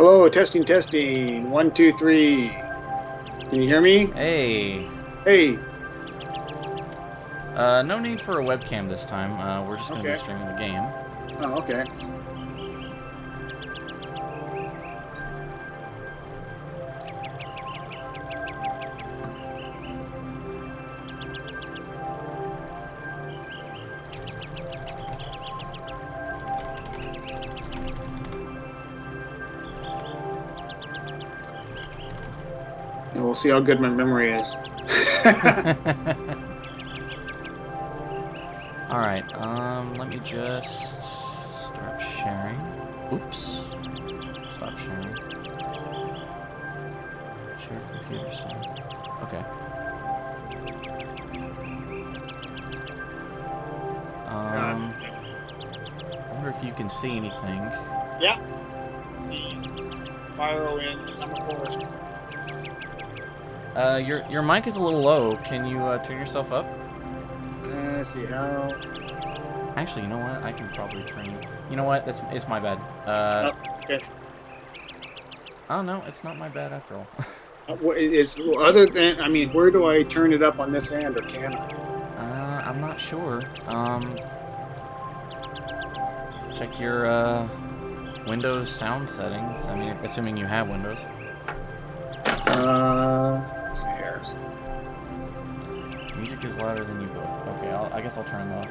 Hello, testing, testing. One, two, three. Can you hear me? Hey. Hey. No need for a webcam this time. We're just going to be streaming the game. Oh, okay. And we'll see how good my memory is. Alright, let me just start sharing. Oops. Stop sharing. Share computer scene. Okay. I wonder if you can see anything. Yeah. See Spyro in Summer Forest. Your mic is a little low. Can you turn yourself up? Let's see how. Actually, you know what? I can probably turn you. You know what? It's my bad. Okay. Oh no, it's not my bad after all. What is other than? I mean, where do I turn it up on this end, or can I? I'm not sure. Check your Windows sound settings. I mean, assuming you have Windows. Let's see here. Music is louder than you both. Okay, I guess I'll turn the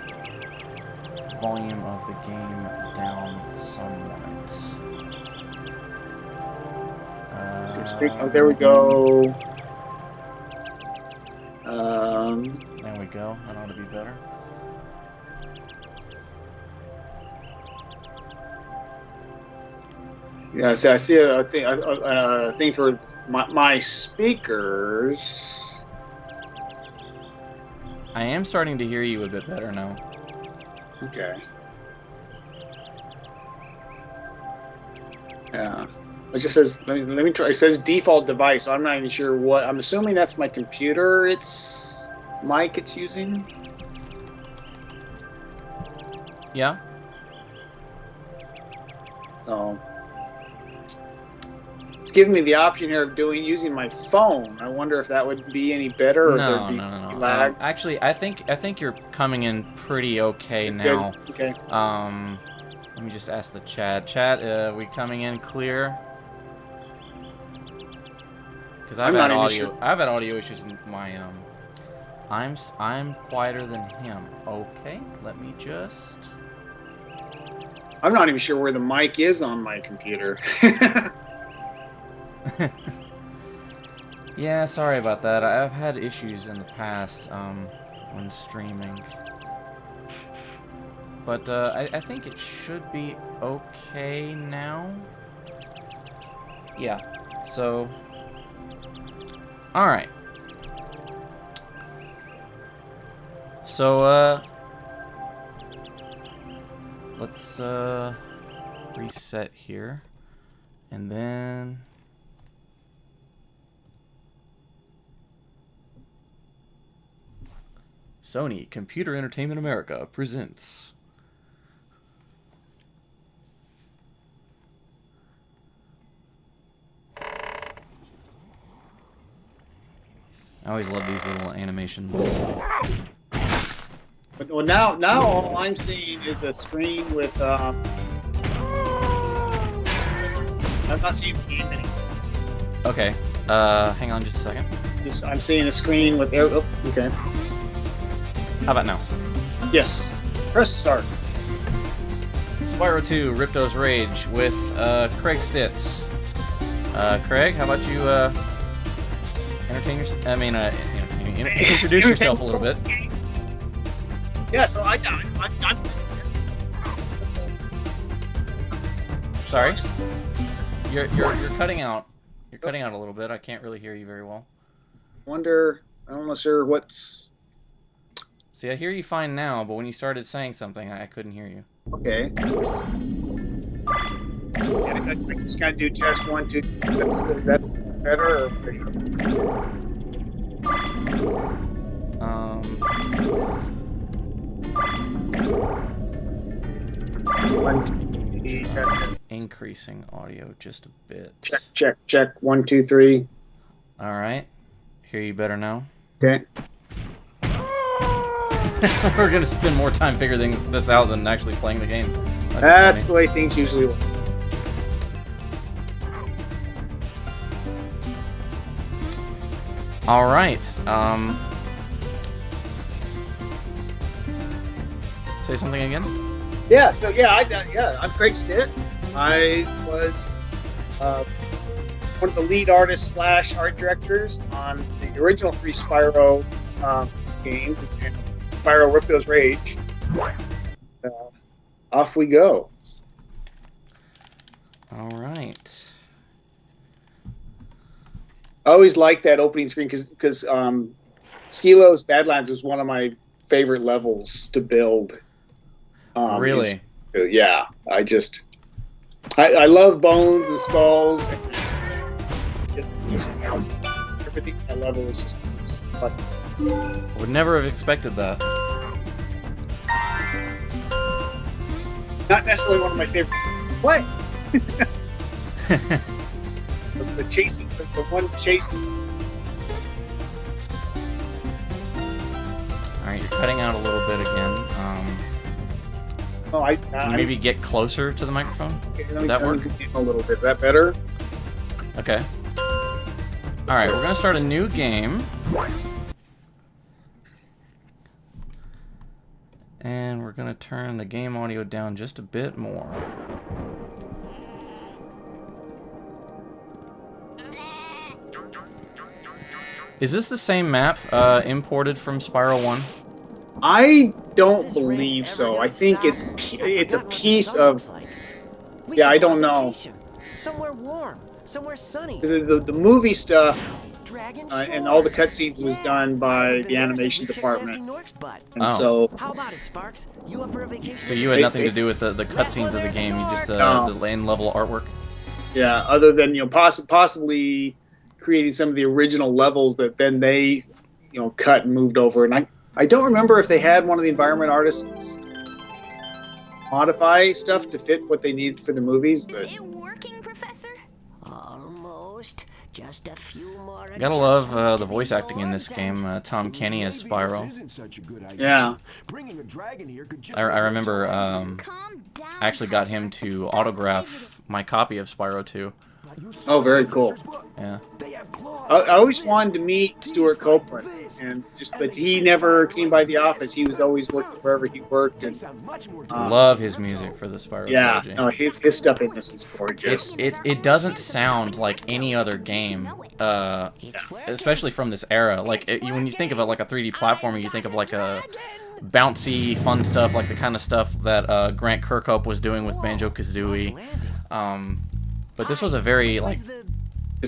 volume of the game down somewhat. Oh, there we go. There we go. That ought to be better. Yeah, see, I see a thing for my speakers. I am starting to hear you a bit better now. Okay. Yeah. It just says, let me try. It says default device. So I'm not even sure what. I'm assuming that's my computer. It's mic it's using. Yeah. So it's giving me the option here of using my phone. I wonder if that would be any better, or there'd be lag. Actually, I think you're coming in pretty okay now. Okay. Let me just ask the chat. Chat, we coming in clear? Because I've had audio issues with my I'm quieter than him. Okay, let me just. I'm not even sure where the mic is on my computer. Yeah, sorry about that. I've had issues in the past when streaming. But I think it should be okay now. Yeah, so. Alright. So, let's reset here. And then. Sony Computer Entertainment America presents. I always love these little animations. But well, now all I'm seeing is a screen with. I'm not seeing the game anymore. Okay. Hang on just a second. I'm seeing a screen with. Oh, okay. How about now? Yes. Press start. Spyro 2, Ripto's Rage with Craig Stitt. Craig, how about you introduce yourself a little bit. Yeah, so I'm Sorry? You're cutting out. You're cutting out a little bit. I can't really hear you very well. I'm not sure what's. See, I hear you fine now, but when you started saying something, I couldn't hear you. Okay. I just gotta do test 1, 2. That's better. Increasing audio just a bit. Check. 1, 2, 3. All right. Hear you better now. Okay. We're gonna spend more time figuring this out than actually playing the game. That's the way things usually work. All right. Say something again. Yeah. So I'm Craig Stitt. I was one of the lead artists / art directors on the original 3 Spyro games, and Spyro Ripto's Rage. Off we go. All right. I always liked that opening screen because Skilo's Badlands was one of my favorite levels to build. Really? Yeah. I love bones and skulls. Everything in that level is just fun. Would never have expected that. Not necessarily one of my favorite. What? The chasing, the one chase. All right, you're cutting out a little bit again. Maybe get closer to the microphone. Okay, Would that work? A little bit. Is that better? Okay. All right, we're gonna start a new game. And we're gonna turn the game audio down just a bit more. Is this the same map imported from Spyro 1? I don't believe so. I think it's a piece of. Yeah, I don't know. Somewhere warm, somewhere sunny. The movie stuff and all the cutscenes was done by the animation department. And so. How about it, Sparks? You up for a vacation? So you had nothing to do with the cutscenes of the game. You just the lane level artwork. Yeah, other than possibly creating some of the original levels that then they cut and moved over. And I don't remember if they had one of the environment artists modify stuff to fit what they needed for the movies, but Is it working, Professor? Almost. Just a few more. Gotta love the voice acting in this game. Tom Kenny as Spyro. yeah. I remember Calm down. I actually got him to autograph my copy of Spyro 2. Oh, very cool. Yeah. I always wanted to meet Stuart Copeland, but he never came by the office. He was always working wherever he worked. And Love his music for the Spyro trilogy. No, his stuff in this is gorgeous. It doesn't sound like any other game, especially from this era. Like when you think of it like a 3D platformer, you think of like a bouncy, fun stuff, like the kind of stuff that Grant Kirkhope was doing with Banjo-Kazooie. But this was a very like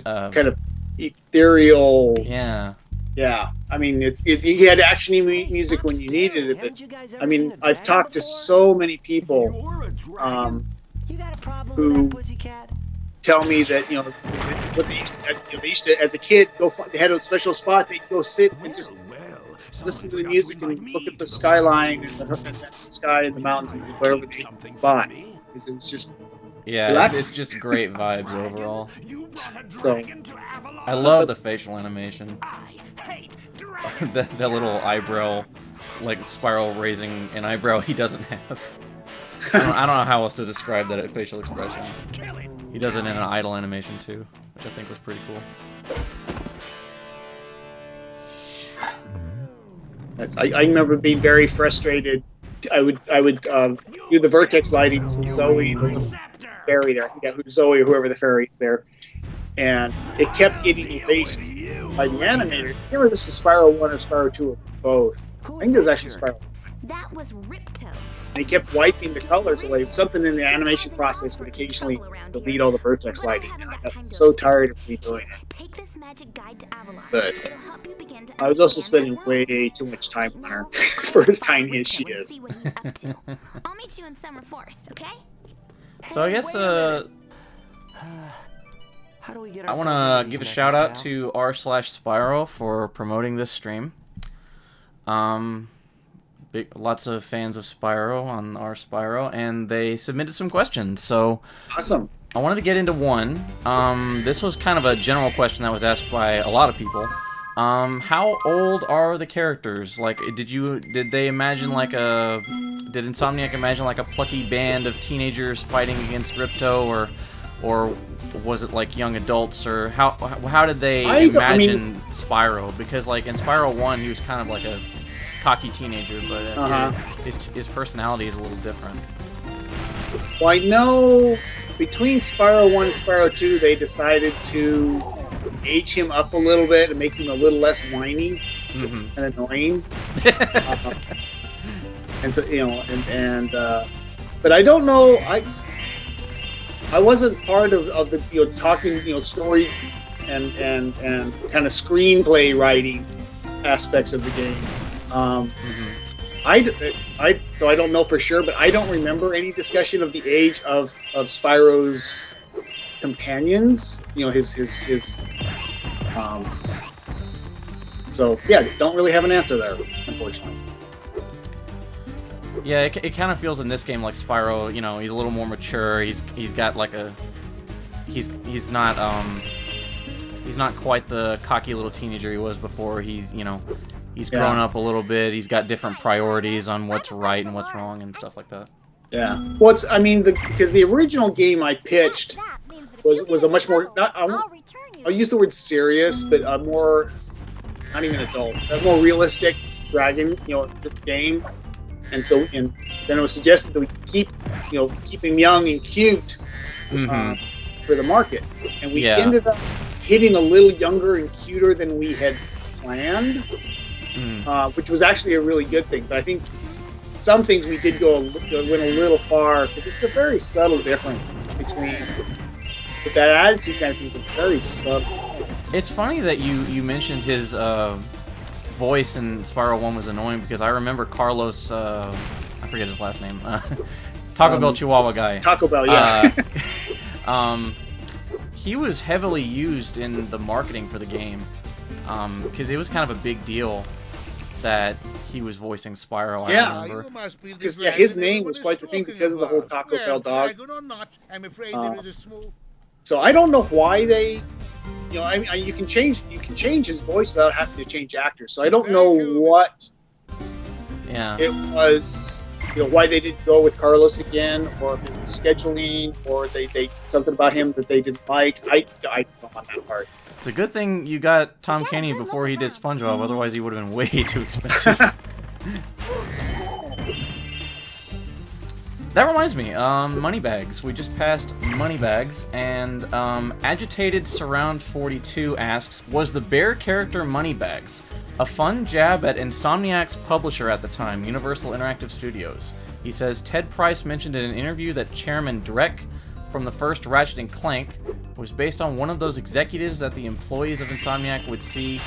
kind of ethereal. Yeah. Yeah, I mean, you had actiony music when you needed it. But, I mean, I've talked to so many people who tell me that what they used to, as a kid, they had a special spot. They'd go sit and just listen to the music and look at the skyline and the sky and the mountains and wherever they spot. Because it was just. Yeah, it's just great vibes overall. So, I love the facial animation. that little eyebrow, like Spyro raising an eyebrow he doesn't have. I don't know how else to describe that facial expression. He does it in an idle animation too, which I think was pretty cool. I remember being very frustrated. I would do the vertex lighting for Zoe, the fairy there. I think who Zoe or whoever the fairy is there, and it kept getting erased by the animator. I can't remember if this was Spyro 1 or Spyro 2 or both. I think it was actually Spyro 1. That was Ripto. And he kept wiping the colors away. Something in the animation process would occasionally delete all the vertex lighting. And I got so tired of redoing it. Take this magic guide to Avalon. But It'll help you begin to I was also spending way too much time on her for as tiny as she is. See what he's up to. I'll meet you in Summer Forest, okay? So I guess How do we get I want to give a shout out to r/Spyro for promoting this stream. lots of fans of Spyro on our Spyro, and they submitted some questions. So Awesome. I wanted to get into one. This was kind of a general question that was asked by a lot of people. How old are the characters? Like, did Insomniac imagine like a plucky band of teenagers fighting against Ripto, or was it like young adults, or how did they imagine Spyro? Because like in Spyro 1, he was kind of like a cocky teenager, but his personality is a little different. Well, I know between Spyro 1 and Spyro 2, they decided to age him up a little bit and make him a little less whiny and annoying. And so, but I don't know. I wasn't part of the talking story and kind of screenplay writing aspects of the game. So I don't know for sure, but I don't remember any discussion of the age of Spyro's companions. So yeah, don't really have an answer there, unfortunately. Yeah, it kind of feels in this game like Spyro, he's a little more mature. He's got like he's not quite the cocky little teenager he was before. He's grown up a little bit. He's got different priorities on what's right and what's wrong and stuff like that. Yeah. Well, because the original game I pitched was a much more, I'll use the word serious, but a more, not even adult, a more realistic dragon, game. And then it was suggested that we keep him young and cute for the market. And we ended up hitting a little younger and cuter than we had planned, which was actually a really good thing. But I think some things we did went a little far, because it's a very subtle difference between, but that attitude kind of thing is very subtle. It's funny that you mentioned his voice in Spyro 1 was annoying, because I remember Carlos, I forget his last name, Taco Bell Chihuahua guy. Taco Bell, yeah. He was heavily used in the marketing for the game, because it was kind of a big deal that he was voicing Spyro. I remember. Because his name was quite the thing because of the whole Taco Bell dog. So I don't know why they, you can change his voice without having to change actors. So I don't know what it was, why they didn't go with Carlos again, or if it was scheduling, or they something about him that they didn't like. I don't know on that part. It's a good thing you got Tom Kenny before he did SpongeBob, otherwise he would have been way too expensive. That reminds me, Moneybags. We just passed Moneybags, and Agitated Surround 42 asks, was the bear character Moneybags a fun jab at Insomniac's publisher at the time, Universal Interactive Studios? He says, Ted Price mentioned in an interview that Chairman Drek from the first Ratchet & Clank was based on one of those executives that the employees of Insomniac would see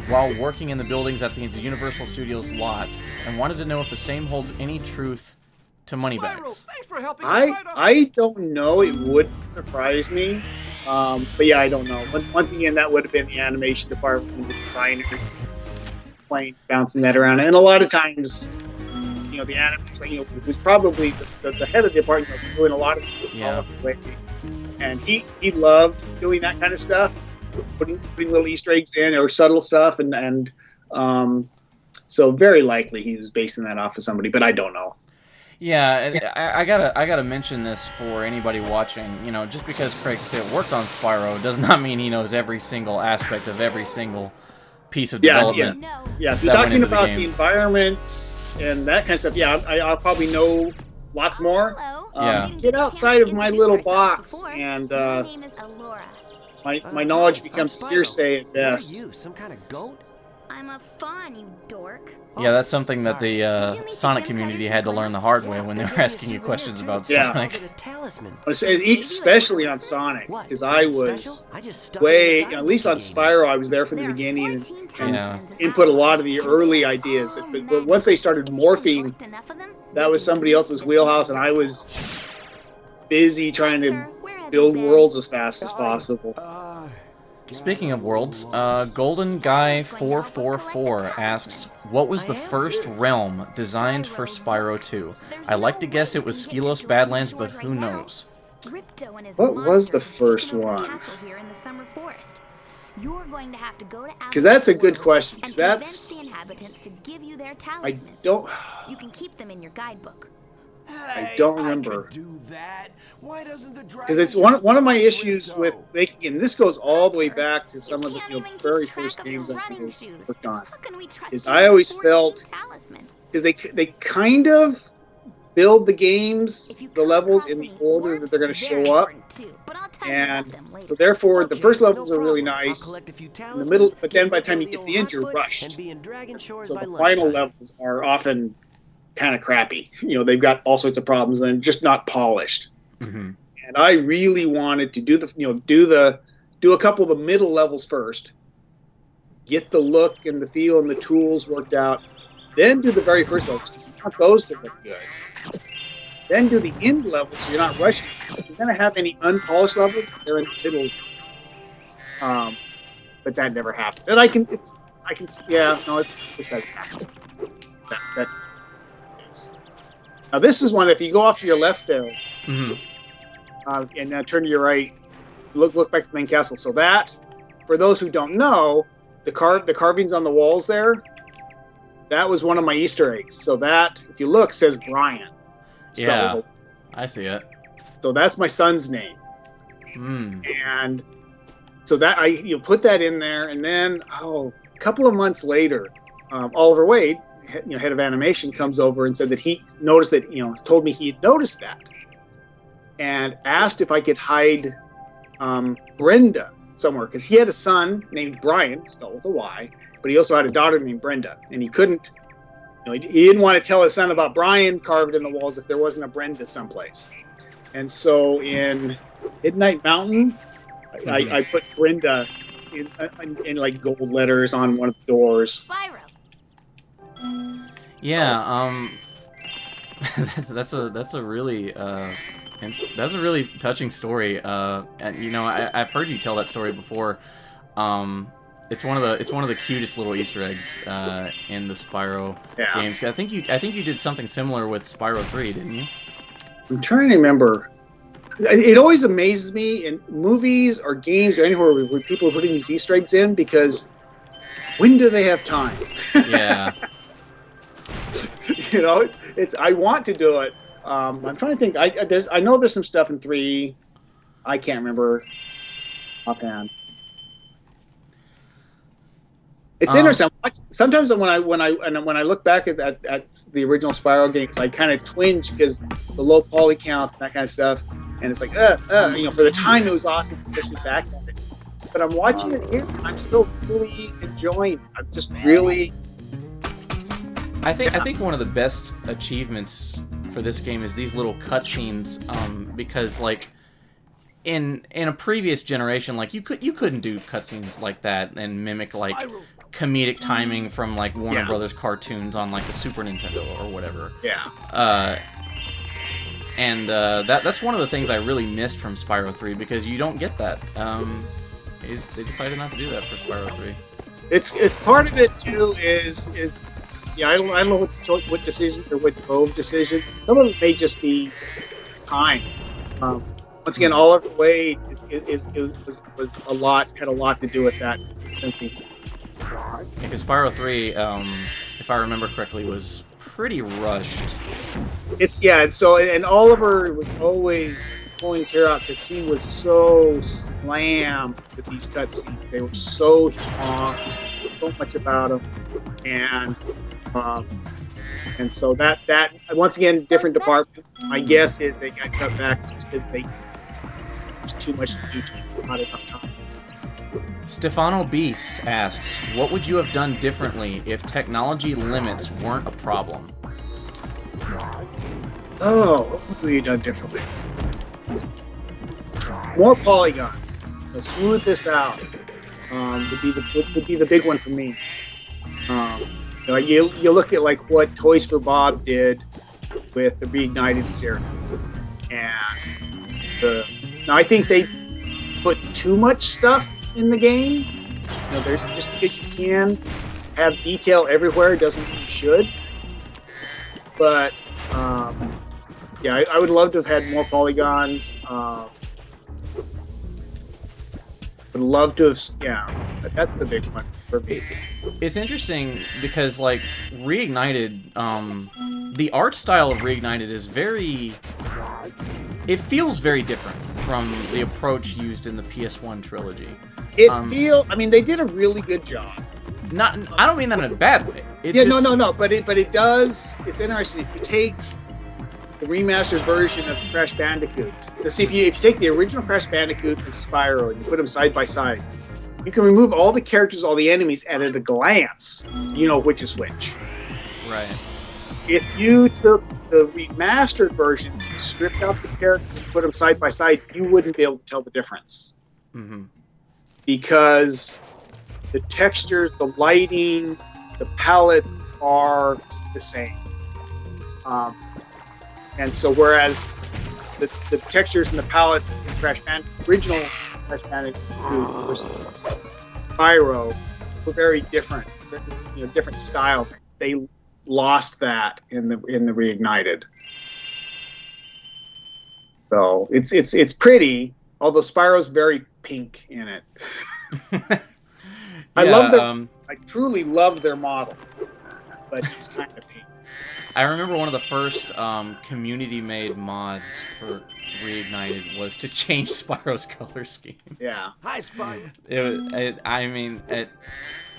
while working in the buildings at the Universal Studios lot, and wanted to know if the same holds any truth to Moneybags. I don't know. It would surprise me. But yeah, I don't know. Once again, that would have been the animation department, the designers bouncing that around. And a lot of times, the animators, it was probably the head of the department doing a lot of it. And he loved doing that kind of stuff, putting little Easter eggs in or subtle stuff, and so very likely he was basing that off of somebody, but I don't know. Yeah, I gotta mention this for anybody watching. Just because Craig Stitt worked on Spyro does not mean he knows every single aspect of every single piece of development. Yeah. If you're talking about the environments and that kind of stuff, I'll probably know lots more. Get outside of my little box, and my knowledge becomes hearsay at best. What are you, some kind of goat? I'm a fawn, you dork. Yeah, that's something that the Sonic community had to learn the hard way when they were asking you questions about Sonic. Especially on Sonic, because I was way, at least on Spyro, I was there from the beginning and input a lot of the early ideas. But once they started morphing, that was somebody else's wheelhouse, and I was busy trying to build worlds as fast as possible. Speaking of worlds, Golden Guy 444 asks, what was the first realm designed for Spyro 2? I like to guess it was Skelos Badlands, but who knows? Ripto and his What was the monsters have first taken over the one? castle here in the summer forest. You're going to have to go to Because that's a good World question. and Because convince that's the inhabitants to give you their I talisman. don't You can keep them in your guidebook. I don't remember. could do that. Why doesn't the dragon Because it's just one of my touch issues Ripto? with making, and this goes all the way back to some of the can't you know, even keep very track first of your games I running shoes. worked on. How can we trust Is you I with always 14 felt talisman? because they kind of build the games, If you the come levels across in the any order that they're going to orbs, very show up, important too, but I'll tell you about and them later. so therefore the Okay, first no levels are really problem. I'll nice. collect a few In the talismans, middle, but give then by the Ripto time you the get old to the end, hot you're foot, rushed. and be in Dragon Shores So by the final lunchtime. levels are often kind of crappy. You know, they've got all sorts of problems and just not polished. Mm-hmm. And I really wanted to do do a couple of the middle levels first, get the look and the feel and the tools worked out, then do the very first levels because you want those to look good. Then do the end levels so you're not rushing. So if you're going to have any unpolished levels, they're in the middle. But that never happened. And it just hasn't happened. That is. Now this is one. If you go off to your left there, Mm-hmm. and now turn to your right, look back at the main castle. So that, for those who don't know, the carvings on the walls there, that was one of my Easter eggs. So that, if you look, says Brian. Yeah, I see it. So that's my son's name. Hmm. And so that you put that in there, and then a couple of months later, Oliver Wade, head of animation, comes over and said that he noticed that told me he had noticed that, and asked if I could hide Brenda somewhere because he had a son named Brian, spelled with a Y, but he also had a daughter named Brenda, and he couldn't. He didn't want to tell his son about Brian carved in the walls if there wasn't a Brenda someplace. And so in Midnight Mountain, I put Brenda in like gold letters on one of the doors. Spyro. Yeah, that's a really touching story. And I've heard you tell that story before. It's one of the cutest little Easter eggs in the Spyro games. I think you did something similar with Spyro 3, didn't you? I'm trying to remember. It always amazes me in movies or games or anywhere where people are putting these Easter eggs in because when do they have time? Yeah. I want to do it. I'm trying to think. I know there's some stuff in 3. I can't remember offhand. It's interesting. Sometimes when I look back at the original Spyro games, I kind of twinge because the low poly counts and that kind of stuff, and it's like, for the time it was awesome to look back at it. But I'm watching it here, and I'm still really enjoying it. I'm just really. I think one of the best achievements for this game is these little cutscenes, because like in a previous generation, like you couldn't do cutscenes like that and mimic like comedic timing from like Warner Brothers cartoons on like the Super Nintendo or whatever. Yeah. And that's one of the things I really missed from Spyro 3 because you don't get that. They decided not to do that for Spyro 3. It's part of it too. Is I don't know what decisions or what drove decisions. Some of it may just be time. Once again, Oliver Wade was a lot to do with that since he. Because Spyro 3, if I remember correctly, was pretty rushed. And Oliver was always pulling his hair out because he was so slammed with these cutscenes. They were so long, so much about them, and so that once again, different department. My guess is they got cut back just because there's too much to do to not enough time. Stefano Beast asks, what would you have done differently if technology limits weren't a problem? What would we have done differently? More polygons. Smooth this out. Would be the big one for me. You look at like what Toys for Bob did with the Reignited series, and I think they put too much stuff in the game. You know, there's just because you can have detail everywhere doesn't mean you should. But yeah, I would love to have had more polygons. Would love to have, yeah. But that's the big one for me. It's interesting because like Reignited, the art style of Reignited is very. It feels very different from the approach used in the PS1 trilogy. I mean, they did a really good job. I don't mean that in a bad way. No. But it does. It's interesting if you take the remastered version of Crash Bandicoot. Let's see if you take the original Crash Bandicoot and Spyro and you put them side by side, you can remove all the characters, all the enemies, and at a glance, you know which is which. Right. If you took the remastered versions, stripped out the characters, put them side by side, you wouldn't be able to tell the difference. Mm-hmm. Because the textures, the lighting, the palettes are the same. And so whereas the textures and the palettes in Crash Bandicoot, original Crash Bandicoot versus Spyro were very different, you know, different styles. They lost that in the Reignited. So it's pretty, although Spyro's very pink in it. I truly love their model, but it's kind of pink. I remember one of the first community-made mods for Reignited was to change Spyro's color scheme. Yeah. Hi, Spyro.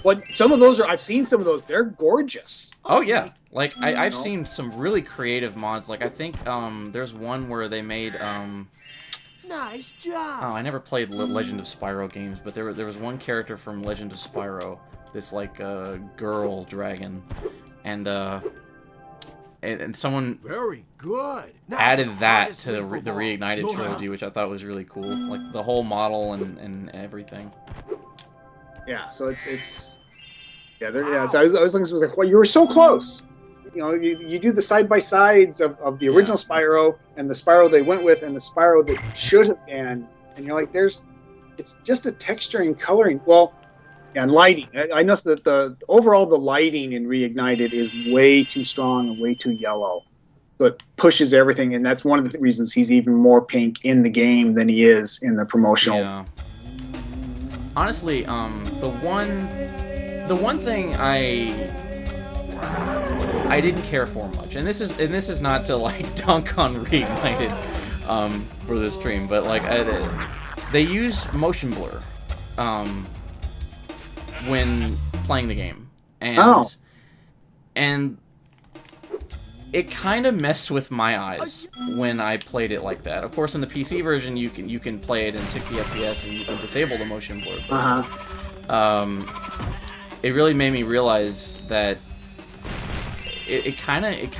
What some of those are? I've seen some of those. They're gorgeous. Oh yeah, like I've seen some really creative mods. Like I think there's one where they made Nice job. Oh, I never played Legend of Spyro games, but there was one character from Legend of Spyro, this like girl dragon, and someone Very good. Now, added that to the hardest Reignited trilogy, which I thought was really cool. Like the whole model and everything. Yeah, so it's yeah, yeah. So I was looking, so I was like, well, you were so close. You know, you do the side by sides of the original Spyro and the Spyro they went with and the Spyro that should have been, and you're like, it's just a texture and coloring. Well, yeah, and lighting. I noticed that the lighting in Reignited is way too strong and way too yellow, so it pushes everything, and that's one of the reasons he's even more pink in the game than he is in the promotional. Yeah. Honestly, the one thing I didn't care for much, and this is not to like dunk on Reignited for this stream, but like they use motion blur when playing the game, and it kind of messed with my eyes when I played it like that. Of course, in the PC version, you can play it in 60 FPS and you can disable the motion blur. But, it really made me realize that I kind of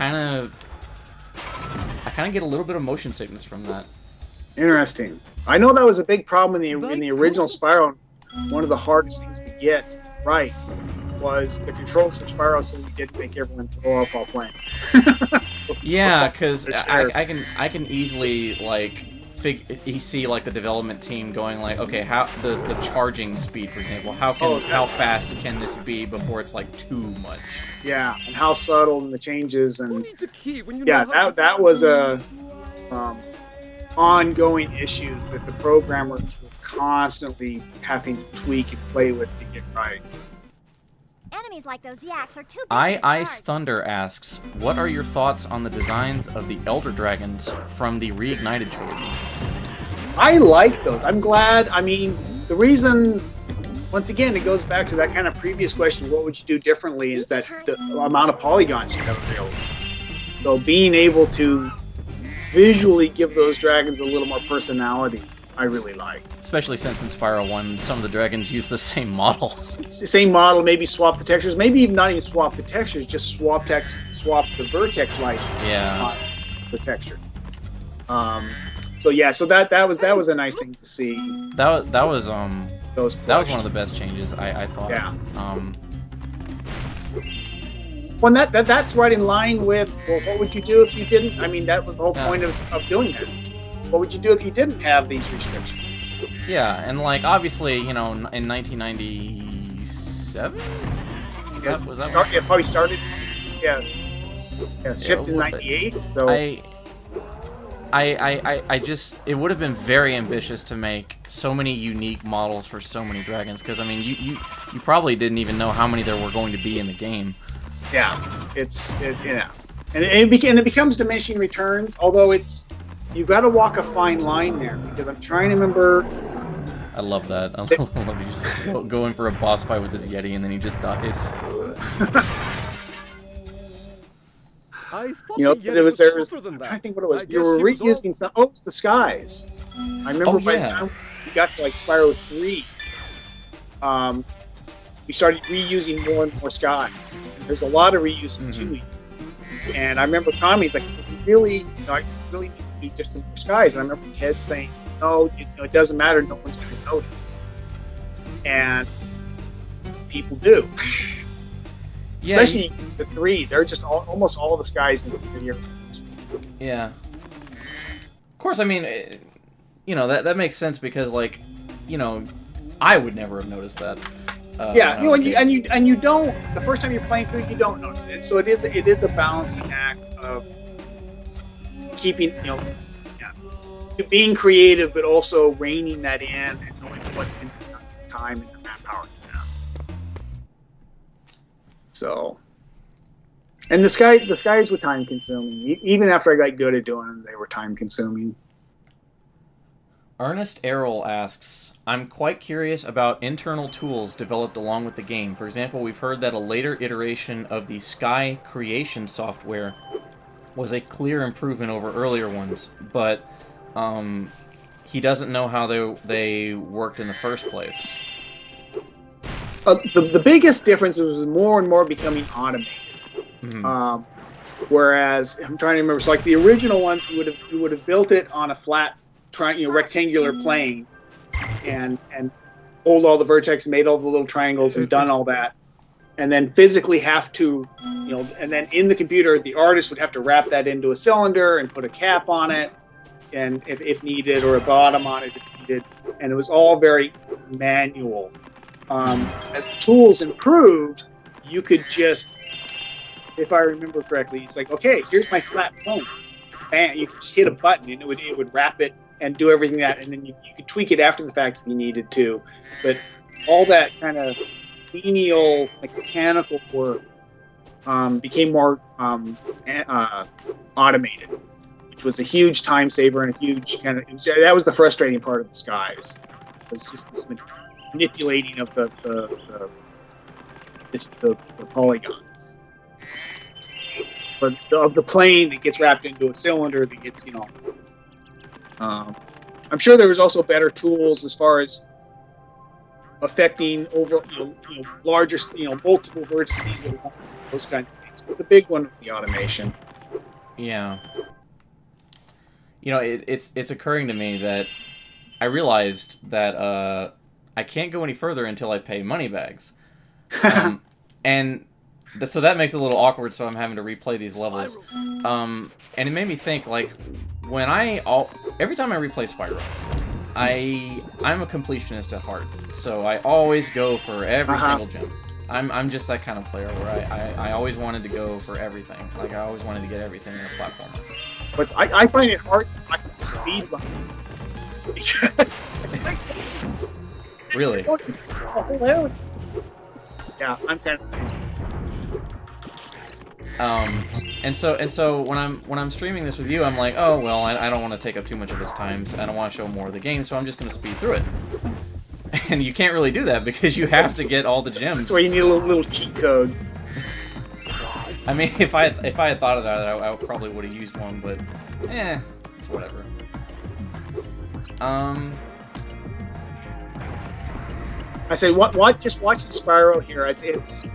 get a little bit of motion sickness from that. Interesting. I know that was a big problem in the original Spyro. One of the hardest things to get right was the controls for Spyro, so you didn't make everyone throw up while playing. Yeah, because I can easily like see like the development team going like, okay, how the charging speed, for example, how fast can this be before it's like too much? Yeah, and how subtle and the changes, and yeah, that was a ongoing issue that the programmers were constantly having to tweak and play with to get right. Enemies like those yaks are too big Ice Thunder asks, what are your thoughts on the designs of the Elder Dragons from the Reignited trilogy? I like those. I'm glad. I mean, the reason, once again, it goes back to that kind of previous question, what would you do differently, is that the amount of polygons you have available. So being able to visually give those dragons a little more personality, I really liked. Especially since in Spyro 1, some of the dragons use the same model. It's the same model, maybe swap the textures, maybe even not even swap the textures, just swap the vertex light on the texture. So yeah, so that was a nice thing to see. That was one of the best changes I thought. Yeah. Well, that's right in line with, well, what would you do if you didn't? I mean, that was the whole point of doing that. What would you do if you didn't have these restrictions? Yeah, and like obviously, you know, in 1997, was that one? It probably started. Yeah, shipped in but '98. So I just, it would have been very ambitious to make so many unique models for so many dragons, because I mean, you probably didn't even know how many there were going to be in the game. yeah, and it becomes diminishing returns. Although you've got to walk a fine line there, because I'm trying to remember. I love that. I love you just going for a boss fight with this Yeti and then he just dies. You know, there was. I'm trying to think what it was. You were reusing some. Oh, it's the skies. I remember by the time we got to like Spyro 3. We started reusing more and more skies. And there's a lot of reusing too. And I remember Tommy's like, I really need to do just some more skies. And I remember Ted saying, no, it doesn't matter. No one's going to notice. And people do. Yeah, Especially the 3. They're just almost all the skies in here. Yeah. Of course, I mean, you know, that makes sense because, like, you know, I would never have noticed that. Yeah, and you don't. The first time you're playing through, you don't notice it. So it is a balancing act of keeping, being creative, but also reining that in and knowing what time and manpower you have. So, and the skies were time consuming. Even after I got good at doing them, they were time consuming. Ernest Errol asks, I'm quite curious about internal tools developed along with the game. For example, we've heard that a later iteration of the Sky creation software was a clear improvement over earlier ones, but he doesn't know how they worked in the first place. The biggest difference was more and more becoming automated. Mm-hmm. Whereas I'm trying to remember, so like the original ones, we would have built it on a flat, rectangular plane, and pulled all the vertex, made all the little triangles, and done all that, and then physically have to, and then in the computer, the artist would have to wrap that into a cylinder and put a cap on it, and if needed, or a bottom on it if needed, and it was all very manual. As the tools improved, you could just, if I remember correctly, it's like, okay, here's my flat plane. Bam, you could just hit a button and it would wrap it and do everything that, and then you could tweak it after the fact if you needed to. But all that kind of menial, mechanical work became more automated, which was a huge time saver and a huge that was the frustrating part of the skies. It was just this manipulating of the polygons, but of the plane that gets wrapped into a cylinder that gets, I'm sure there was also better tools as far as affecting over, larger, multiple vertices and those kinds of things. But the big one was the automation. Yeah. It's occurring to me that I realized that I can't go any further until I pay money bags. And so that makes it a little awkward, so I'm having to replay these levels. And it made me think, like, every time I replay Spyro, I'm a completionist at heart, so I always go for every single gem. I'm just that kind of player where I always wanted to go for everything. Like, I always wanted to get everything in a platformer. But I find it hard to watch the speed line. Because really? Yeah, I'm kind of. And so when I'm streaming this with you, I'm like, oh well, I don't want to take up too much of his time. So I don't want to show more of the game, so I'm just going to speed through it. And you can't really do that because you have to get all the gems. That's why you need a little cheat code. I mean, if I had thought of that, I probably would have used one, but it's whatever. I say, just watching Spyro here. It's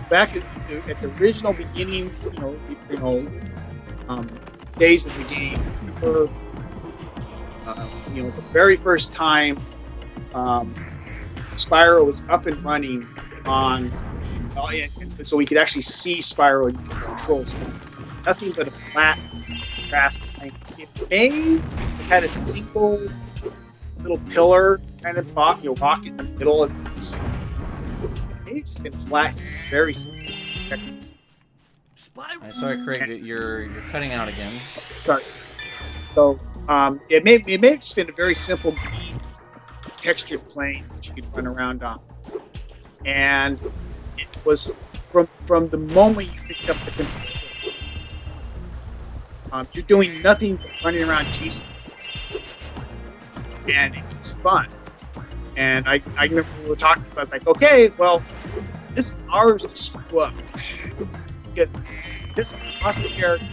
back at the original beginning, days of the game. Remember, the very first time Spyro was up and running on, so we could actually see Spyro and control stuff. It's nothing but a flat grass plane. It may have had a single little pillar kind of rock in the middle of this. It's just been flat, very simple. I'm sorry, Craig, you're cutting out again. Sorry. So it may have just been a very simple green textured plane that you could run around on, and it was from the moment you picked up the controller. You're doing nothing but running around chasing, and it's fun. And I remember we were talking about, like, okay, well, this is ours to screw up. This is awesome character,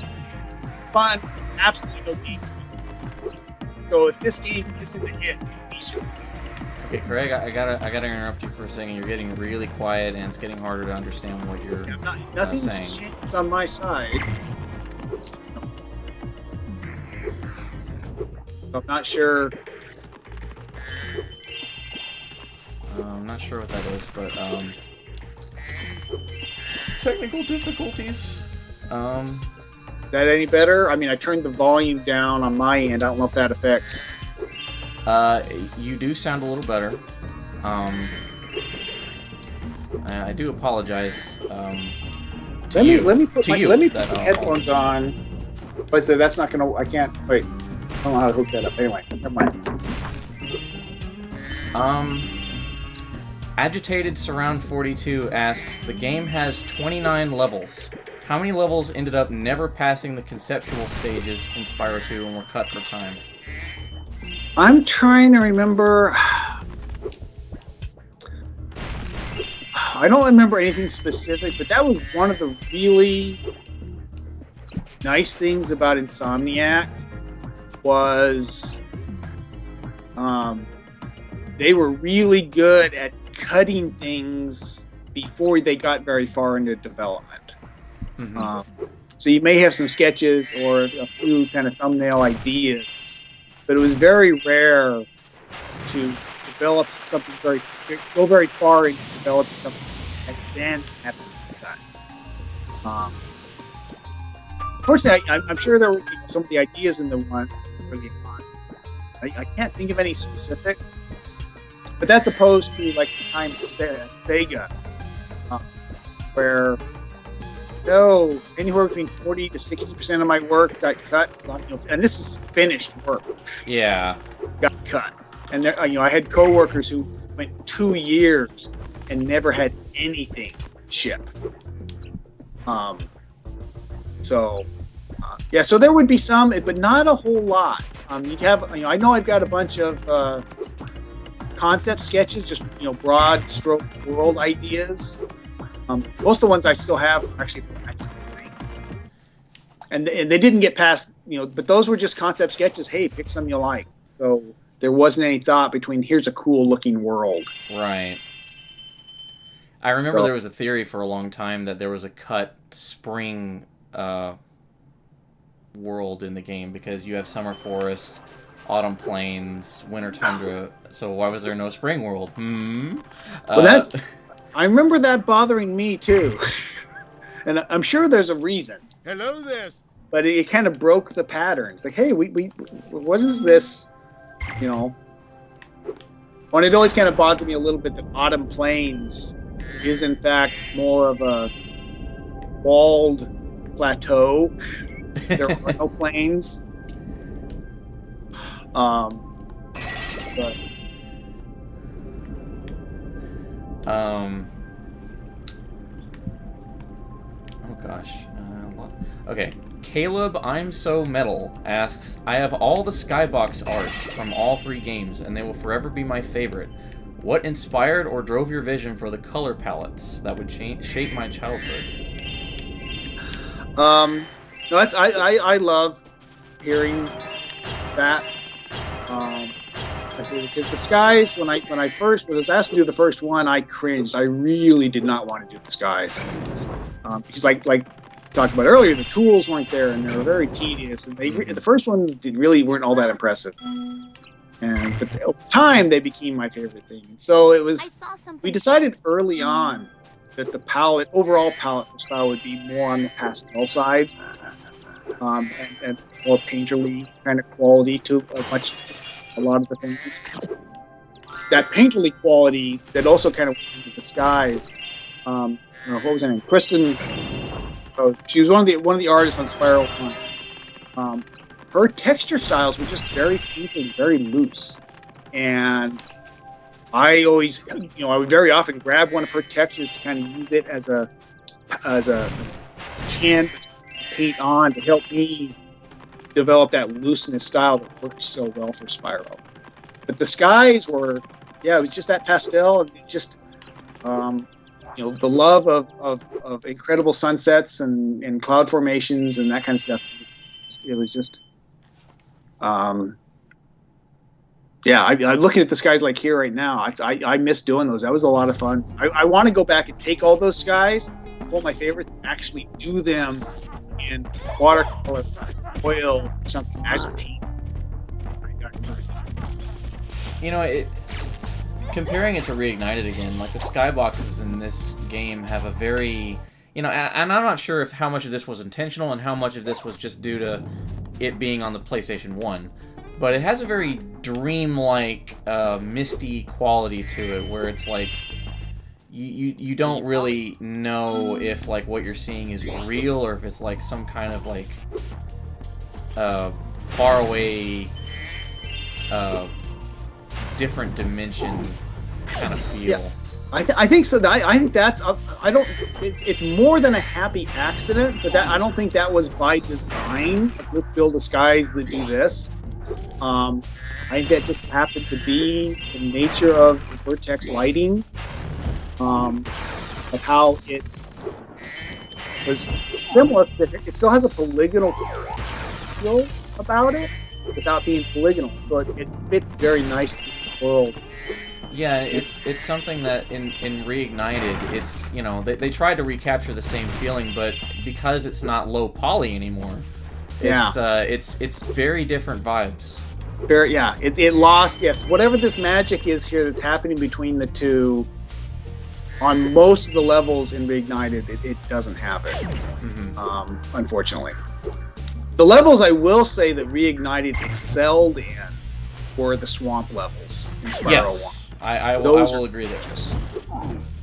fun, absolutely no game. So if this game isn't a hit, be screwed. Okay, Craig, I gotta interrupt you for a second. You're getting really quiet, and it's getting harder to understand what you're Nothing's saying. changed on my side. I'm not sure. I'm not sure what that is, but technical difficulties. Is that any better? I mean, I turned the volume down on my end. I don't know if that affects. You do sound a little better. I do apologize. Let me put some that, headphones on. But that's not gonna. I can't. Wait. I don't know how to hook that up. Anyway, never mind. Agitated Surround 42 asks, the game has 29 levels. How many levels ended up never passing the conceptual stages in Spyro 2 and were cut for time? I'm trying to remember. I don't remember anything specific, but that was one of the really nice things about Insomniac was they were really good at cutting things before they got very far into development. Mm-hmm. So you may have some sketches or a few kind of thumbnail ideas, but it was very rare to develop something go very far into developing something and then have to cut. Unfortunately, I'm sure there were some of the ideas in the one really fun. I can't think of any specific, but that's opposed to like the time of Sega, where anywhere between 40 to 60% of my work got cut, and this is finished work. Yeah, got cut, and there, I had coworkers who went 2 years and never had anything ship. So there would be some, but not a whole lot. You'd have, I know I've got a bunch of concept sketches, just broad stroke world ideas. Most of the ones I still have are actually, and they didn't get past, but those were just concept sketches. Hey, pick some you like. So there wasn't any thought between here's a cool looking world. right. I remember there was a theory for a long time that there was a cut spring world in the game because you have summer forest, autumn plains, winter tundra. So why was there no spring world? Well, I remember that bothering me too, and I'm sure there's a reason. Hello there. But it kind of broke the pattern. It's like, hey, we what is this? And it always kind of bothered me a little bit that autumn plains is in fact more of a walled plateau. There are no plains. But oh gosh. Okay. Caleb, I'm So Metal asks, I have all the skybox art from all 3 games, and they will forever be my favorite. What inspired or drove your vision for the color palettes that would shape my childhood? No, I love hearing that. I say because the skies, when I first was asked to do the first one, I cringed. I really did not want to do the skies because like talked about earlier, the tools weren't there and they were very tedious, and the first ones really weren't all that impressive. But over time they became my favorite thing. So it was. We decided early on that the overall palette for Spyro would be more on the pastel side, and more painterly kind of quality to a much a lot of the things. That painterly quality that also kind of went into the skies. What was her name? Kristen. Oh, she was one of the artists on Spyro 1. Her texture styles were just very painted, very loose, and I always, I would very often grab one of her textures to kind of use it as a canvas to paint on to help me develop that looseness style that works so well for Spyro. But the skies were, it was just that pastel, and just the love of incredible sunsets and cloud formations and that kind of stuff. It was just, I'm looking at the skies like here right now. I miss doing those. That was a lot of fun. I want to go back and take all those skies, pull my favorites, and actually do them in watercolor, oil, or something as a paint. Comparing it to Reignited again, like the skyboxes in this game have a very, and I'm not sure if how much of this was intentional and how much of this was just due to it being on the PlayStation 1, but it has a very dreamlike, misty quality to it, where it's like you don't really know if like what you're seeing is real or if it's like some kind of like far away, different dimension kind of feel. Yeah. I think so. I think that's. I don't. It's more than a happy accident, but I don't think that was by design. Let's build the skies that do this. I think that just happened to be the nature of the vertex lighting, of how it was similar. It still has a polygonal feel about it without being polygonal, so it fits very nicely in the world. Yeah, it's something that in Reignited, it's, they tried to recapture the same feeling, but because it's not low poly anymore, it's very different vibes. It lost, whatever this magic is here that's happening between the two, on most of the levels in Reignited, it doesn't have it, unfortunately. The levels I will say that Reignited excelled in were the swamp levels in Spyro 1. I will agree there.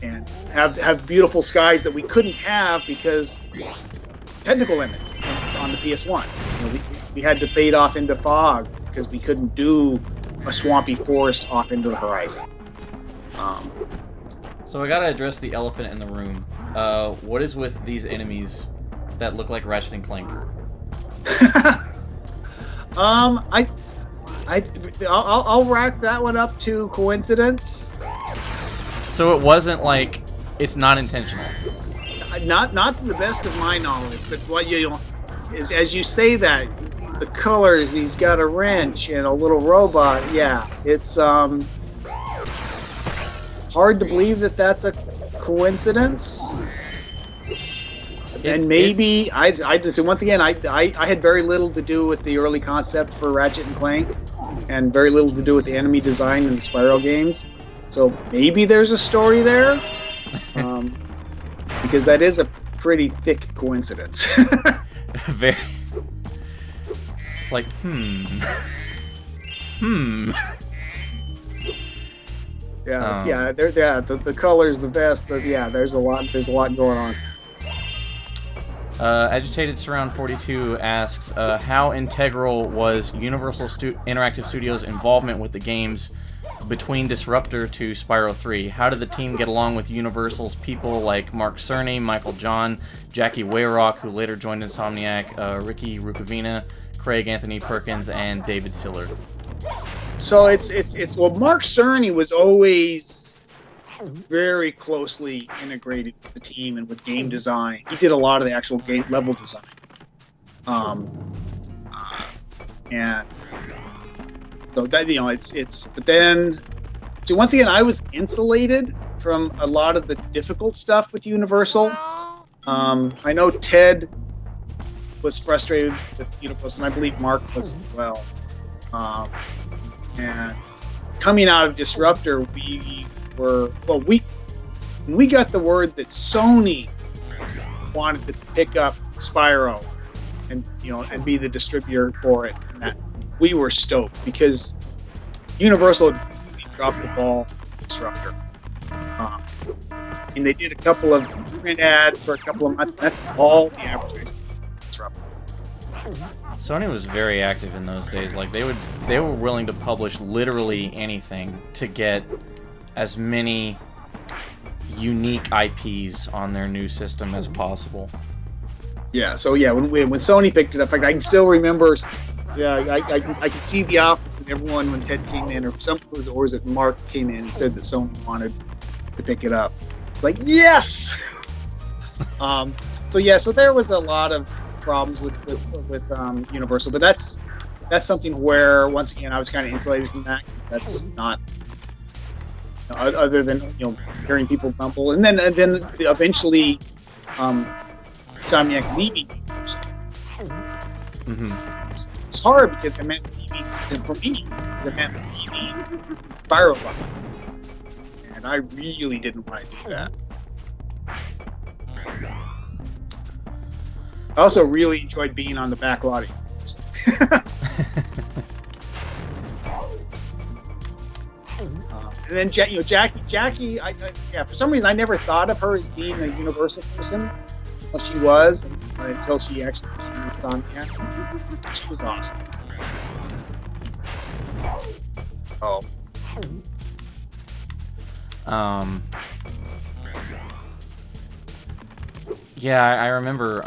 And have beautiful skies that we couldn't have because technical limits on the PS1. We had to fade off into fog because we couldn't do a swampy forest off into the horizon. So I gotta address the elephant in the room. What is with these enemies that look like Ratchet and Clank? I'll rack that one up to coincidence. So it wasn't like it's not intentional. Not to the best of my knowledge, but what is as you say that the colors. He's got a wrench and a little robot. Yeah, it's hard to believe that that's a coincidence. And maybe I just once again I had very little to do with the early concept for Ratchet and Clank, and very little to do with the enemy design in the Spyro games. So maybe there's a story there, because that is a pretty thick coincidence. Very. It's like Yeah, the color's the best. But yeah, there's a lot going on. Agitated Surround 42 asks, how integral was Universal Interactive Studios' involvement with the games between Disruptor to Spyro 3? How did the team get along with Universal's people like Mark Cerny, Michael John, Jackie Wayrock, who later joined Insomniac, Ricky Rukavina, Craig Anthony Perkins, and David Siller? So it's Mark Cerny was always very closely integrated with the team and with game design. He did a lot of the actual game level designs. And so that but then so once again I was insulated from a lot of the difficult stuff with Universal. I know Ted was frustrated with Universal, and I believe Mark was as well. And coming out of Disruptor, we got the word that Sony wanted to pick up Spyro and be the distributor for it, and that we were stoked because Universal dropped the ball on Disruptor. And they did a couple of print ads for a couple of months. That's all the advertising. Disruptor. Sony was very active in those days. Like they were willing to publish literally anything to get as many unique IPs on their new system as possible. Yeah. So yeah, when Sony picked it up, like I can still remember. Yeah, I can see the office and everyone when Ted came in, or was it Mark came in and said that Sony wanted to pick it up. Like yes. So there was a lot of problems with Universal, but that's something where once again I was kind of insulated from that because that's not other than hearing people grumble, and then eventually Insomniac leaving. It's hard because it meant leaving, and for me it meant leaving Spyro behind, and I really didn't want to do that. I also really enjoyed being on the back lot. And then Jackie. For some reason I never thought of her as being a Universal person. Well, she was until she actually was on Insomniac. She was awesome. Oh. Yeah, I remember,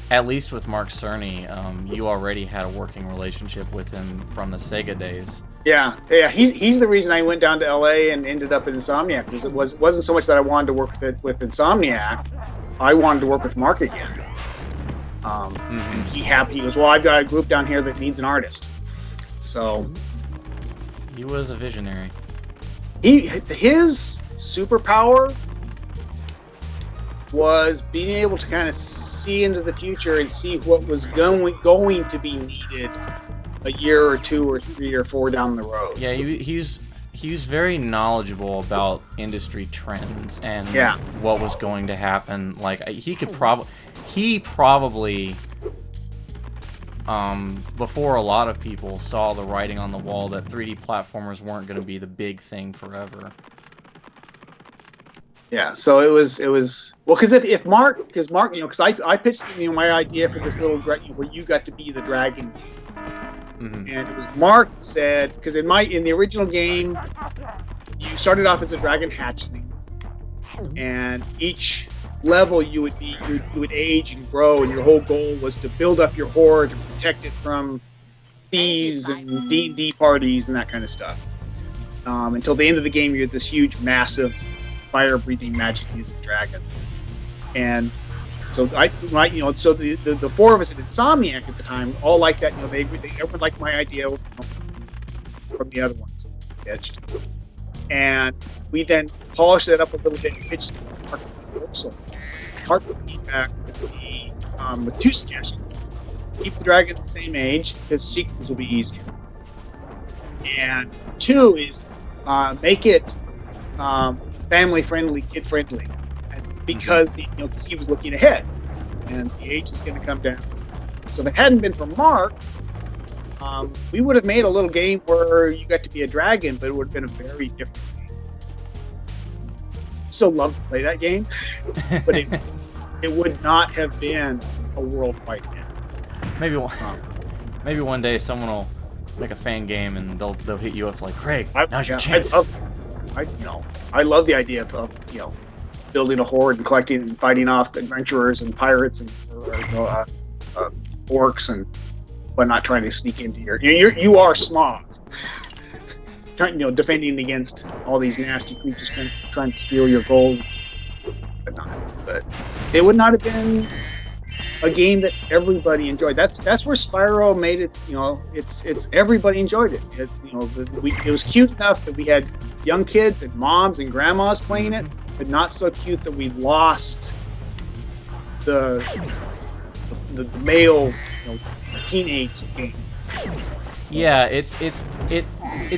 at least with Mark Cerny, you already had a working relationship with him from the Sega days. Yeah. He's the reason I went down to LA and ended up in Insomniac, because it wasn't so much that I wanted to work with Insomniac. I wanted to work with Mark again. And he goes, well, I've got a group down here that needs an artist. So he was a visionary. His superpower was being able to kind of see into the future and see what was going to be needed a year or 2 or 3 or 4 down the road. Yeah, he's very knowledgeable about industry trends and what was going to happen. Like he probably before a lot of people saw the writing on the wall that 3D platformers weren't going to be the big thing forever. Yeah, so it was well, because if Mark, because I pitched my idea for this little where you got to be the dragon. And it was Mark said, because in the original game, you started off as a dragon hatchling, and each level you would age and grow, and your whole goal was to build up your horde and protect it from thieves and D&D parties and that kind of stuff. Until the end of the game, you're this huge, massive, fire-breathing, magic-using dragon. And so so the 4 of us at Insomniac at the time all liked that. Everyone liked my idea from the other ones pitched, and we then polished it up a little bit and pitched it to Mark Universal. Mark came back with 2 suggestions: keep the dragon the same age, because sequels will be easier, and 2 is make it family-friendly, kid-friendly. Because he was looking ahead, and the age is going to come down. So if it hadn't been for Mark, we would have made a little game where you got to be a dragon, but it would have been a very different game. Still love to play that game, but it would not have been a worldwide hit. Maybe one day someone will make a fan game and they'll hit you up like, Craig, now's your chance. I love the idea of building a horde and collecting and fighting off adventurers and pirates and orcs and whatnot, trying to sneak into you are smog, defending against all these nasty creatures trying to steal your gold. But it would not have been a game that everybody enjoyed. That's where Spyro made it. It's everybody enjoyed it. It was cute enough that we had young kids and moms and grandmas playing it, but not so cute that we lost the male teenage game. Yeah, it's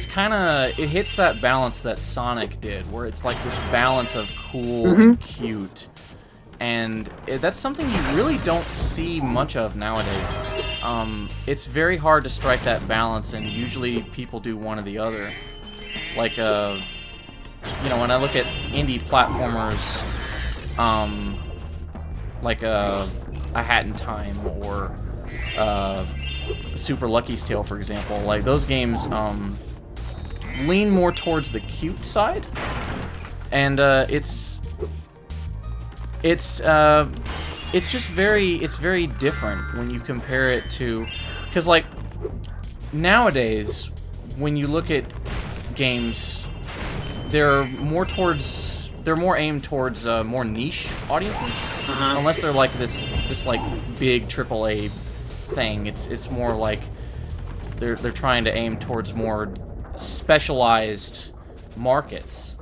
kind of, it hits that balance that Sonic did, where it's like this balance of cool and cute, and that's something you really don't see much of nowadays. It's very hard to strike that balance, and usually people do one or the other. Like, you know, when I look at indie platformers, like A Hat in Time or Super Lucky's Tale, for example, like those games lean more towards the cute side, and it's just very different when you compare it to, because like nowadays when you look at games, they're more aimed towards more niche audiences, unless they're like this like big AAA thing. It's more like they're trying to aim towards more specialized markets.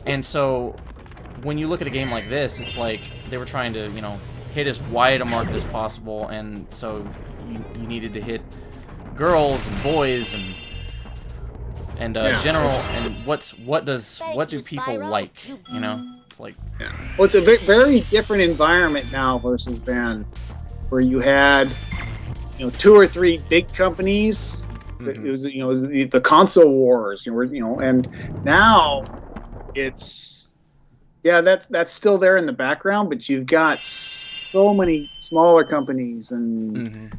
And so when you look at a game like this, it's like they were trying to, you know, hit as wide a market as possible, and so you needed to hit girls and boys and general, and what do people like, you know? It's like, well, it's a very different environment now versus then, where you had, you know, 2 or 3 big companies. It was, you know, the console wars, you know, and now it's, yeah, that's still there in the background, but you've got so many smaller companies and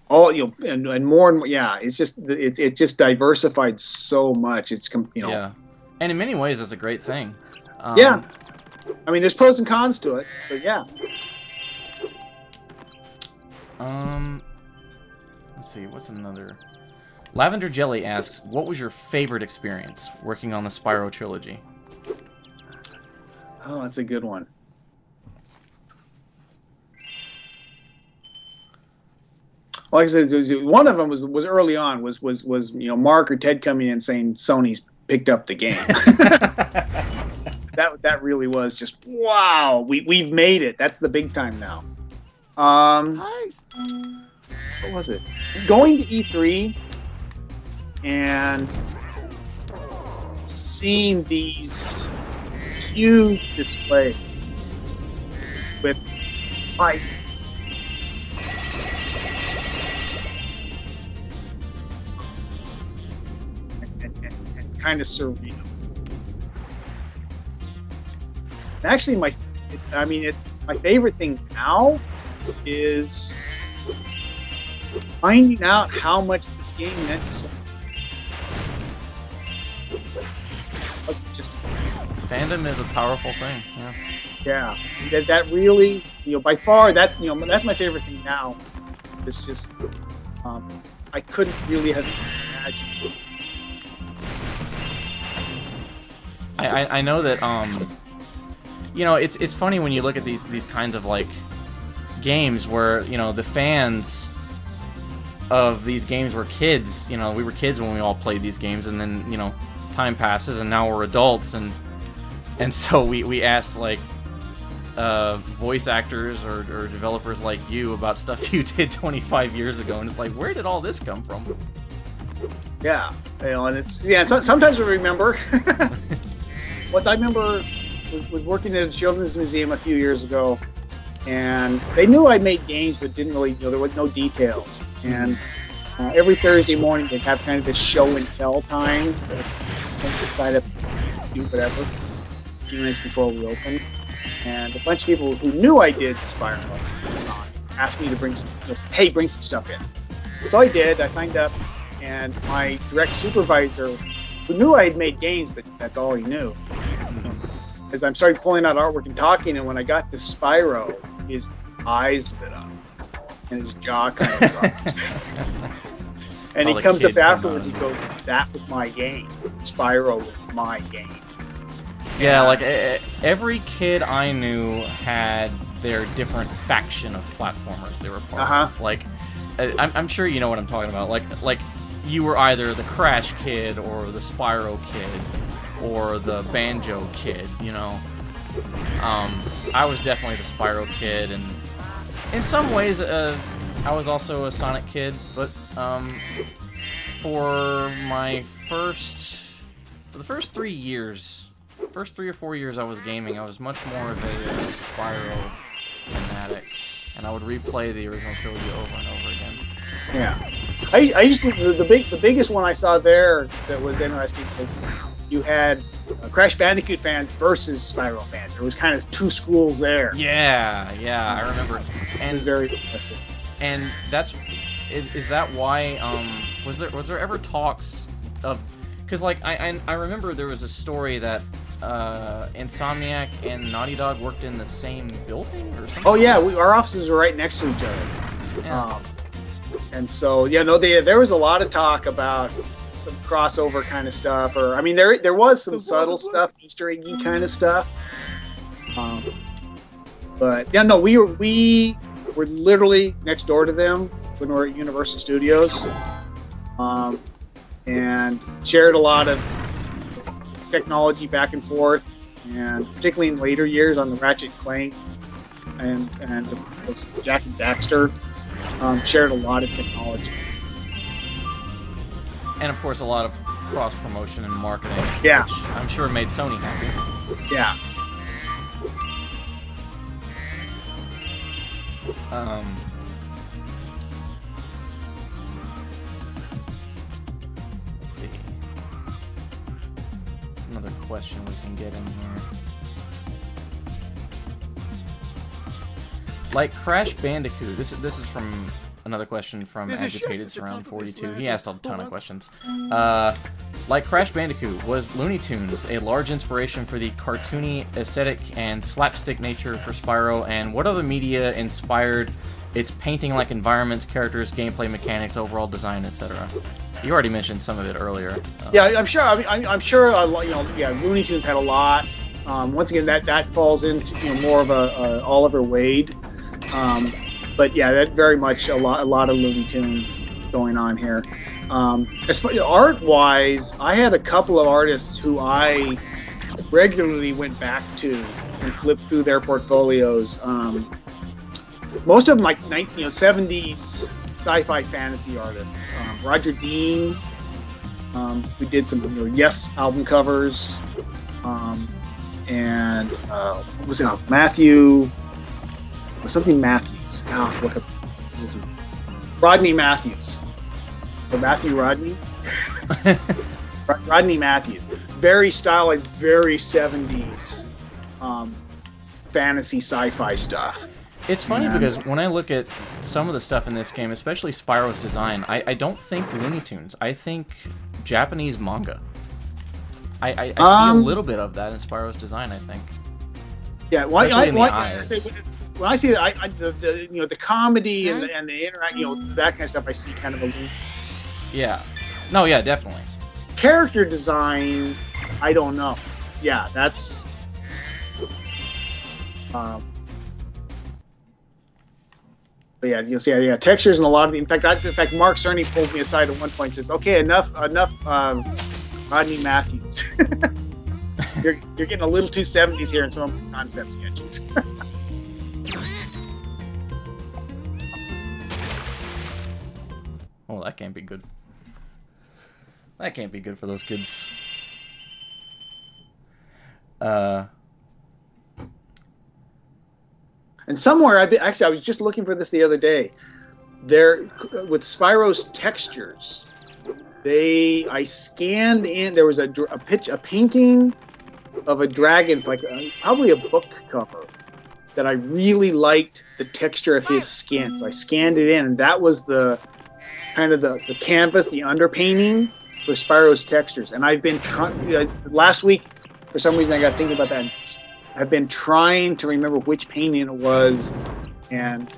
all, you know, and more, yeah, it's just it just diversified so much. It's, you know, yeah, and in many ways it's a great thing. Yeah, I mean, there's pros and cons to it, but yeah. Let's see, what's another? Lavender Jelly asks, what was your favorite experience working on the Spyro trilogy? Oh, that's a good one. Like I said, one of them was early on, was you know, Mark or Ted coming in saying Sony's picked up the game. that really was just, wow, we've made it. That's the big time now. What was it? Going to E3 and seeing these huge displays with light and kind of surreal. Actually, it's my favorite thing now is finding out how much this game meant to someone. It wasn't just Fandom is a powerful thing. Yeah. Yeah, that really, you know, by far, that's, you know, that's my favorite thing now. It's just, I couldn't really have imagined. I know that, you know, it's funny when you look at these kinds of like games where, you know, the fans of these games were kids. You know, we were kids when we all played these games, and then, you know, time passes and now we're adults, and so we asked like voice actors or developers like you about stuff you did 25 years ago, and it's like, where did all this come from? Yeah, you know, and it's, yeah, sometimes we remember. What I remember was working at a children's museum a few years ago, and they knew I made games, but didn't really, you know, there was no details. And every Thursday morning they'd have kind of this show and tell time. Somebody would sign up to do whatever a few minutes before we opened. And a bunch of people who knew I did Spyro asked me to bring some, you know, hey, bring some stuff in. So I did. I signed up, and my direct supervisor, who knew I had made games, but that's all he knew, as I'm starting pulling out artwork and talking, and when I got to Spyro, his eyes lit up and his jaw kind of dropped. And he comes up afterwards, he goes, that was my game. Spyro was my game. Yeah, like every kid I knew had their different faction of platformers they were part of. Like, I'm sure you know what I'm talking about. Like you were either the Crash kid or the Spyro kid or the Banjo kid, you know. I was definitely the Spyro kid, and in some ways I was also a Sonic kid, but for the first 3 years first 3 or 4 years I was gaming, I was much more of a Spyro fanatic, and I would replay the original trilogy over and over again. Yeah, I used to the biggest one I saw there that was interesting was you had Crash Bandicoot fans versus Spyro fans. There was kind of two schools there. Yeah, I remember. It And was very interesting. and is that why was there ever talks of, because like I remember there was a story that Insomniac and Naughty Dog worked in the same building or something? Oh yeah, our offices were right next to each other. Yeah. And so there was a lot of talk about some crossover kind of stuff, or I mean there was some subtle stuff, Easter eggy kind of stuff. But yeah, no, we were literally next door to them when we were at Universal Studios, and shared a lot of technology back and forth, and particularly in later years on the Ratchet and Clank and Jack and Daxter, shared a lot of technology. And of course a lot of cross promotion and marketing. Yeah. Which I'm sure made Sony happy. Yeah. Let's see. There's another question we can get in here. Like Crash Bandicoot, this is from another question from Agitated Surround 42. He asked a ton of questions. Like Crash Bandicoot, was Looney Tunes a large inspiration for the cartoony aesthetic and slapstick nature for Spyro, and what other media inspired its painting-like environments, characters, gameplay mechanics, overall design, etc.? You already mentioned some of it earlier. Yeah, I'm sure. I'm sure. Looney Tunes had a lot. Once again, that falls into more of a Oliver Wade. But yeah, that very much a lot of Looney Tunes going on here. As far art-wise, I had a couple of artists who I regularly went back to and flipped through their portfolios. Most of them like 70s sci-fi fantasy artists. Roger Dean, who did some Yes album covers, and what was it? Matthew. Something Matthews. Now I'll have to look up. Rodney Matthews. Or Matthew Rodney? Rodney Matthews. Very stylized, very 70s fantasy sci-fi stuff. It's funny because when I look at some of the stuff in this game, especially Spyro's design, I don't think Looney Tunes. I think Japanese manga. I see a little bit of that in Spyro's design, I think. Yeah, when I say the the comedy and the interact, that kind of stuff, I see kind of a yeah. No, yeah, definitely. Character design, I don't know. Yeah, that's but yeah, you'll see. Yeah, textures and a lot of. In fact, Mark Cerny pulled me aside at one point and says, "Okay, enough, Rodney Matthews. you're getting a little too 70s here in some of the concept sketches." Oh, that can't be good. That can't be good for those kids. And somewhere, I was just looking for this the other day. There, with Spyro's textures, I scanned in. There was a painting of a dragon, like probably a book cover, that I really liked the texture of his skin. So I scanned it in, and that was the kind of the canvas, the underpainting for Spyro's textures. And I've been trying. Last week, for some reason, I got thinking about that. And I've been trying to remember which painting it was, and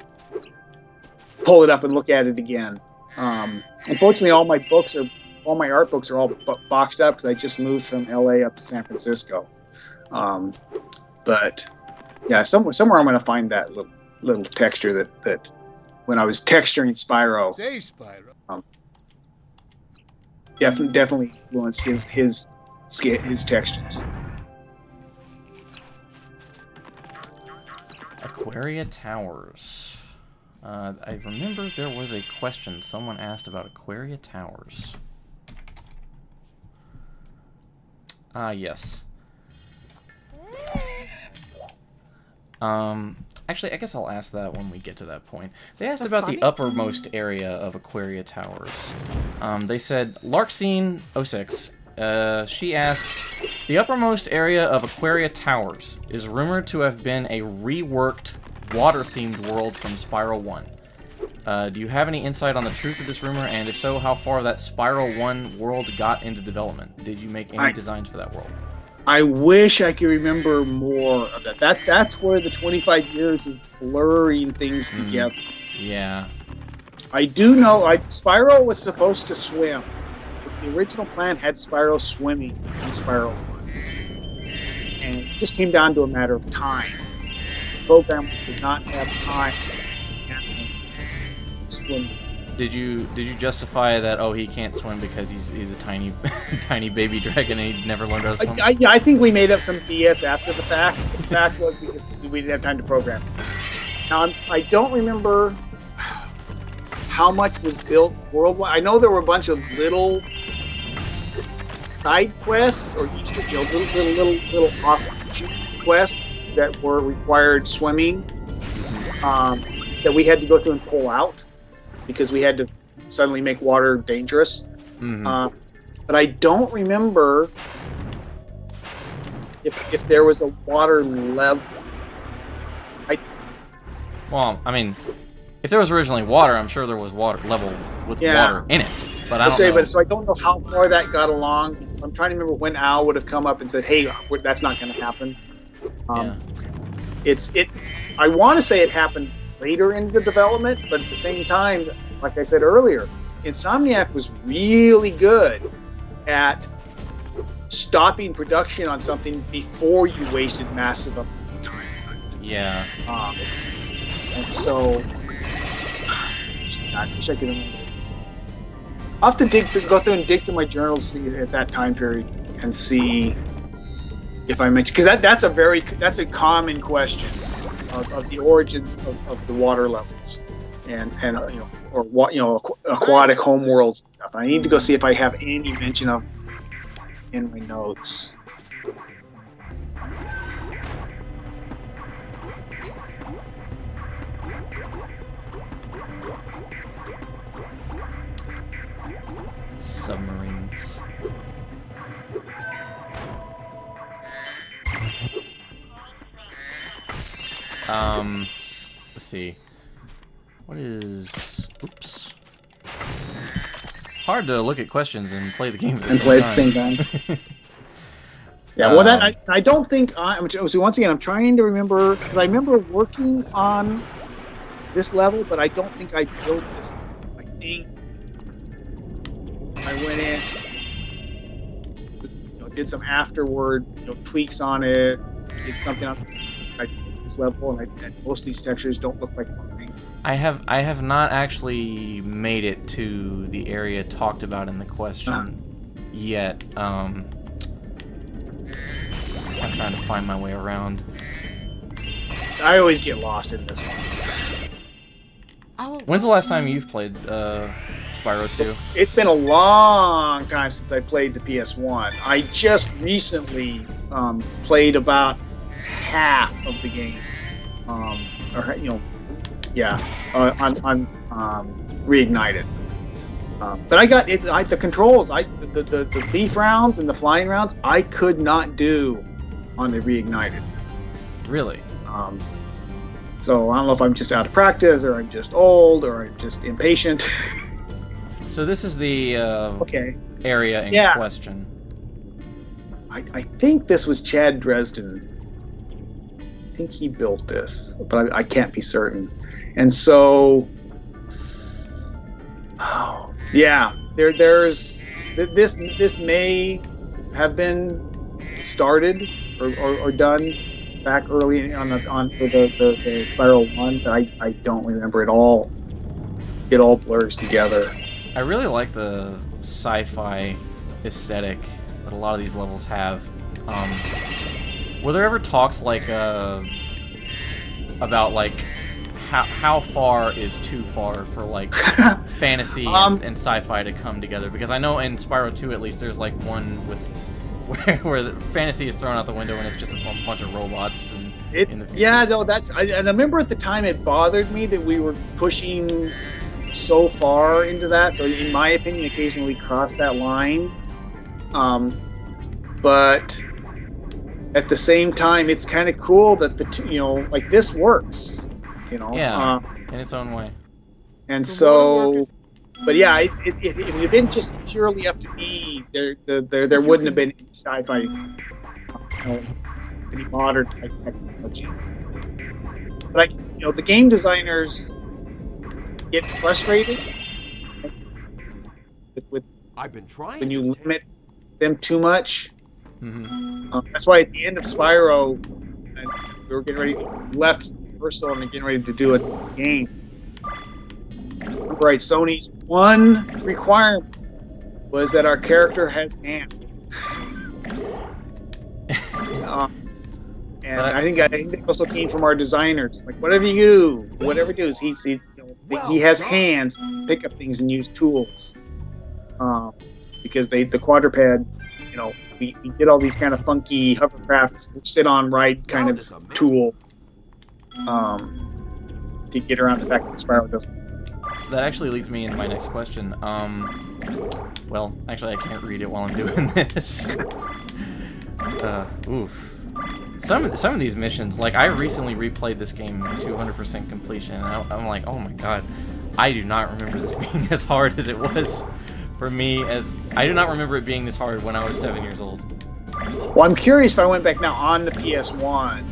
pull it up and look at it again. Unfortunately, all my art books are all boxed up because I just moved from LA up to San Francisco. But yeah, somewhere I'm going to find that little texture that when I was texturing Spyro, definitely influenced his textures. Aquaria Towers. I remember there was a question someone asked about Aquaria Towers. Yes. Actually, I guess I'll ask that when we get to that point. They asked about the uppermost area of Aquaria Towers. They said, Larkscene06, she asked, the uppermost area of Aquaria Towers is rumored to have been a reworked, water-themed world from Spyro 1. Do you have any insight on the truth of this rumor, and if so, how far that Spyro 1 world got into development? Did you make any designs for that world? I wish I could remember more of that. That's where the 25 years is blurring things together. Yeah. I do know Spyro was supposed to swim. The original plan had Spyro swimming in Spyro 1. And it just came down to a matter of time. The programmers did not have time to swim. Did you justify that? Oh, he can't swim because he's a tiny tiny baby dragon and he never learned how to swim. I think we made up some BS after the fact. The fact was because we didn't have time to program. Now I don't remember how much was built worldwide. I know there were a bunch of little side quests or Easter, little off quests that were required swimming that we had to go through and pull out, because we had to suddenly make water dangerous. But I don't remember if there was a water level. Well, I mean, if there was originally water, I'm sure there was water level with water in it. But I don't know. So I don't know how far that got along. I'm trying to remember when Al would have come up and said, "Hey, that's not going to happen." I want to say it happened later in the development, but at the same time, like I said earlier, Insomniac was really good at stopping production on something before you wasted massive amounts of time. Yeah. And so, I wish I could remember. I'll have to go through and dig through my journals at that time period and see if I mentioned, because that's a common question of the origins of the water levels and aquatic homeworlds and stuff. I need to go see if I have any mention of in my notes. Submarines. Let's see. What is... Oops. Hard to look at questions and play the game at the same time. Yeah, well, I don't think... once again, I'm trying to remember... Because I remember working on this level, but I don't think I built this level. I think I went in, did some afterward tweaks on it, did something on this level, and most of these textures don't look like one thing. I have not actually made it to the area talked about in the question yet. I'm trying to find my way around. I always get lost in this one. When's the last time you've played Spyro 2? It's been a long time since I played the PS1. I just recently played about half of the game, on Reignited. But I got it. The controls, the thief rounds and the flying rounds, I could not do on the Reignited. Really? So I don't know if I'm just out of practice, or I'm just old, or I'm just impatient. So this is the area in question. I think this was Chad Dresden. I think he built this, but I can't be certain. And so, there's this may have been started or done back early on the Spyro 1, but I don't remember it all. It all blurs together. I really like the sci-fi aesthetic that a lot of these levels have. Were there ever talks about how far is too far for fantasy and sci-fi to come together? Because I know in Spyro 2 at least there's one with where the fantasy is thrown out the window and it's just a bunch of robots and It's in the yeah, no, and I remember at the time it bothered me that we were pushing so far into that. So in my opinion, occasionally we crossed that line. But at the same time, it's kind of cool that like this works. Yeah, in its own way. And so, but yeah, if it had been just purely up to me, there wouldn't have been any sci-fi, any modern technology. But the game designers get frustrated with I've been trying. when you limit them too much. Mm-hmm. That's why at the end of Spyro, and we were getting ready, left Universal and getting ready to do a game. Right, Sony's one requirement was that our character has hands. And I think that also came from our designers. Like whatever you do, he has hands, pick up things and use tools. Because the quadruped, we did all these kind of funky hovercraft sit on ride kind of tool to get around the fact that Spyro doesn't. That actually leads me into my next question. Well, actually, I can't read it while I'm doing this. Oof. Some of these missions, like I recently replayed this game to 100% completion, and I'm like, oh my god, I do not remember this being as hard as it was for me. I do not remember it being this hard when I was 7 years old. Well, I'm curious if I went back now on the PS1,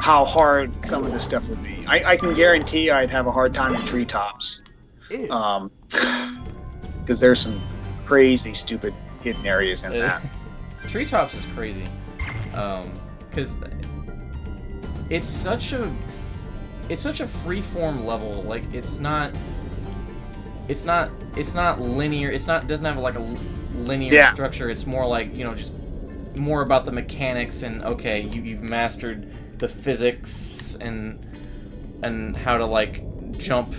how hard some of this stuff would be. I can guarantee I'd have a hard time in treetops. Because there's some crazy, stupid hidden areas in that. Treetops is crazy, because it's such a free-form level. Like it's not linear. Doesn't have like a linear structure. It's more like just more about the mechanics and okay, you've mastered the physics and how to like jump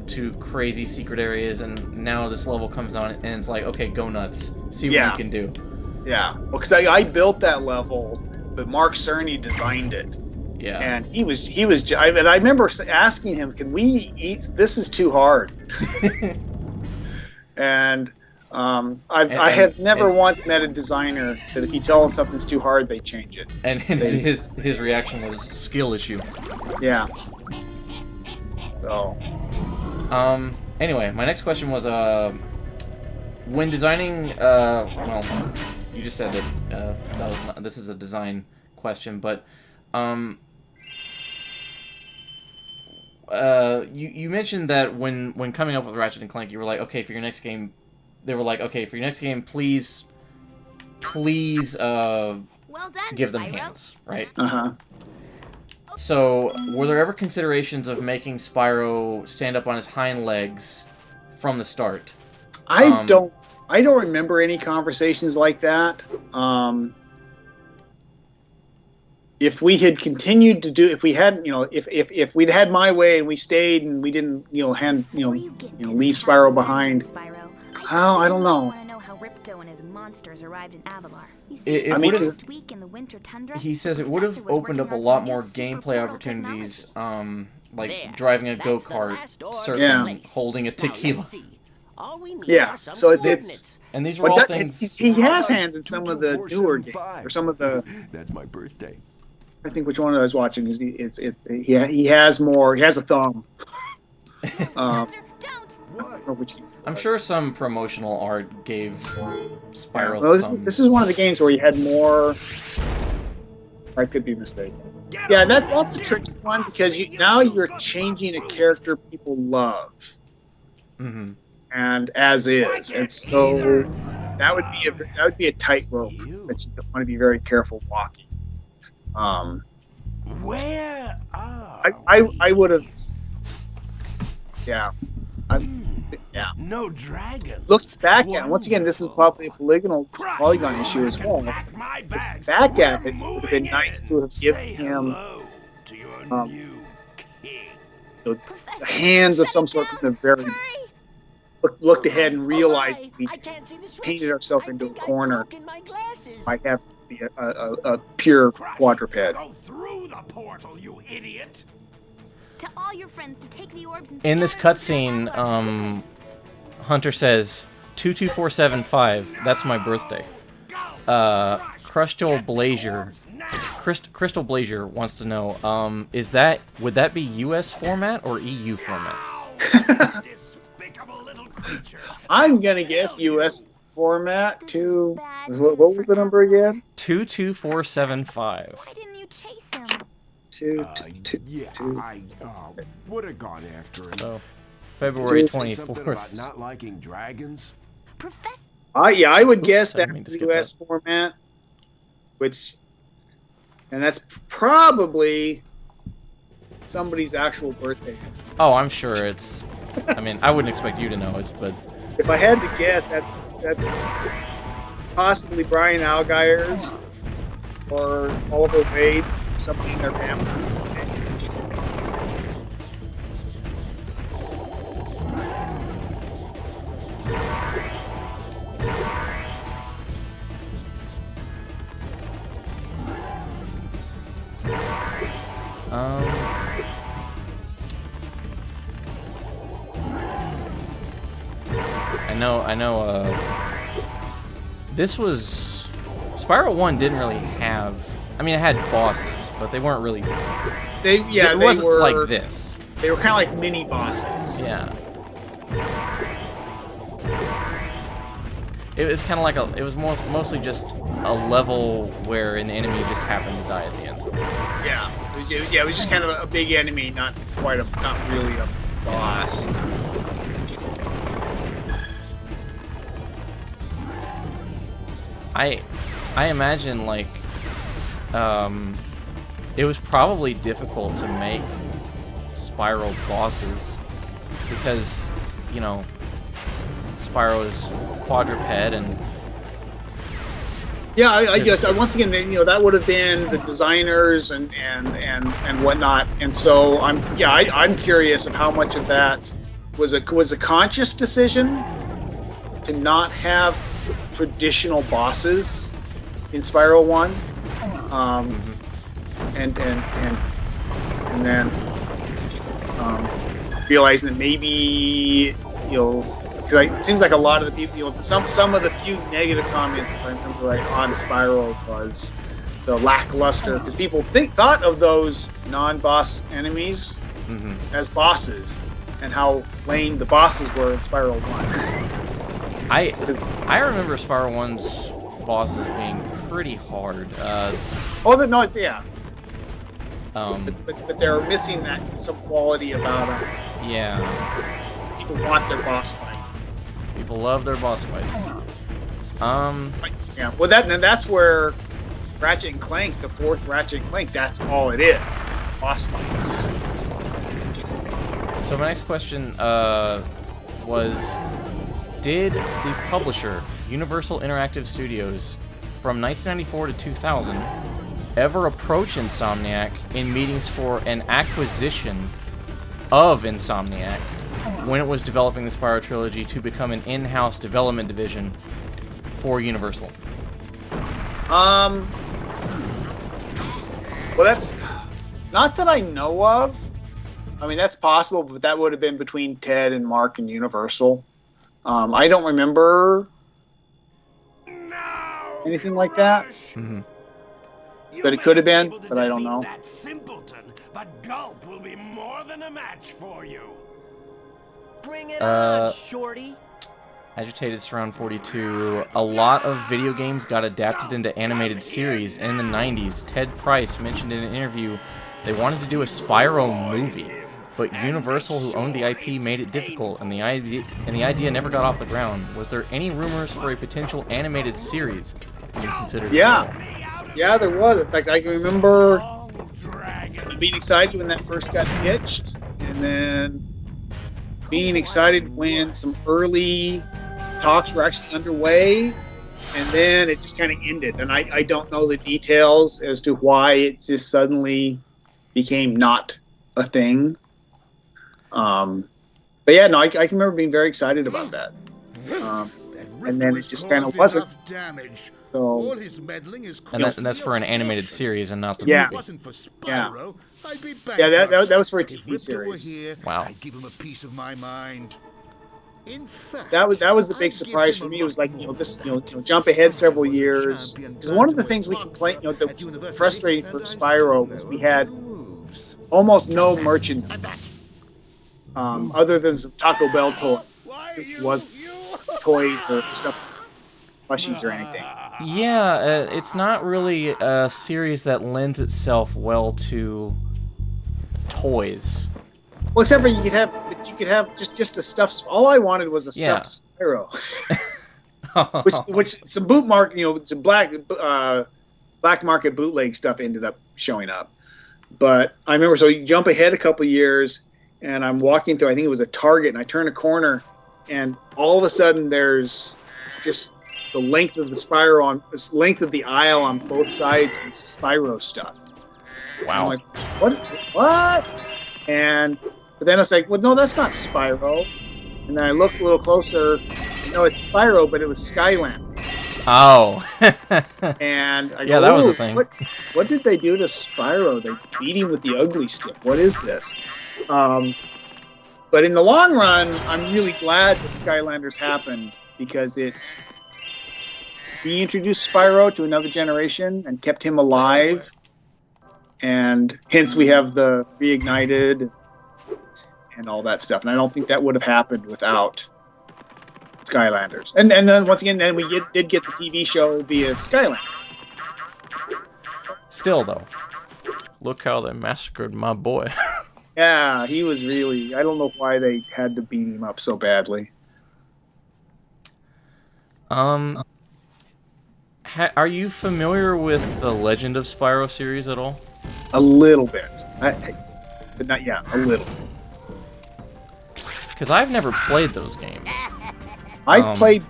to crazy secret areas, and now this level comes on and it's like, okay, go nuts, see what you can do. Yeah, well, because I built that level, but Mark Cerny designed it. Yeah, and he was. I remember asking him, "Can we eat? This is too hard." And I have never once met a designer that if you tell them something's too hard, they change it. And his reaction was skill issue. Yeah. So. Anyway, my next question was, when designing, well, you just said that this is a design question, but, you mentioned that when coming up with Ratchet and Clank, you were like, okay, for your next game, please, Well done, give them Spyro. hands, right? Uh-huh. So, were there ever considerations of making Spyro stand up on his hind legs from the start? I don't remember any conversations like that. If we had continued to do, if we had, if we'd had my way and we stayed and we didn't, leave Spyro behind. Oh, I don't know. How Ripto and his monsters arrived in Avalar. He says it would have opened up a lot more gameplay opportunities, like driving a go-kart, surfing, holding a tequila. Yeah, so it's and these were all things. He has hands in some of the newer games, or some of the. That's my birthday. I think which one I was watching is he has more. He has a thumb. I'm sure some promotional art gave Spyro thumbs. This is one of the games where you had more. I could be mistaken. Yeah, that's a tricky one because now you're changing a character people love, and as is, and so that would be a tightrope that you want to be very careful walking. Where are I would have. Yeah. Yeah. No dragon. Looked back at it. Once again, this is probably a polygon issue as well. Back at it, would have been nice to have given him the hands of some sort from the very. Looked ahead and realized we painted ourselves into a corner. Might have be a pure quadruped. Go through the portal, you idiot! To all your friends to take the orbs and In this scatter cutscene, them to Hunter says 22475. That's my birthday. Crystal Blazer wants to know, would that be US format or EU format? Despicable little creature. I'm gonna guess U.S. format to what was the number again? 22475. Why didn't you chase him? Yeah, I would have gone after him. So, February Something about 24th. not liking dragons. Professor. Yeah, I would guess I didn't mean that's to the skip U.S. format, and that's probably somebody's actual birthday. Oh, I'm sure it's. I mean, I wouldn't expect you to know it, but If I had to guess, that's possibly Brian Algeyer's or Oliver Wade, somebody in their family. I know, this was... Spyro 1 didn't really have... I mean, it had bosses, but they weren't really... They wasn't were like this. They were kind of like mini bosses. Yeah. It was kind of like it was mostly just a level where an enemy just happened to die at the end. Yeah. It was just kind of a big enemy, not really a boss. I imagine, like, it was probably difficult to make Spyro bosses because, you know, Spyro is quadruped and... Yeah, I guess once again, that would have been the designers and whatnot, and so I'm curious of how much of that was a conscious decision to not have traditional bosses in Spyro 1, and then realizing that maybe because it seems like a lot of the people, some of the few negative comments, if I remember right, on Spyro was the lackluster, because people thought of those non-boss enemies as bosses, and how lame the bosses were in Spyro 1. I remember Spyro 1's bosses being pretty hard. But they're missing some quality about them. Yeah. People want their boss fight. People love their boss fights. Yeah. Well, that's where Ratchet and Clank, the fourth Ratchet and Clank, that's all it is. Boss fights. So my next question was, did the publisher, Universal Interactive Studios, from 1994 to 2000, ever approach Insomniac in meetings for an acquisition of Insomniac when it was developing the Spyro trilogy to become an in-house development division for Universal? Well, that's not that I know of. I mean, that's possible, but that would have been between Ted and Mark and Universal. I don't remember anything like that. But it could have been, but I don't know. That simpleton, but Gulp will be more than a match for you. Bring it on, shorty. Agitated Surround 42. A lot of video games got adapted into animated series in the 90s. Ted Price mentioned in an interview they wanted to do a Spyro movie, but Universal, who owned the IP, made it difficult, and the idea never got off the ground. Was there any rumors for a potential animated series being considered? Yeah, there was. In fact, I can remember being excited when that first got pitched, and then being excited when some early talks were actually underway, and then it just kind of ended. And I don't know the details as to why it just suddenly became not a thing. But yeah, no, I can remember being very excited about that. And then it just kind of wasn't. Damage. So his meddling is And that's for an animated series and not the Yeah. movie. wasn't for Spyro, I'd be yeah, bankrupt. that was for a If TV Ripto were series. here, Wow. I'd give him a piece of my mind. In fact, That was the big I'd surprise give for him me. a It was like, lot you know, more this, for you know, that. jump ahead several Spyro was a years. champion Because one of the bantamweight things we boxer complained, you know, that at was university, frustrating for and I Spyro still was know we a had few moves. almost no merchandise, other than some Taco Bell was toys or stuff, plushies or anything. Yeah, it's not really a series that lends itself well to toys. Well, except for you could have just a stuffed. All I wanted was a stuffed Spyro, which some boot market, you know, some black market bootleg stuff ended up showing up. But I remember, so you jump ahead a couple years, and I'm walking through, I think it was a Target, and I turn a corner, and all of a sudden there's just the length of the aisle on both sides is Spyro stuff. Wow. I'm like, what? And but then I was like, well, no, that's not Spyro. And then I looked a little closer. No, it's Spyro, but it was Skyland. Oh. And I Yeah, go, that was "Ooh, a thing. What did they do to Spyro? They beat him with the ugly stick. What is this? But in the long run, I'm really glad that Skylanders happened because it reintroduced Spyro to another generation and kept him alive. And hence we have the Reignited and all that stuff. And I don't think that would have happened without Skylanders. And then once again, then we did get the TV show via Skylanders. Still, though, look how they massacred my boy. Yeah, he was really... I don't know why they had to beat him up so badly. Are you familiar with the Legend of Spyro series at all? A little bit. But not, yeah, a little. Because I've never played those games. I played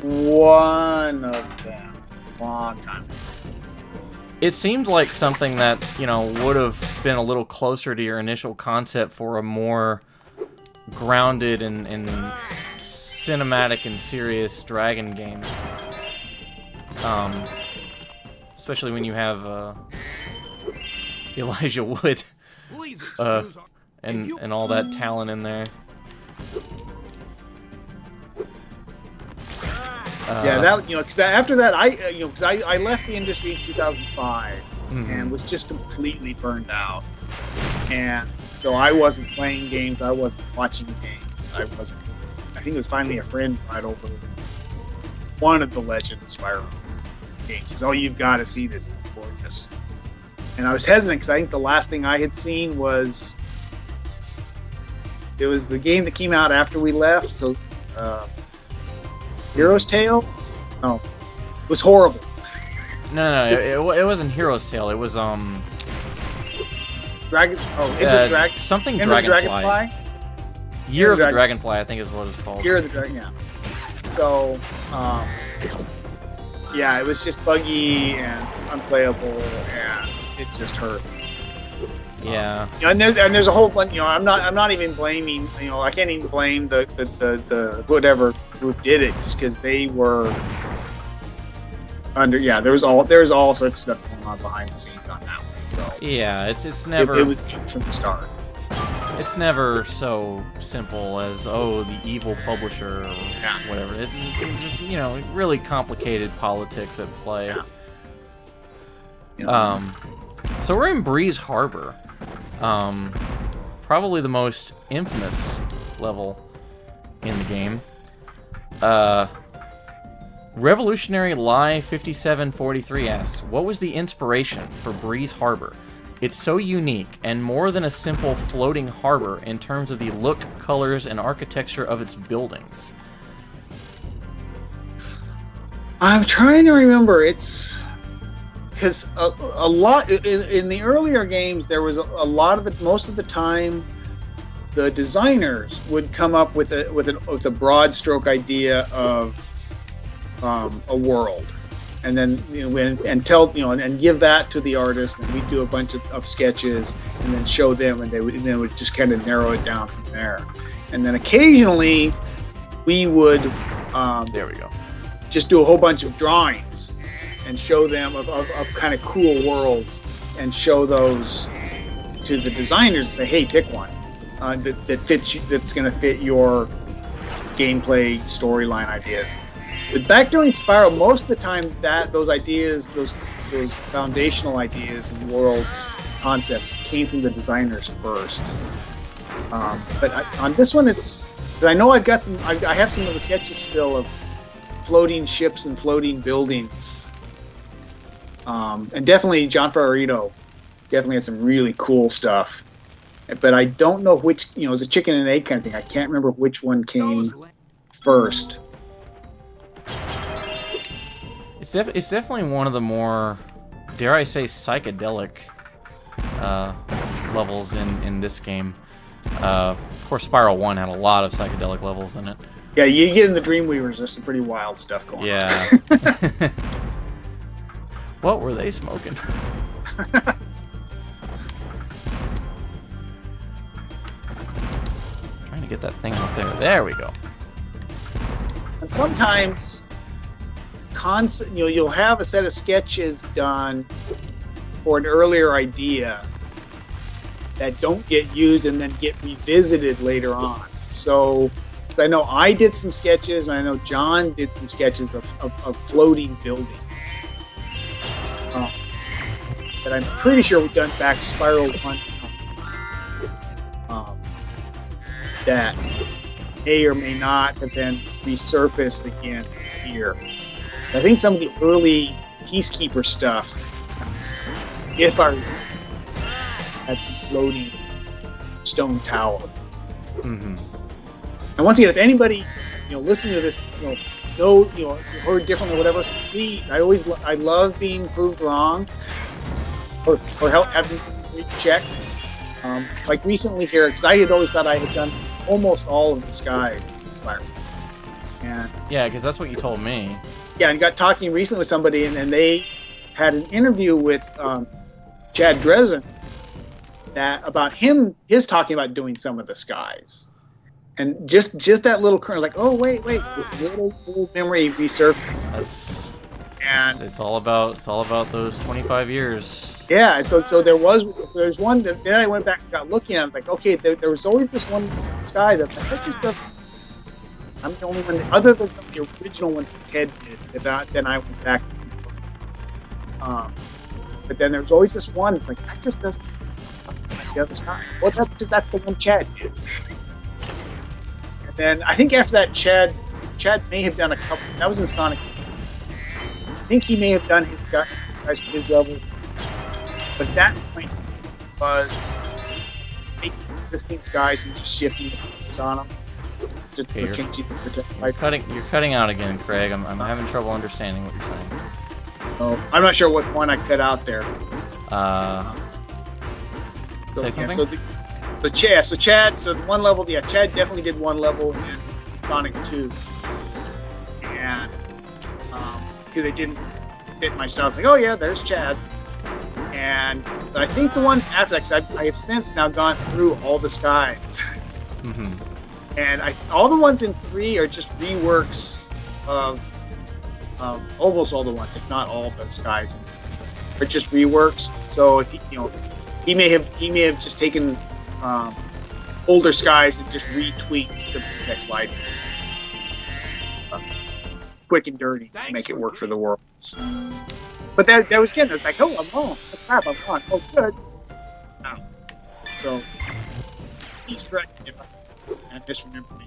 one of them a long time ago. It seemed like something that, you know, would have been a little closer to your initial concept for a more grounded and cinematic and serious dragon game. Especially when you have Elijah Wood and all that talent in there. Yeah, that, you know, because after that, I left the industry in 2005 and was just completely burned out, and so I wasn't playing games, I wasn't watching games, I think it was finally a friend right over one of the Legend of Spyro games. He says, "Oh, you've got to see this, it's gorgeous." And I was hesitant because I think the last thing I had seen was the game that came out after we left. So. Hero's Tale? No. It was horrible. No, it wasn't Hero's Tale. It was Dragon. Oh, something Enter the Dragonfly. Dragonfly? Year of the Dragonfly, I think is what it's called. Year of the Dragon. Yeah. So, yeah, it was just buggy and unplayable, and it just hurt. Yeah. And there's a whole bunch. You know, I'm not even blaming. You know, I can't even blame the whatever group did it, just because they were under. Yeah, there's all sorts of stuff going on behind the scenes on that one. So yeah, it's never. It was from the start. It's never so simple as the evil publisher or whatever. It's just, you know, really complicated politics at play. Yeah. So we're in Breeze Harbor. Probably the most infamous level in the game. Revolutionary Lie 5743 asks, what was the inspiration for Breeze Harbor? It's so unique and more than a simple floating harbor in terms of the look, colors, and architecture of its buildings. I'm trying to remember. It's because a lot in the earlier games there was a lot of most of the time the designers would come up with a broad stroke idea of a world, and then and give that to the artist, and we'd do a bunch of sketches and then show them, and they would just kind of narrow it down from there. And then occasionally we would there we go. just do a whole bunch of drawings and show them of kind of cool worlds, and show those to the designers and say, hey, pick one that fits you, that's going to fit your gameplay storyline ideas. But back during Spyro, most of the time those ideas, those foundational ideas and worlds concepts came from the designers first. But on this one, I know I've got some. I have some of the sketches still of floating ships and floating buildings, and definitely John Ferrarito definitely had some really cool stuff. But I don't know which. It was a chicken and egg kind of thing. I can't remember which one came first. It's definitely one of the more, dare I say, psychedelic levels in this game. Of course, Spyro 1 had a lot of psychedelic levels in it. Yeah, you get in the Dreamweavers, there's some pretty wild stuff going on. Yeah. What were they smoking? Trying to get that thing up there. There we go. And sometimes, you'll have a set of sketches done for an earlier idea that don't get used and then get revisited later on. So I know I did some sketches, and I know John did some sketches of floating buildings. That I'm pretty sure we've done back Spyro 1. That may or may not have been resurfaced again here. I think some of the early Peacekeeper stuff, if I remember, had some floating stone tower. Mm-hmm. And once again, if anybody, listening to this, heard differently or whatever, please, I love being proved wrong, or having rechecked. Like recently here, because I had always thought I had done almost all of the skies in Spyro. And yeah, because that's what you told me. Yeah, and got talking recently with somebody, and they had an interview with Chad Dresden about his talking about doing some of the skies. And just that little kernel, like, oh wait, this little memory resurfaced. It's all about those 25 years. Yeah, and so there's one that then I went back and got looking at. I'm like, okay, there was always this one sky that just doesn't. I'm the only one, other than some of the original ones that Ted did. Then I went back. But then there's always this one. It's like that just doesn't like the other sky. Well, that's the one Chad did. And then I think after that, Chad may have done a couple. That was in Sonic. I think he may have done his guys for his levels. But at that point was taking existing skies and just shifting the colors on them. Just Okay, you're cutting out again, Craig. I'm having trouble understanding what you're saying. Oh, I'm not sure what one I cut out there. Say something? So Chad, so one level, Chad definitely did one level in Sonic 2. And because it didn't fit my style, I was like, oh yeah, there's Chad's. But I think the ones after that, because I have since now gone through all the skies. Mm-hmm. And all the ones in 3 are just reworks of almost all the ones, if not all the skies, are just reworks. So if he may have just taken older skies and just retweaked the next light, quick and dirty, to make it work for the world. But that was again. I was like, oh, I'm wrong. Oh, crap, I'm wrong. Oh, good. No. So he's correct if I misremember me.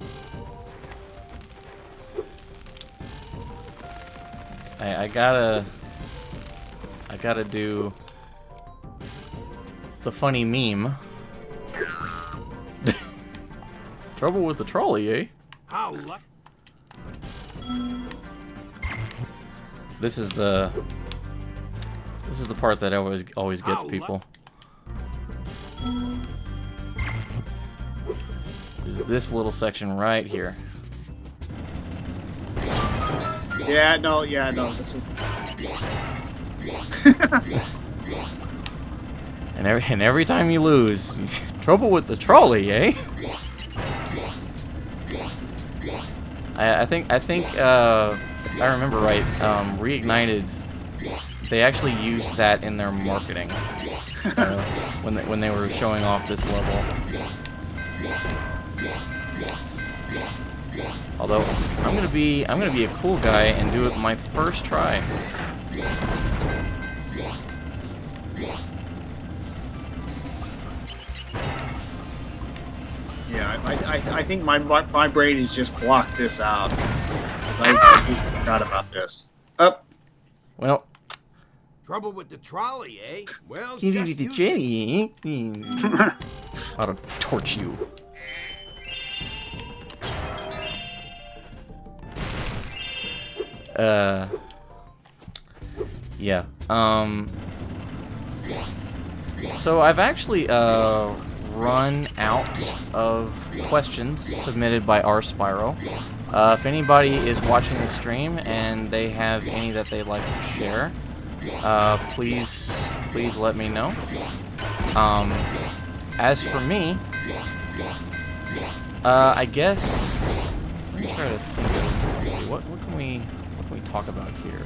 I gotta do the funny meme. Trouble with the trolley, eh? This is the part that always gets people. Is this little section right here? Yeah, no. This is... and every time you lose, trouble with the trolley, eh? I think if I remember right, Reignited they actually used that in their marketing when they were showing off this level. Although I'm gonna be a cool guy and do it my first try. Yeah, I think my brain has just blocked this out. 'Cause I forgot about this. Up. Well, Trouble with the trolley, eh? Well, give just you the use it. jelly. I'll torch you. Yeah. So I've actually run out of questions submitted by our Spyro. If anybody is watching the stream and they have any that they'd like to share, please let me know. As for me, I guess let me try to think of. Let's see, what can we talk about here?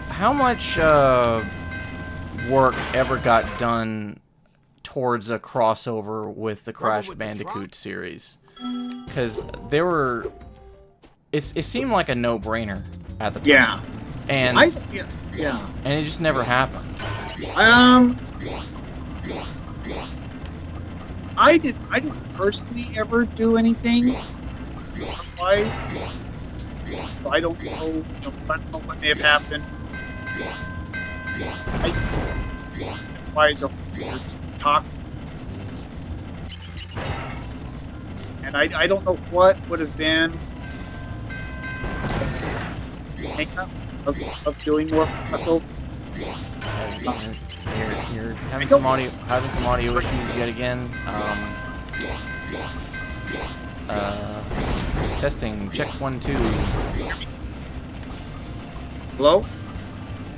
How much work ever got done towards a crossover with the Crash Bandicoot series? Because there were, it seemed like a no-brainer at the time. Yeah. And yeah. and it just never happened. I didn't personally ever do anything. Otherwise, so I don't know what may have happened. Wise over talk, and I don't know what would have been makeup of doing more crossover. You're having some audio issues yet again. Testing, check 1 2. Hello?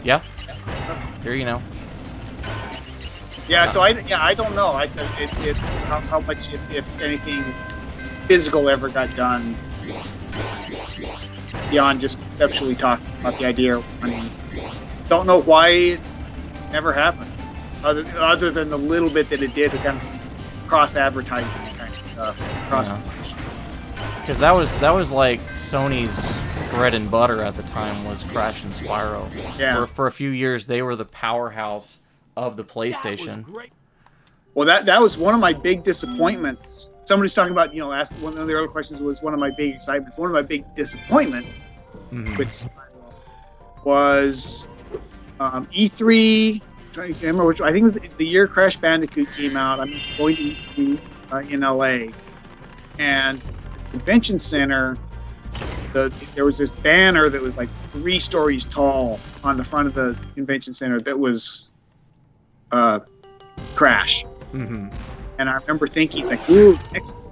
Yeah. Here you know. Yeah. So I don't know. It's how much if anything physical ever got done beyond just conceptually talking about the idea of running. Don't know why it never happened, other than the little bit that it did, the kind of some cross-advertising kind of stuff. Because that was like Sony's bread and butter at the time, was Crash and Spyro. Yeah. For a few years, they were the powerhouse of the PlayStation. Well, that was one of my big disappointments. Somebody's talking about, asked one of the other questions was one of my big excitements. One of my big disappointments with Spyro was E3. Trying to remember which. I think it was the year Crash Bandicoot came out. I'm going to E3 in LA, and the convention center. There was this banner that was like 3 stories tall on the front of the convention center that was Crash. Mm-hmm. And I remember thinking, like, ooh,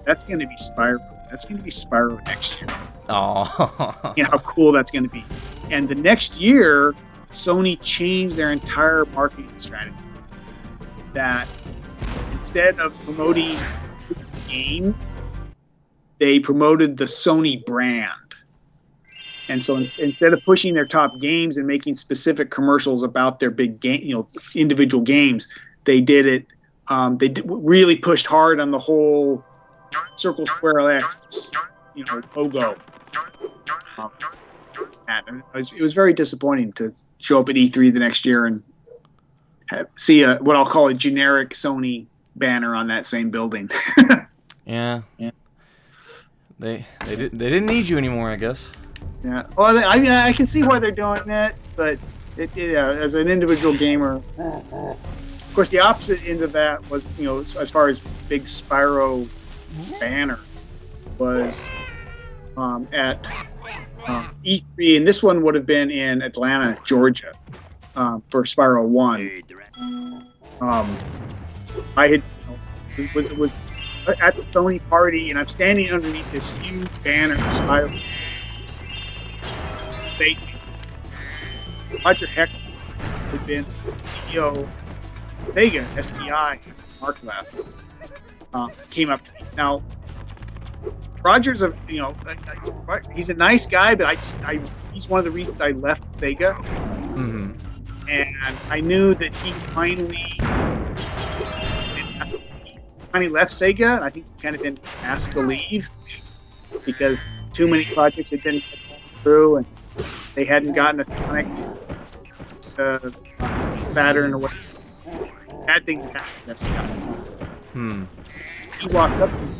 that's going to be Spyro. That's going to be Spyro next year. Oh. How cool that's going to be. And the next year, Sony changed their entire marketing strategy. That instead of promoting games, they promoted the Sony brand. And so instead of pushing their top games and making specific commercials about their big game, individual games, they did it. Really pushed hard on the whole Circle Square X, logo. And it was very disappointing to show up at E3 the next year and see what I'll call a generic Sony banner on that same building. Yeah. They didn't need you anymore, I guess. Yeah. Well, I can see why they're doing it, but as an individual gamer. Of course, the opposite end of that was, as far as big Spyro banner was at E3, and this one would have been in Atlanta, Georgia, for Spyro 1. I had was at the Sony party, and I'm standing underneath this huge banner of Spyro. Roger Heck had been CEO. Sega, STI, Mark left, came up to me. Now, Roger's he's a nice guy, but he's one of the reasons I left Sega. Mm-hmm. And I knew that he finally left Sega, and I think he kind of been asked to leave because too many projects had been going through, and they hadn't gotten a Sonic, Saturn, or whatever. Bad things had happened. He walks up to me.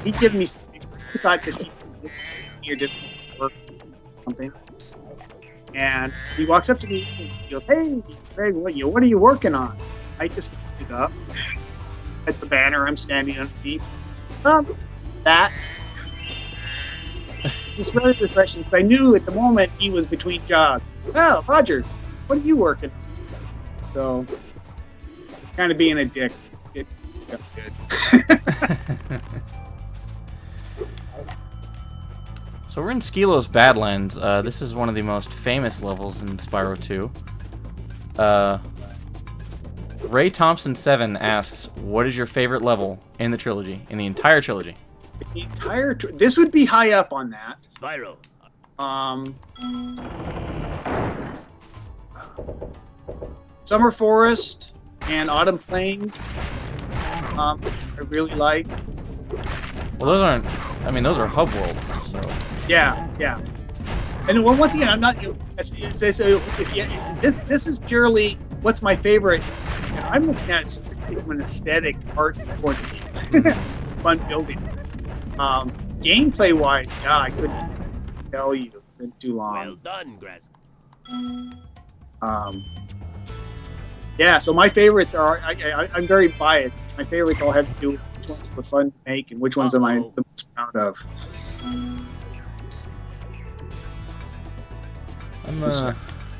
He'd given me something. He thought that he did work or something. And he walks up to me and he goes, "Hey, Greg, what are you working on?" I just picked it up at the banner I'm standing underneath. That. It's very refreshing because I knew at the moment he was between jobs. "Oh, Roger, what are you working on?" So, kind of being a dick. It felt good. So we're in Skilo's Badlands. This is one of the most famous levels in Spyro 2. Ray Thompson 7 asks, "What is your favorite level in the trilogy, in the entire trilogy?" The entire this would be high up on that. Spyro. Summer Forest and Autumn Plains. I really like. Well, those aren't. I mean, those are hub worlds. So. Yeah. And once again, I'm not. This is purely what's my favorite. I'm looking at it from an aesthetic art point of view. Fun building. Gameplay wise, yeah, I couldn't tell you. It's been too long. Well done, Graz. Yeah, so my favorites are. I'm very biased. My favorites all have to do with which ones were fun to make and which ones am I the most proud of. I'm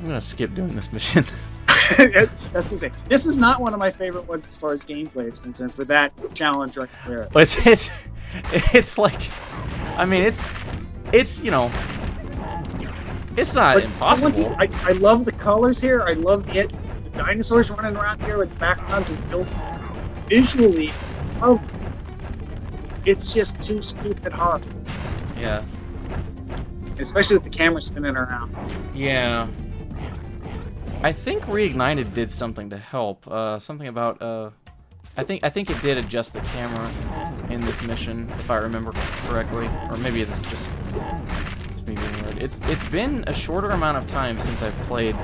gonna skip doing this mission. That's to say, this is not one of my favorite ones as far as gameplay is concerned. For that challenge right there. But it's like, I mean, it's you know, it's not impossible. I love the colors here. I love it. The dinosaurs running around here with the backgrounds and building. Visually, it's just too stupid hard. Yeah. Especially with the camera spinning around. Yeah. I think Reignited did something to help. Something about I think it did adjust the camera in this mission, if I remember correctly, or maybe it's just me being weird. It's been a shorter amount of time since I've played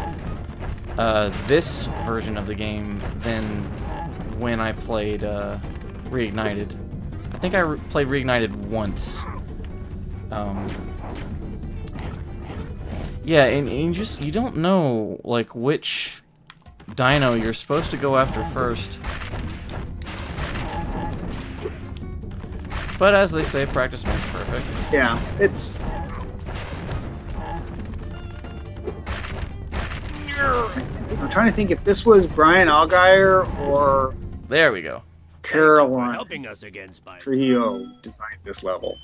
this version of the game than when I played Reignited. I think I played Reignited once. Yeah, and you don't know like which dino you're supposed to go after first. But as they say, practice makes perfect. Yeah, it's. I'm trying to think if this was Brian Allgaier or. There we go. Caroline Helping us again, Spyro. Trio designed this level.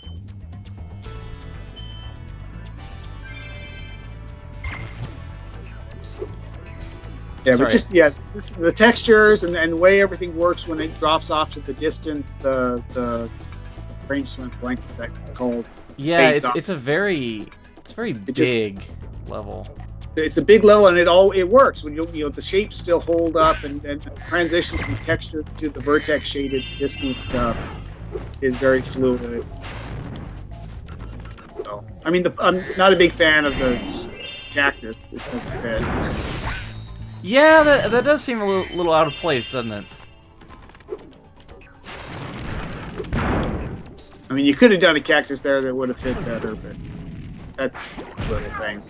Yeah, Sorry. but just the textures and the way everything works when it drops off to the distant the range swim blank that's called. Yeah, fades off. it's very big level. It's a big level and it works when the shapes still hold up and the transitions from texture to the vertex shaded distant stuff is very fluid. So I mean I'm not a big fan of the cactus. It doesn't fit. Yeah, that does seem a little out of place, doesn't it? I mean, you could have done a cactus there that would have fit better, but that's a little thing.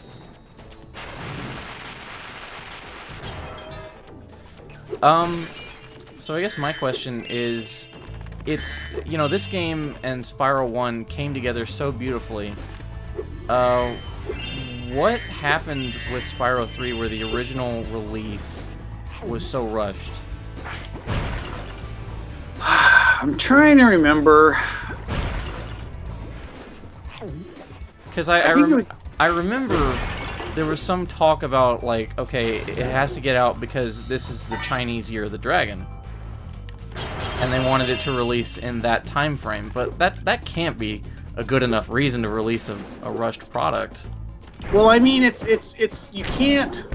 So I guess my question is, this game and Spyro 1 came together so beautifully. What happened with Spyro 3 where the original release was so rushed? I'm trying to remember. Because I remember there was some talk about, okay, it has to get out because this is the Chinese Year of the Dragon. and they wanted it to release in that time frame. But that can't be a good enough reason to release a rushed product. Well, I mean, it's you can't.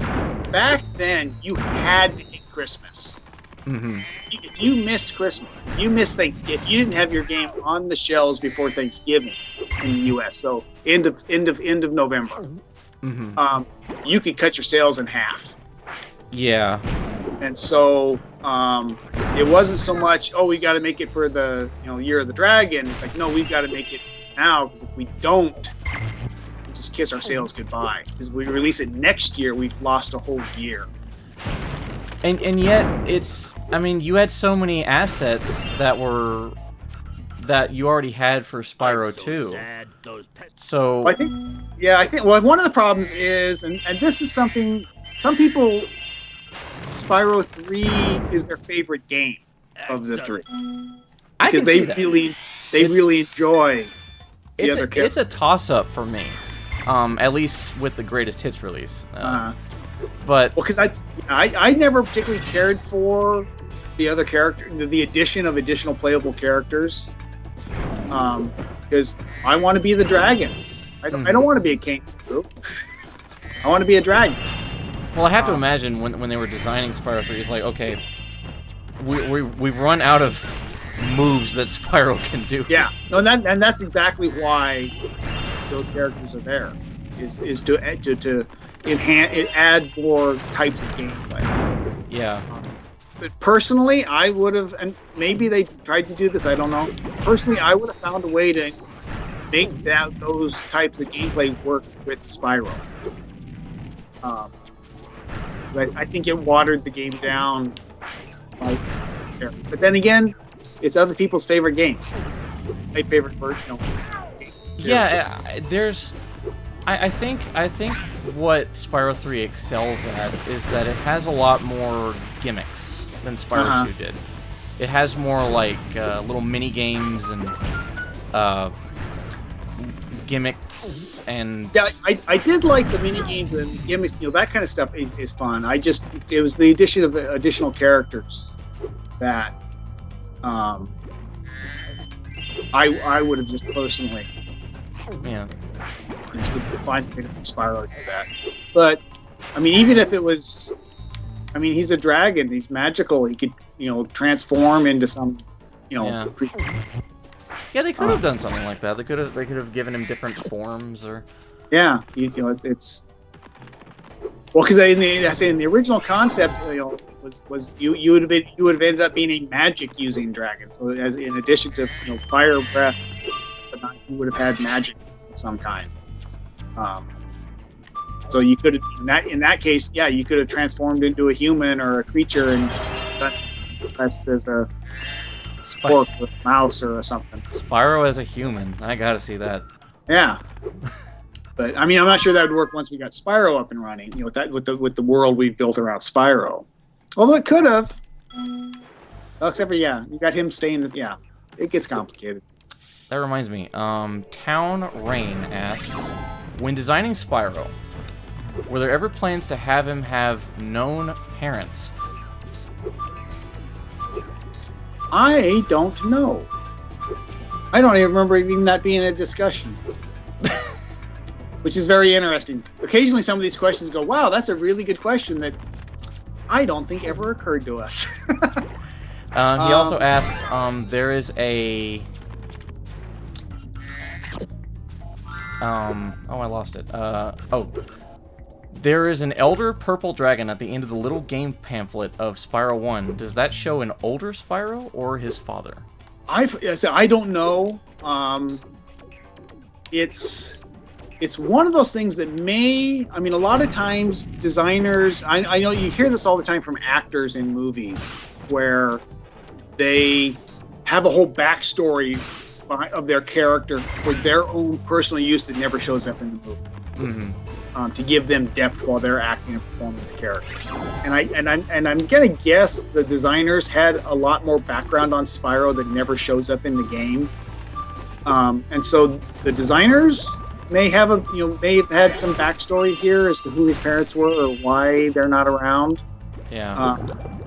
Back then, you had to hit Christmas. Mm-hmm. If you missed Christmas, if you missed Thanksgiving, you didn't have your game on the shelves before Thanksgiving in the U.S. So end of November, you could cut your sales in half. Yeah. And so it wasn't so much, oh, we got to make it for the Year of the Dragon. It's like, no, we've got to make it now, because if we don't, we just kiss our sales goodbye. Because if we release it next year, we've lost a whole year. And yet you had so many assets that you already had for Spyro 2. So I think well, one of the problems is, and this is something, some people, Spyro 3 is their favorite game of the three. Because they really enjoy the other characters. It's a toss-up for me, at least with the greatest hits release. But because I never particularly cared for the other character, the addition of additional playable characters, because I want to be the dragon. I don't want to be a king. I want to be a dragon. Well, I have to imagine when they were designing Spyro 3, it's like, okay, we've run out of moves that Spyro can do. Yeah, no, and that's exactly why those characters are there, is to enhance it, add more types of gameplay. Yeah. But personally, I would have, and maybe they tried to do this, I don't know. Personally, I would have found a way to make those types of gameplay work with Spyro. I think it watered the game down. But then again, it's other people's favorite games. My favorite version. Yeah, I think what Spyro 3 excels at is that it has a lot more gimmicks than Spyro 2 did. It has more like little mini games and gimmicks and. Yeah, I did like the mini games and gimmicks. That kind of stuff is fun. It was the addition of additional characters that I would have just personally. Yeah. Just to find a way to Spyro to do that. But I mean, even if it was, he's a dragon. He's magical. He could, transform into some, creature. Yeah, they could have done something like that. They could have given him different forms or. Yeah, it's. Well, because in the original concept, was you would have ended up being a magic using dragon. So as in addition to fire breath, but not, you would have had magic of some kind. So you could have in that case, yeah, you could have transformed into a human or a creature and dressed as a fork with a mouse or something. Spyro as a human, I gotta see that. Yeah. But I'm not sure that would work once we got Spyro up and running. With the world we've built around Spyro. Although it could have. Well, except for you got him staying. It gets complicated. That reminds me. Town Rain asks, when designing Spyro, were there ever plans to have him have known parents? I don't know. I don't even remember even that being a discussion. Which is very interesting. Occasionally some of these questions go, wow, that's a really good question that I don't think ever occurred to us. He also asks, there is a... I lost it. There is an elder purple dragon at the end of the little game pamphlet of Spyro 1. Does that show an older Spyro or his father? I don't know. It's one of those things that a lot of times designers, I know you hear this all the time from actors in movies, where they have a whole backstory of their character for their own personal use that never shows up in the movie. Mm-hmm. To give them depth while they're acting and performing the character. And I'm gonna guess the designers had a lot more background on Spyro that never shows up in the game. And so the designers may have had some backstory here as to who his parents were or why they're not around. Yeah.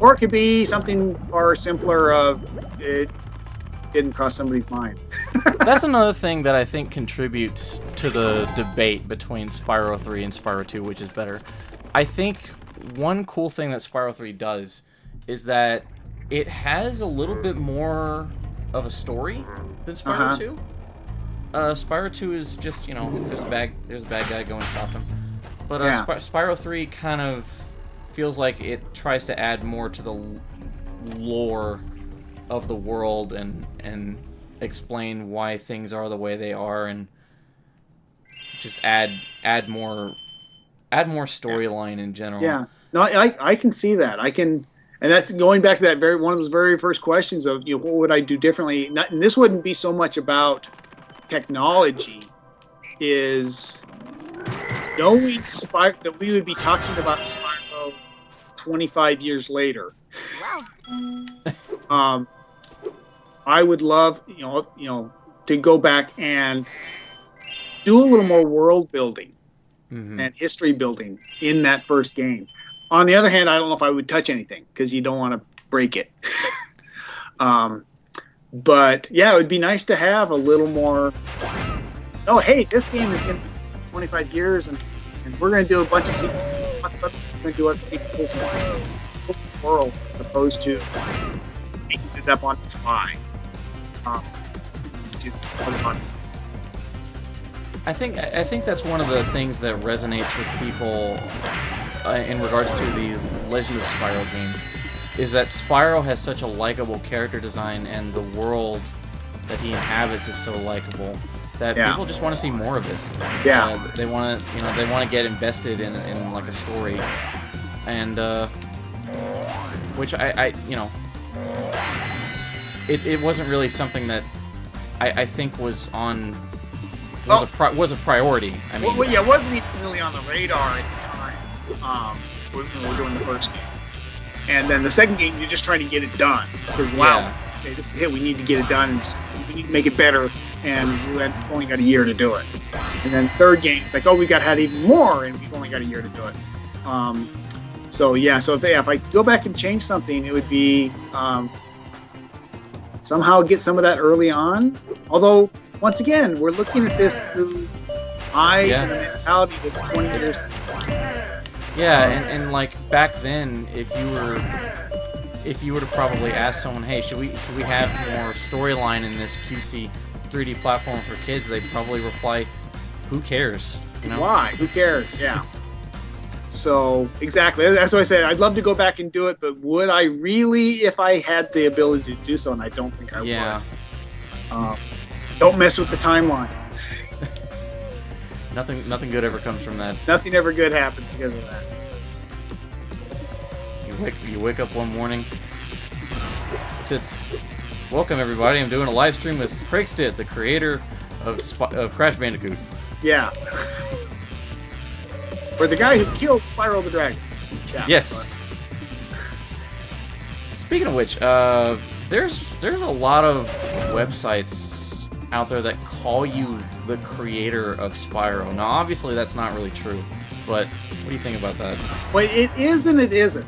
Or it could be something far simpler of it didn't cross somebody's mind. That's another thing that I think contributes to the debate between Spyro 3 and Spyro 2, which is better. I think one cool thing that Spyro 3 does is that it has a little bit more of a story than Spyro 2. Spyro 2 is just, you know, there's a bad guy, go and stop him. But Spyro 3 kind of feels like it tries to add more to the lore of the world and explain why things are the way they are, and just add more storyline in general. Yeah, no, I can see that. And that's going back to that one of those very first questions of, you know, what would I do differently? And this wouldn't be so much about technology, is knowing that we would be talking about Spyro 25 years later. I would love, you know, to go back and do a little more world building and history building in that first game. On the other hand, I don't know if I would touch anything because you don't want to break it. But yeah, it would be nice to have a little more. Oh, hey, this game is going to be 25 years, and we're going to do a bunch of sequels. We're going to do other sequels in the world, as opposed to making it up on the fly. I think that's one of the things that resonates with people in regards to the Legend of Spyro games, is that Spyro has such a likable character design, and the world that he inhabits is so likable that people just want to see more of it. Yeah, they want to get invested in like a story, and which I it wasn't really something that I think was on was a priority. I mean, it wasn't even really on the radar at the time. When we were doing the first game, and then the second game, you're just trying to get it done because okay, this is it. We need to get it done, and we need to make it better. And we only got a year to do it. And then third game, it's like, oh, we got to have even more, and we've only got a year to do it. So if I go back and change something, it would be somehow get some of that early on. Although, once again, we're looking at this through eyes and a mentality that's 20 years. Yeah, and like back then, if you were to probably ask someone, hey, should we have more storyline in this cutesy 3D platform for kids, they'd probably reply, who cares? You know? Why? Who cares? Yeah. So exactly, that's what I said. I'd love to go back and do it, but would I really if I had the ability to do so? And I don't think I would. Don't mess with the timeline. Nothing good ever comes from that. Nothing ever good happens because of that. You wake up one morning. Welcome everybody. I'm doing a live stream with Craig Stitt, the creator of Crash Bandicoot. Yeah. Or the guy who killed Spyro the Dragon. Yeah, yes. Speaking of which, there's a lot of websites out there that call you the creator of Spyro. Now, obviously, that's not really true, but what do you think about that? Well, it is and it isn't.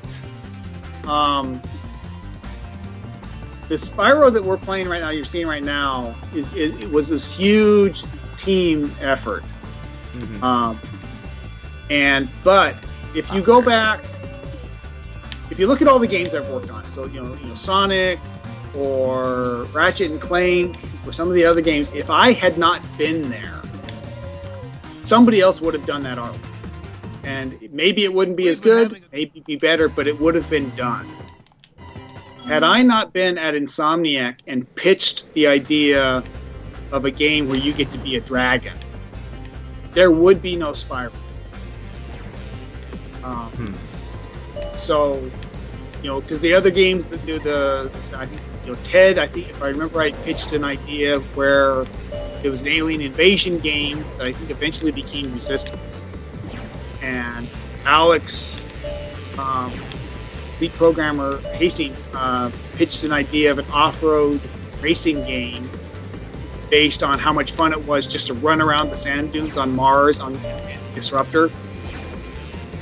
The Spyro that we're playing right now, you're seeing right now, it was this huge team effort. But if you go back, if you look at all the games I've worked on, so you know Sonic or Ratchet and Clank or some of the other games, if I had not been there, somebody else would have done that artwork. And maybe it wouldn't be as good, maybe be better, but it would have been done. Had I not been at Insomniac and pitched the idea of a game where you get to be a dragon, there would be no Spyro. So, because the other games that do I think, Ted, I think if I remember right, pitched an idea where it was an alien invasion game that I think eventually became Resistance. And Alex, lead programmer Hastings, pitched an idea of an off-road racing game based on how much fun it was just to run around the sand dunes on Mars in Disruptor.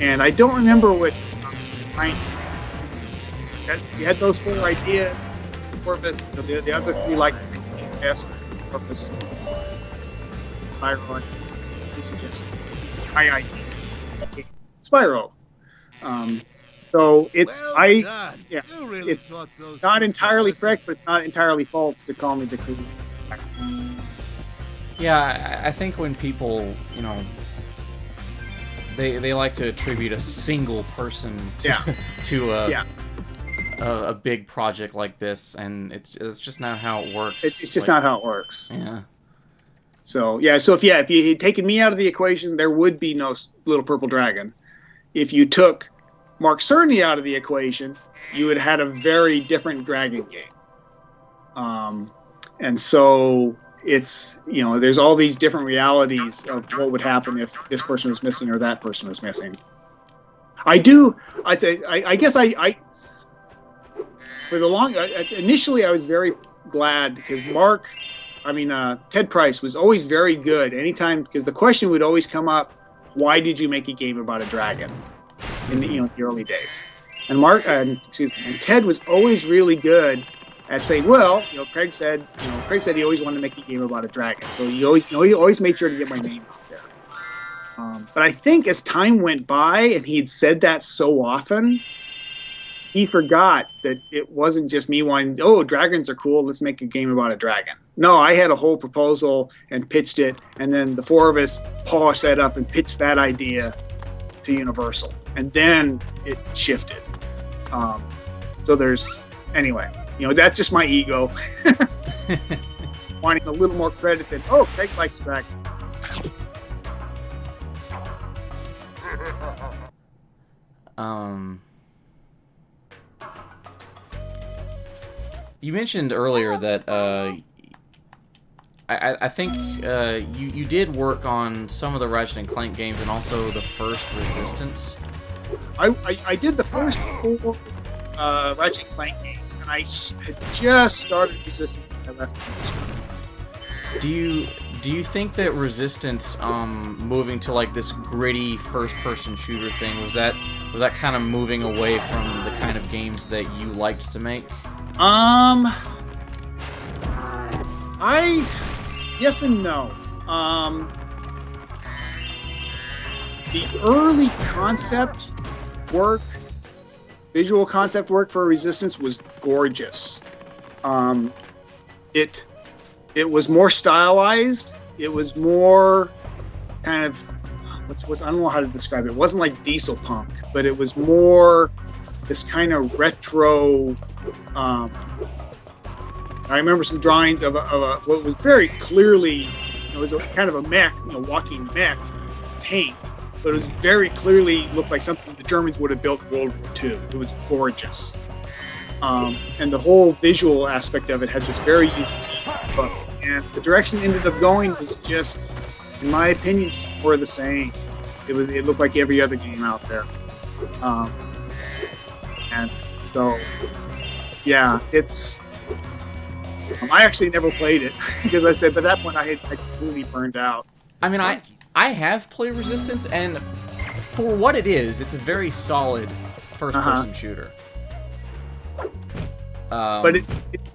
And I don't remember what You had those 4 ideas. Corvus, the other 3 like best Corvus, Spyro, I Spyro. So it's Well done. yeah, You really it's thought those not things entirely were correct, but it's not entirely false to call me the creator. Yeah, I think when people, you know, they like to attribute a single person to, to a big project like this, and it's just not how it works. It's just not how it works. Yeah. So if you had taken me out of the equation, there would be no Little Purple Dragon. If you took Mark Cerny out of the equation, you would have had a very different Dragon game. And so it's, you know, there's all these different realities of what would happen if this person was missing or that person was missing. I guess for the long, initially I was very glad because Ted Price was always very good anytime, because the question would always come up, why did you make a game about a dragon in the early days? And Ted was always really good at saying, well, Craig said he always wanted to make a game about a dragon, so he always made sure to get my name out there. But I think as time went by and he'd said that so often, he forgot that it wasn't just me wanting, oh, dragons are cool, let's make a game about a dragon. No, I had a whole proposal and pitched it, and then the 4 of us polished that up and pitched that idea to Universal, and then it shifted. So anyway, that's just my ego wanting a little more credit than, oh, Craig likes dragons. You mentioned earlier that I think you did work on some of the Ratchet and Clank games and also the first Resistance. I did the first 4 Ratchet and Clank games, and I had just started Resistance when I left the industry. Do you think that Resistance, moving to like this gritty first-person shooter thing, was that kind of moving away from the kind of games that you liked to make? Yes and no. The early concept work, visual concept work for Resistance was gorgeous. It was more stylized. It was more kind of I don't know how to describe it. It wasn't like diesel punk, but it was more this kind of retro. I remember some drawings of what was very clearly, it was kind of a mech, walking mech paint, but it was very clearly looked like something the Germans would have built in World War II. It was gorgeous. And the whole visual aspect of it had this very unique look. And the direction it ended up going was just, in my opinion, more of the same. It looked like every other game out there. And so, yeah, it's... I actually never played it, because I said, by that point I had completely burned out. I mean, I have played Resistance, and for what it is, it's a very solid first-person shooter. But it's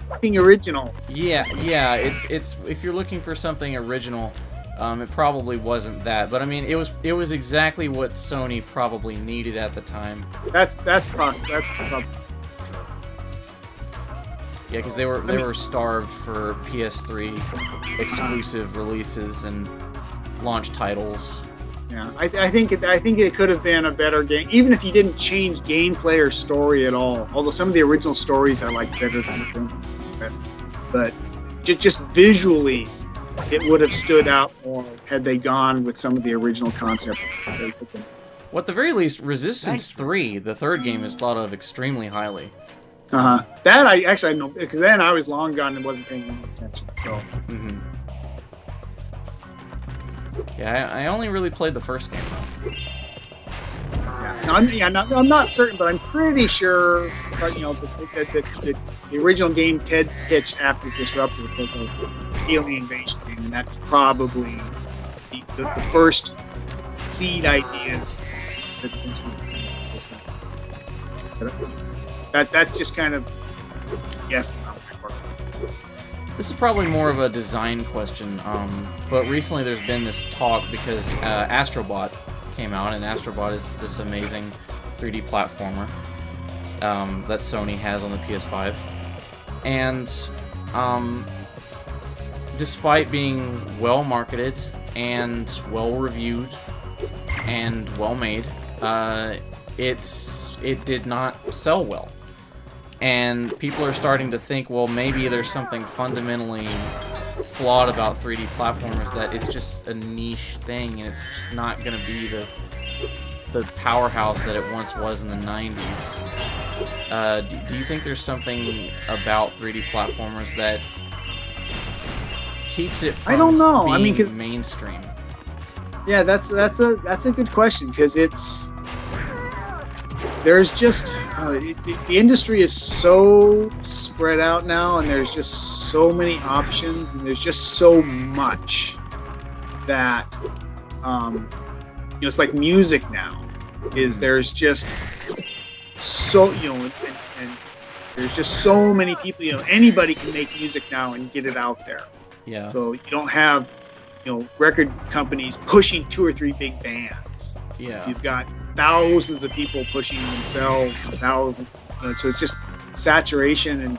something original. Yeah. It's if you're looking for something original, it probably wasn't that. But I mean, it was exactly what Sony probably needed at the time. That's the problem. Yeah, because they were starved for PS3 exclusive releases and launch titles. Yeah, I think it could have been a better game, even if you didn't change gameplay or story at all. Although some of the original stories I liked better than the rest, but just visually, it would have stood out more had they gone with some of the original concept. Well, at the very least, Resistance 3, the third game, is thought of extremely highly. That I know, because then I was long gone and wasn't paying any attention. So. Mm-hmm. Yeah, I only really played the first game though. Yeah, I'm not certain, but I'm pretty sure. The original game Ted pitched after Disruptor was an alien invasion game, and that's probably the first seed ideas that this That's just kind of yes. This is probably more of a design question, but recently there's been this talk because Astrobot came out, and Astrobot is this amazing 3D platformer that Sony has on the PS5. And despite being well marketed and well reviewed and well made, it did not sell well. And people are starting to think, well, maybe there's something fundamentally flawed about 3D platformers, that it's just a niche thing and it's just not going to be the powerhouse that it once was in the 90s. Do you think there's something about 3D platformers that keeps it from I don't know. being I mean, 'cause mainstream? Yeah, that's a good question, because there's just the industry is so spread out now, and there's just so many options, and there's just so much that it's like music now. There's just so and there's just so many people. Anybody can make music now and get it out there. Yeah. So you don't have record companies pushing 2 or 3 big bands. Yeah. You've got thousands of people pushing themselves, and thousands. So it's just saturation and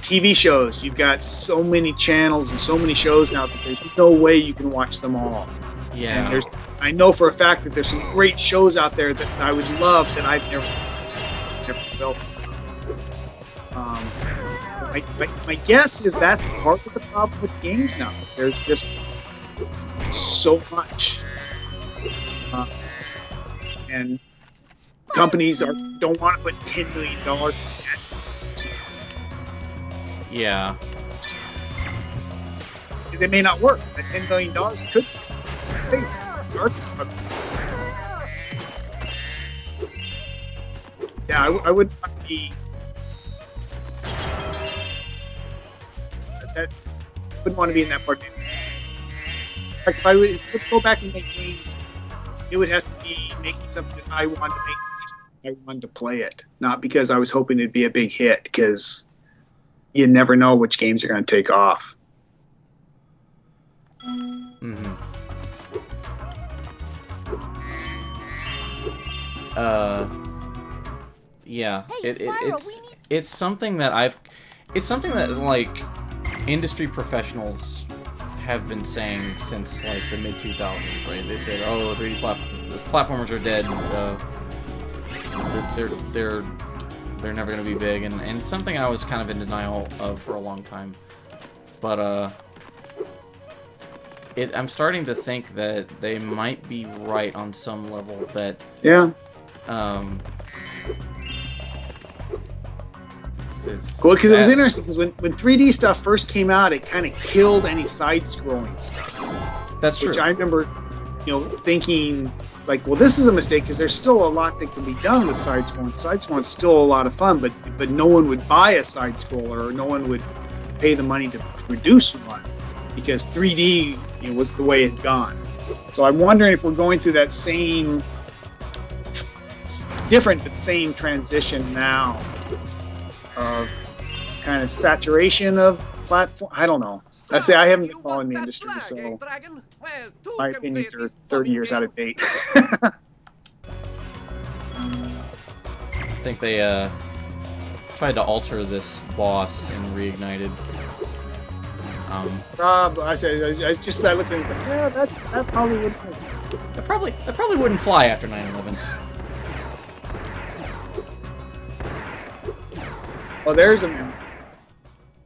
TV shows. You've got so many channels and so many shows now that there's no way you can watch them all. Yeah. And I know for a fact that there's some great shows out there that I would love that I've never felt. My guess is that's part of the problem with games now. Is there's just so much, and companies don't want to put $10 million. Yeah. They may not work. That $10 million could face artists. Yeah, I would not be. That wouldn't want to be in that part. In fact, if I would go back and make games, it would have to be making something that I wanted to make because I wanted to play it, not because I was hoping it'd be a big hit, because you never know which games are going to take off. Mm-hmm. Yeah. Hey, Spyro, It's something that like industry professionals have been saying since like the mid 2000s, right? They said, "Oh, 3D platformers are dead. They're never gonna be big," and something I was kind of in denial of for a long time. But I'm starting to think that they might be right on some level. That Yeah. Well, because it was interesting, because when 3D stuff first came out, it kind of killed any side-scrolling stuff. That's true. Which I remember, thinking, like, well, this is a mistake, because there's still a lot that can be done with side-scrolling. Side-scrolling is still a lot of fun, but no one would buy a side-scroller, or no one would pay the money to produce one, because 3D was the way it had gone. So I'm wondering if we're going through that same, different but same transition now, of kind of saturation of platform. I don't know. I say I haven't been following the industry, so my opinions are 30 years out of date. I think they tried to alter this boss in Reignited. Rob, I just looked at it and was like, yeah, that probably wouldn't. That probably wouldn't fly after 9/11. Oh, there's a man.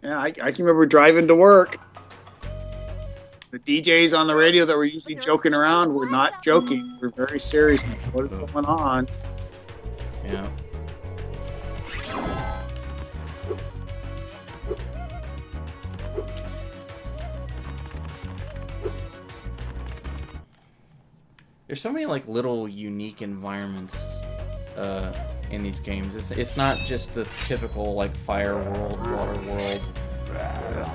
Yeah, I can remember driving to work. The DJs on the radio that were usually joking around were not joking. We're very serious. What is going on? Yeah. There's so many like little unique environments in these games. It's not just the typical like fire world, water world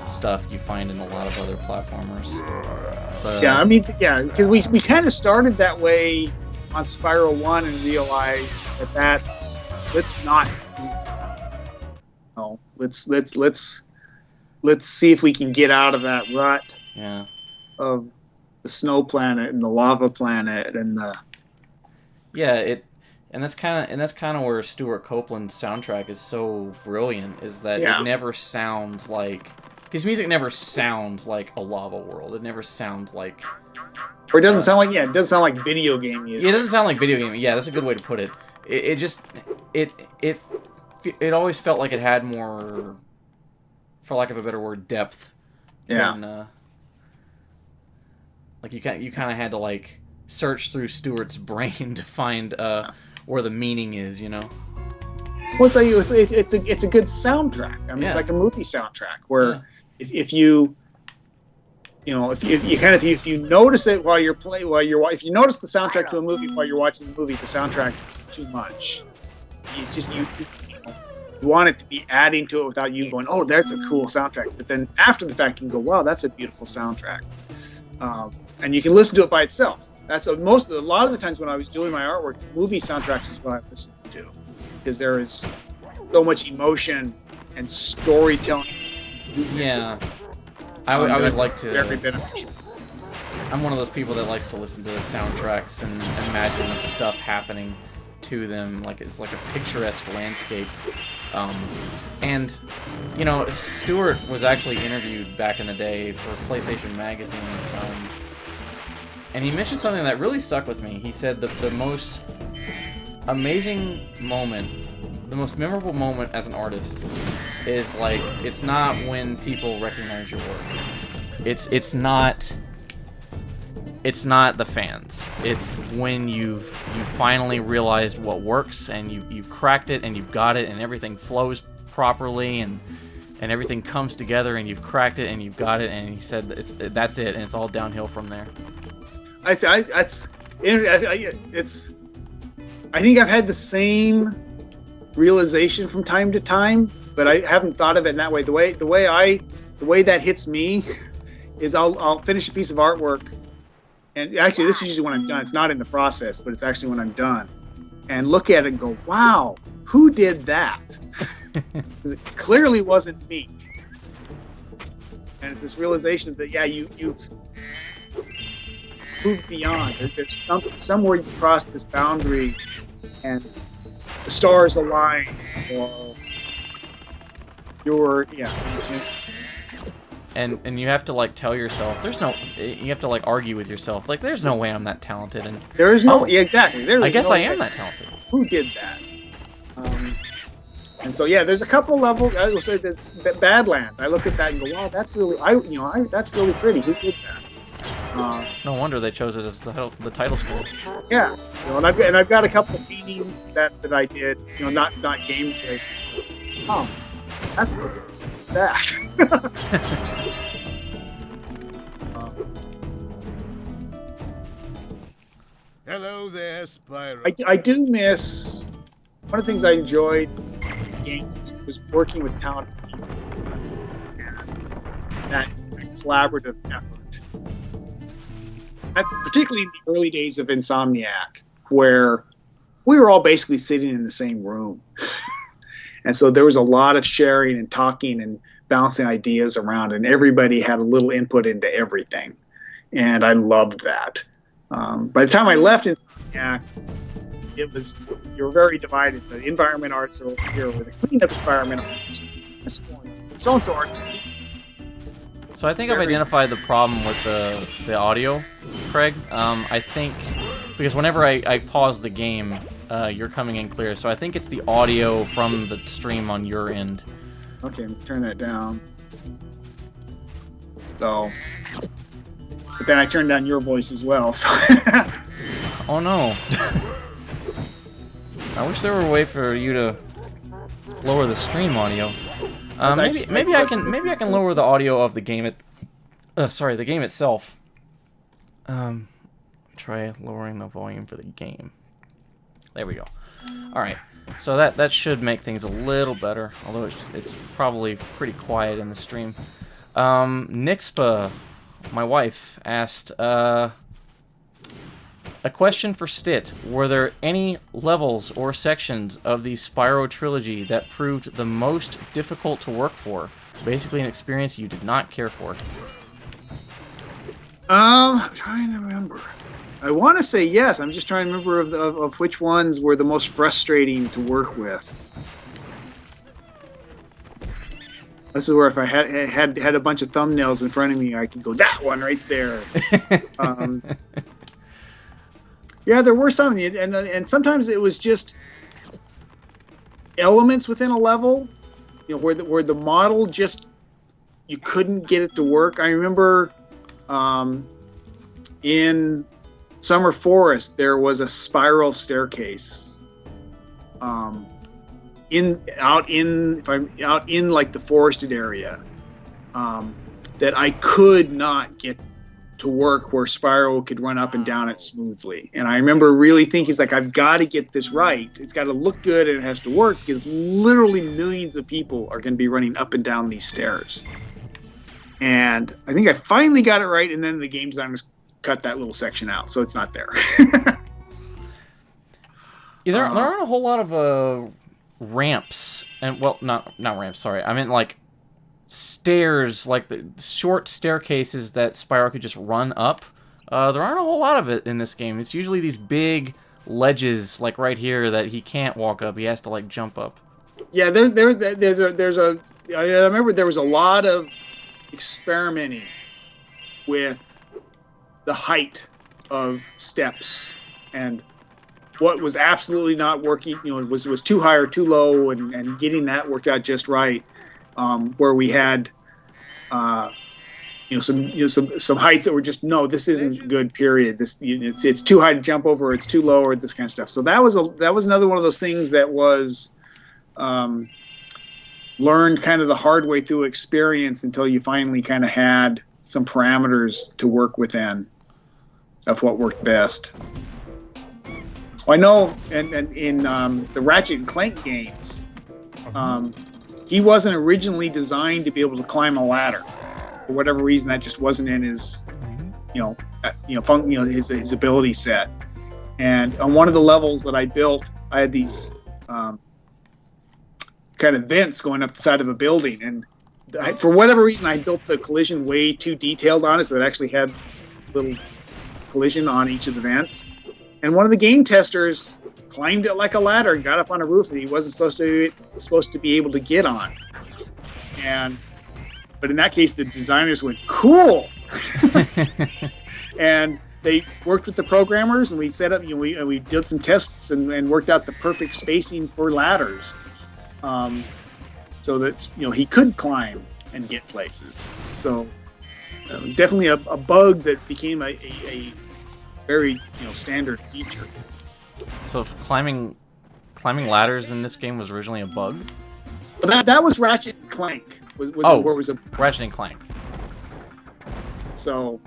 stuff you find in a lot of other platformers. So yeah, I mean, yeah, because we kind of started that way on Spyro 1 and realized that let's not. No, let's see if we can get out of that rut. Yeah. Of the snow planet and the lava planet and the. Yeah, and that's kind of where Stuart Copeland's soundtrack is so brilliant, is that it never sounds like his music never sounds like a lava world. It never sounds like, or it doesn't sound like it doesn't sound like video game music. Yeah, it doesn't sound like video game. Yeah, that's a good way to put it. It always felt like it had more, for lack of a better word, depth. Yeah. Than, like you kind of had to like search through Stuart's brain to find where the meaning is, you know. Well, it's a good soundtrack. I mean, it's like a movie soundtrack where if you notice it while you're if you notice the soundtrack to a movie while you're watching the movie, the soundtrack is too much. You want it to be adding to it without you going, oh, that's a cool soundtrack. But then after the fact, you can go, wow, that's a beautiful soundtrack, and you can listen to it by itself. That's a lot of the times when I was doing my artwork, movie soundtracks is what I listened to, because there is so much emotion and storytelling. Yeah, I would like to. Very beneficial. I'm one of those people that likes to listen to the soundtracks and imagine stuff happening to them, like it's like a picturesque landscape. And you know, Stuart was actually interviewed back in the day for PlayStation Magazine. And he mentioned something that really stuck with me. He said that the most amazing moment, the most memorable moment as an artist is like, it's not when people recognize your work. It's not the fans. It's when you finally realized what works and you've cracked it and you've got it and everything flows properly and everything comes together and you've cracked it and you've got it. And he said that's it, and it's all downhill from there. I think I've had the same realization from time to time, but I haven't thought of it in that way. The way that hits me is I'll finish a piece of artwork, and actually this is usually when I'm done. It's not in the process, but it's actually when I'm done, and look at it and go, wow, who did that? Because it clearly wasn't me. And it's this realization that you've moved beyond. There's somewhere you cross this boundary, and the stars align, or and you have to like tell yourself you have to like argue with yourself, like there's no way I'm that talented, and there is no exactly. I guess I am that talented. Who did that? And so there's a couple levels. I will say there's Badlands. I look at that and go, wow, that's really that's really pretty. Who did that? It's no wonder they chose it as the title scroll. Yeah, and I've got a couple of paintings that I did, not gameplay. Oh, that's cool. That. Hello there, Spyro. I do miss one of the things I enjoyed in games was working with talented people and that collaborative effort. That's particularly in the early days of Insomniac, where we were all basically sitting in the same room. And so there was a lot of sharing and talking and bouncing ideas around, and everybody had a little input into everything. And I loved that. By the time I left Insomniac, you were very divided. The environment arts are over here, or the cleanup environment arts in this corner. So-and-so arts. So I think I've identified the problem with the audio, Craig. I think because whenever I pause the game, you're coming in clear. So I think it's the audio from the stream on your end. Okay, turn that down. So, but then I turned down your voice as well. So. Oh no! I wish there were a way for you to lower the stream audio. Maybe I can lower the audio of the game the game itself. Try lowering the volume for the game. There we go. All right. So that should make things a little better, although it's probably pretty quiet in the stream. Nixpa, my wife, asked, A question for Stitt. Were there any levels or sections of the Spyro trilogy that proved the most difficult to work for? Basically an experience you did not care for. I'm trying to remember. I want to say yes. I'm just trying to remember of which ones were the most frustrating to work with. This is where if I had a bunch of thumbnails in front of me, I could go, that one right there. Yeah, there were some, and sometimes it was just elements within a level, where the model just, you couldn't get it to work. I remember in Summer Forest there was a spiral staircase. Out in like the forested area, that I could not get to work where Spyro could run up and down it smoothly. And I remember really thinking, it's like, I've got to get this right. It's got to look good and it has to work, because literally millions of people are going to be running up and down these stairs. And I think I finally got it right, and then the game designers cut that little section out, so it's not there. Yeah, there aren't a whole lot of ramps, and well, not ramps. Sorry, I meant like stairs, like the short staircases that Spyro could just run up. There aren't a whole lot of it in this game. It's usually these big ledges, like right here, that he can't walk up. He has to like jump up. Yeah, I remember there was a lot of experimenting with the height of steps, and what was absolutely not working, was too high or too low, and getting that worked out just right. Where we had, some heights that were just, no, this isn't good. Period. This, it's too high to jump over. It's too low, or this kind of stuff. So that was another one of those things that was learned kind of the hard way through experience, until you finally kind of had some parameters to work within of what worked best. Well, I know, and in the Ratchet and Clank games, he wasn't originally designed to be able to climb a ladder. For whatever reason, that just wasn't in his, his ability set. And on one of the levels that I built, I had these kind of vents going up the side of a building, and for whatever reason, I built the collision way too detailed on it, so it actually had little collision on each of the vents. And one of the game testers climbed it like a ladder and got up on a roof that he wasn't supposed to be able to get on. But in that case, the designers went, cool. And they worked with the programmers, and we set up, we did some tests and worked out the perfect spacing for ladders, so that he could climb and get places. So it was definitely a bug that became a very standard feature. So climbing ladders in this game was originally a bug? But that was Ratchet and Clank. Where it was a Ratchet and Clank. So,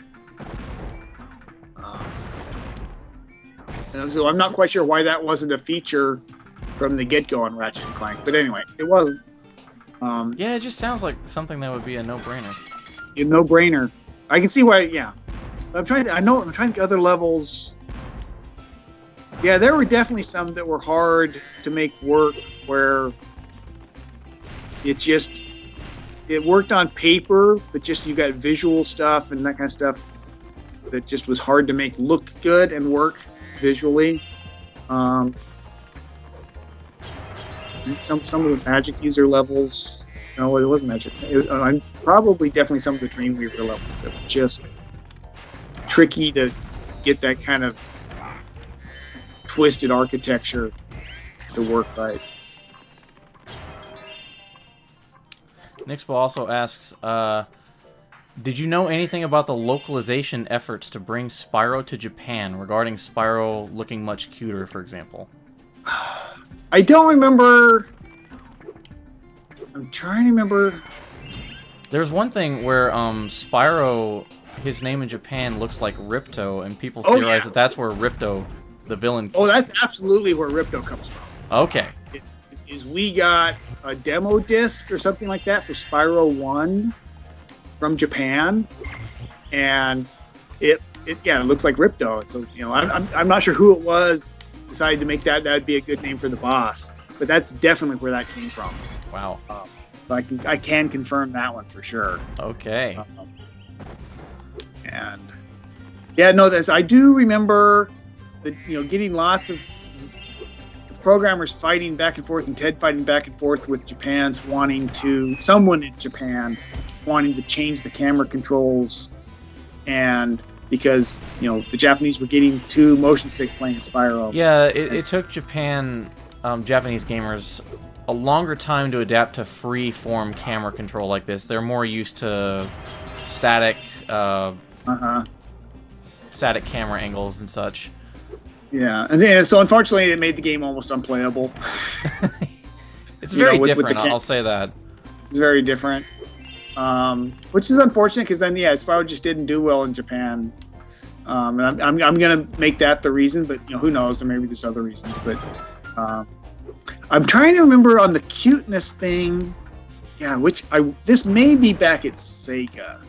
so I'm not quite sure why that wasn't a feature from the get-go on Ratchet and Clank. But anyway, it wasn't. Yeah, it just sounds like something that would be a no-brainer. A no-brainer. I can see why. Yeah, I'm trying to think other levels. Yeah, there were definitely some that were hard to make work, where it worked on paper, but just you got visual stuff and that kind of stuff that just was hard to make look good and work visually. Some of the Magic User levels, no, it wasn't Magic. Probably definitely some of the Dreamweaver levels that were just tricky to get that kind of twisted architecture to work right. Nixpo also asks, did you know anything about the localization efforts to bring Spyro to Japan, regarding Spyro looking much cuter, for example? I don't remember. I'm trying to remember. There's one thing where Spyro, his name in Japan looks like Ripto, and people theorize that that's where Ripto, the villain... Oh, that's absolutely where Ripto comes from. Okay. Is we got a demo disc or something like that for Spyro 1 from Japan, and it it looks like Ripto. So I'm not sure who it was decided to make that'd be a good name for the boss, but that's definitely where that came from. Wow. I can confirm that one for sure. Okay. And yeah, no, I do remember that getting lots of programmers fighting back and forth, and Ted fighting back and forth with someone in Japan wanting to change the camera controls, and because the Japanese were getting too motion sick playing Spyro. Yeah, it took Japanese gamers a longer time to adapt to free-form camera control like this. They're more used to static static camera angles and such. Yeah, and so unfortunately it made the game almost unplayable. It's very different, I'll say that. It's very different. Which is unfortunate, because then Spyro just didn't do well in Japan. And I'm gonna make that the reason, but who knows, or maybe there's other reasons, but I'm trying to remember on the cuteness thing. Yeah, this may be back at Sega.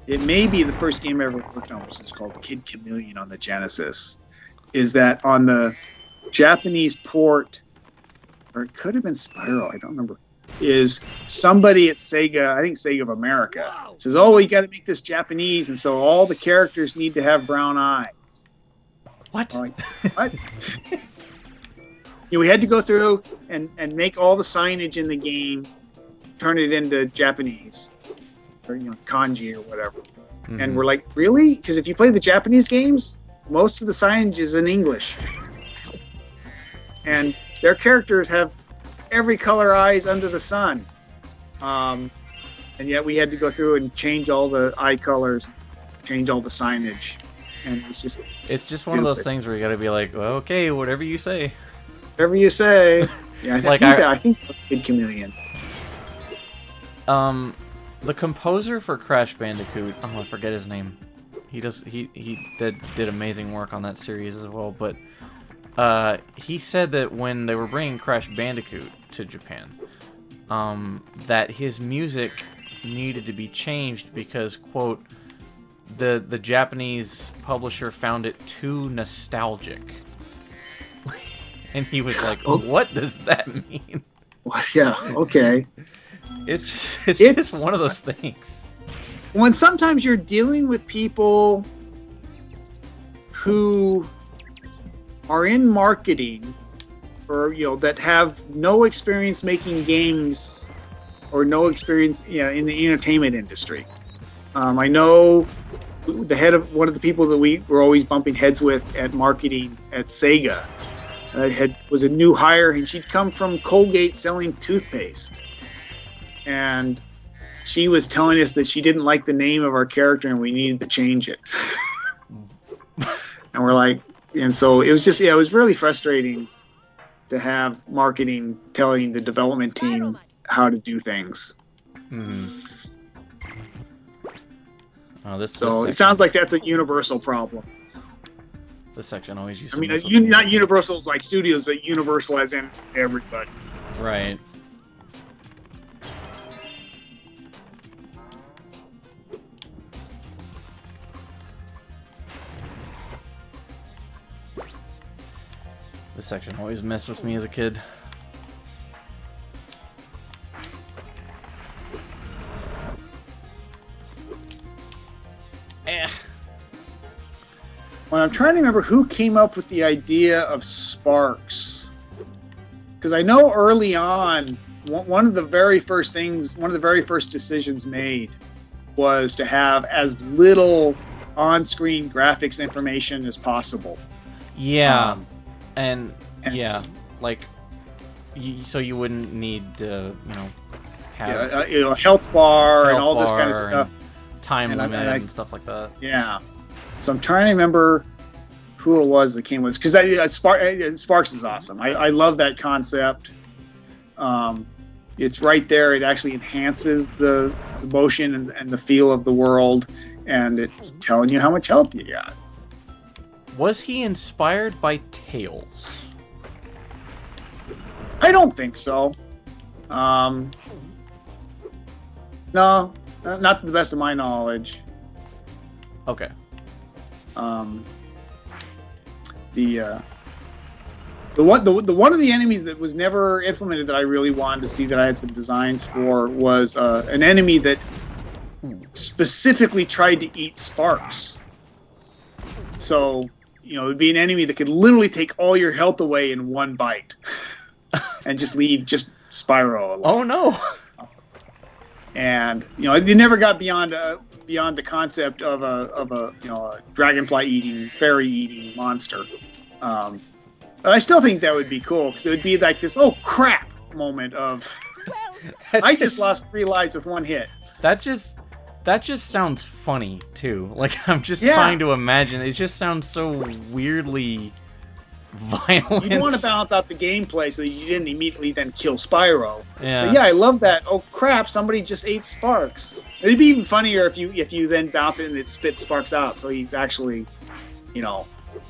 It may be the first game I ever worked on, which is called Kid Chameleon on the Genesis. Is that on the Japanese port, or it could have been Spyro, I don't remember, is somebody at Sega, I think Sega of America, says, oh, you got to make this Japanese, and so all the characters need to have brown eyes. What? I'm like, what? We had to go through and make all the signage in the game, turn it into Japanese, or kanji or whatever. Mm-hmm. And we're like, really? Because if you play the Japanese games, most of the signage is in English. And their characters have every color eyes under the sun. And yet we had to go through and change all the eye colors, change all the signage. And it's just one of those things where you got to be like, well, okay, whatever you say. Whatever you say. Yeah, I think Kid Chameleon. The composer for Crash Bandicoot, I forget his name. He did amazing work on that series as well, but he said that when they were bringing Crash Bandicoot to Japan, that his music needed to be changed because, quote, the Japanese publisher found it too nostalgic. And he was like, what does that mean? Well, yeah, okay. It's just one of those things. When sometimes you're dealing with people who are in marketing, or that have no experience making games, or no experience in the entertainment industry. I know the head of one of the people that we were always bumping heads with at marketing at Sega was a new hire, and she'd come from Colgate selling toothpaste. And she was telling us that she didn't like the name of our character and we needed to change it. And we're like, and so it was just, it was really frustrating to have marketing telling the development team how to do things. Mm-hmm. Oh, it sounds like that's a universal problem. This section always used to not universal like studios, but universal as in everybody. Right. This section always messed with me as a kid. Well, I'm trying to remember who came up with the idea of sparks. Because I know early on, one of the very first decisions made was to have as little on-screen graphics information as possible. Yeah. And yeah, like, so you wouldn't need to, have a health bar and all this kind of stuff, time limit and stuff like that. Yeah. So I'm trying to remember who it was that came with, because Sparks is awesome. I love that concept. It's right there. It actually enhances the motion and the feel of the world, and it's telling you how much health you got. Was he inspired by Tails? I don't think so. No, not to the best of my knowledge. Okay. The one of the enemies that was never implemented that I really wanted to see that I had some designs for was an enemy that specifically tried to eat sparks. So, it would be an enemy that could literally take all your health away in one bite and just leave just Spyro alone. Oh no! And it never got beyond the concept of a dragonfly eating, fairy eating monster. But I still think that would be cool because it would be like this oh crap moment of I just lost 3 lives with 1 hit. That just sounds funny too. Like I'm just trying to imagine. It just sounds so weirdly violent. You want to balance out the gameplay so that you didn't immediately then kill Spyro. Yeah. But yeah, I love that. Oh crap! Somebody just ate sparks. It'd be even funnier if you then bounce it and it spits sparks out. So he's actually,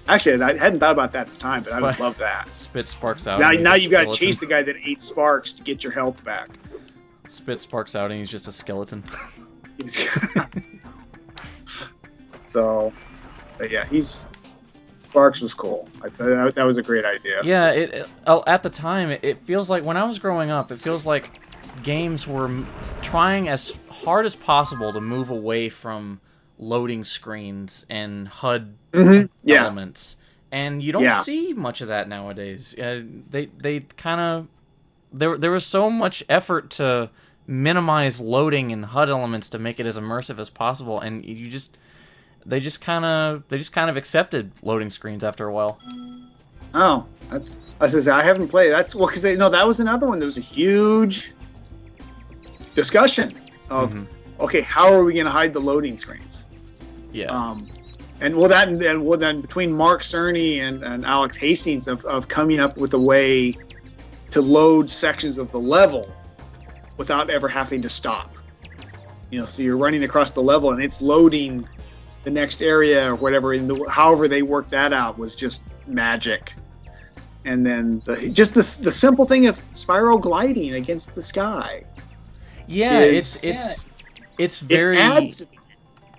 Actually, I hadn't thought about that at the time, but I would love that. Spit sparks out. Now you've got to chase the guy that ate sparks to get your health back. Spit sparks out and he's just a skeleton. So, but yeah, Sparks was cool. That was a great idea. Yeah, at the time, it feels like when I was growing up, it feels like games were trying as hard as possible to move away from loading screens and HUD elements, and you don't see much of that nowadays. They kind of there was so much effort to minimize loading and HUD elements to make it as immersive as possible, and they just kind of accepted loading screens after a while. Oh, I haven't played. That's because that was another one. There was a huge discussion of okay, how are we going to hide the loading screens? Yeah. And then between Mark Cerny and Alex Hastings of coming up with a way to load sections of the level without ever having to stop. So you're running across the level and it's loading the next area or whatever. However they worked that out was just magic. And then the simple thing of Spyro gliding against the sky. Yeah, it's very.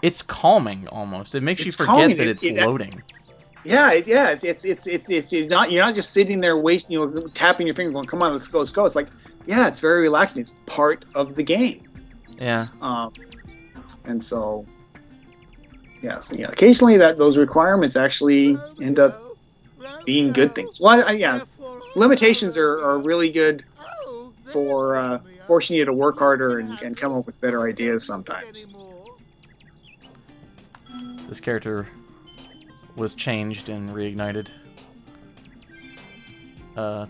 It's calming almost. It makes you forget that it's loading. Yeah, it's you're not just sitting there wasting, tapping your finger, going, "Come on, let's go." It's like, yeah, it's very relaxing. It's part of the game. Yeah. And so, occasionally those requirements actually end up being good things. Well, limitations are really good for forcing you to work harder and come up with better ideas sometimes. This character was changed and reignited. To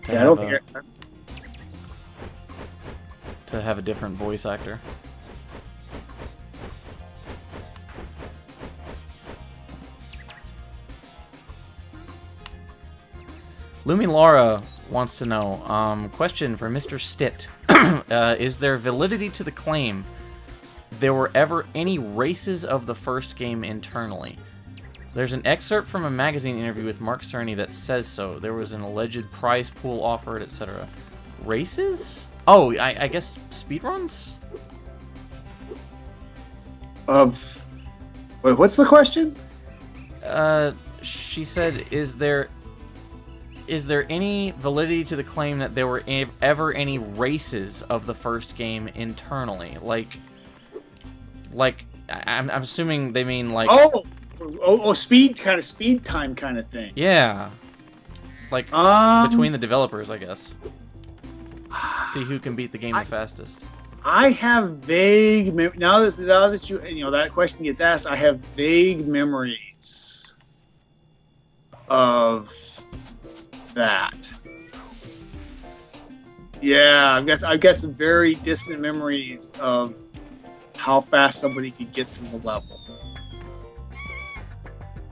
have a different voice actor. Lumi Laura wants to know, question for Mr. Stitt. Is there validity to the claim there were ever any races of the first game internally? There's an excerpt from a magazine interview with Mark Cerny that says so. There was an alleged prize pool offered, etc. Races? Oh, I guess speedruns? Wait, what's the question? She said, is there any validity to the claim that there were ever any races of the first game internally? Like I'm assuming they mean like speed time kind of thing. Yeah, like between the developers, I guess. See who can beat the game the fastest. I have vague now that you that question gets asked. I have vague memories of that. Yeah, I've got some very distant memories of how fast somebody could get through the level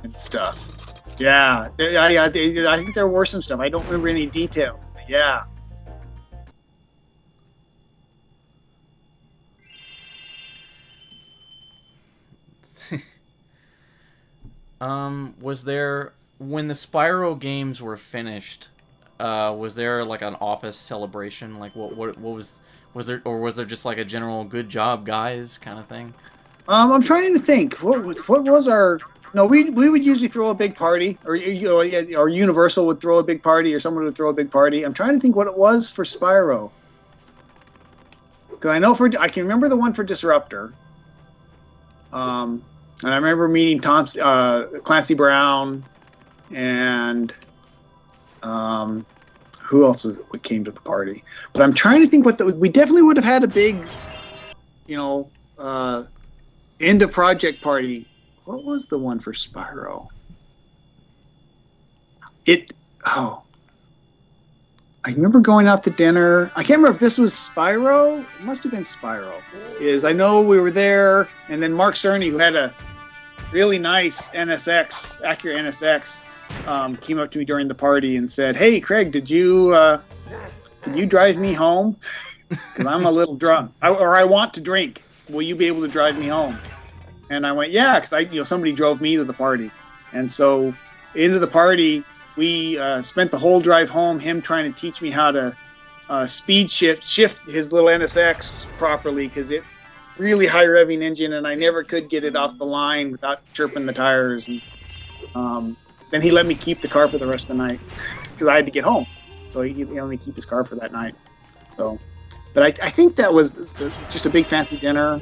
and stuff. Yeah, I think there were some stuff. I don't remember any detail. But yeah. Was there, when the Spyro games were finished, was there like an office celebration? Like what was there, or was there just like a general good job guys kind of thing? I'm trying to think. What was our No, we would usually throw a big party, or or Universal would throw a big party, or someone would throw a big party. I'm trying to think what it was for Spyro, because I can remember the one for Disruptor. And I remember meeting Clancy Brown, and who else was what came to the party? But I'm trying to think we definitely would have had a big, end of project party. What was the one for Spyro? I remember going out to dinner. I can't remember if this was Spyro. It must have been Spyro. I know we were there, and then Mark Cerny, who had a really nice NSX, Acura NSX, came up to me during the party and said, "Hey, Craig, can you drive me home? Because I'm a little drunk, or I want to drink. Will you be able to drive me home?" And I went, "Yeah," because somebody drove me to the party, and so into the party we spent the whole drive home. Him trying to teach me how to speed shift his little NSX properly, because it really high revving engine, and I never could get it off the line without chirping the tires. And then he let me keep the car for the rest of the night because I had to get home, so he let me keep his car for that night. So, but I think that was just a big fancy dinner.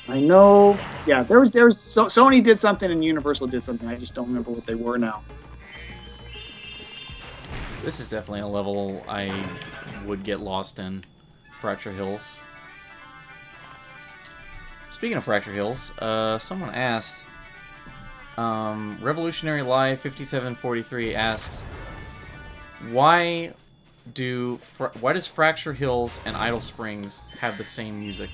I know, yeah, there was Sony did something and Universal did something. I just don't remember what they were now. This is definitely a level I would get lost in. Fracture Hills. Speaking of Fracture Hills, someone asked, Revolutionary Live 5743 asks, why does Fracture Hills and Idle Springs have the same music?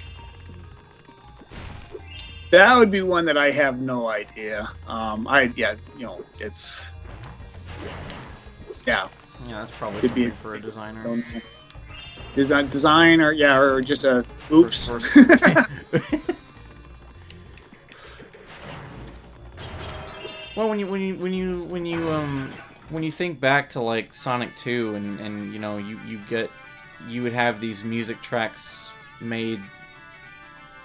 That would be one that I have no idea. It's Yeah, that's probably could be something for a designer. Design or just a oops. Well, when you think back to like Sonic 2 and you would have these music tracks made.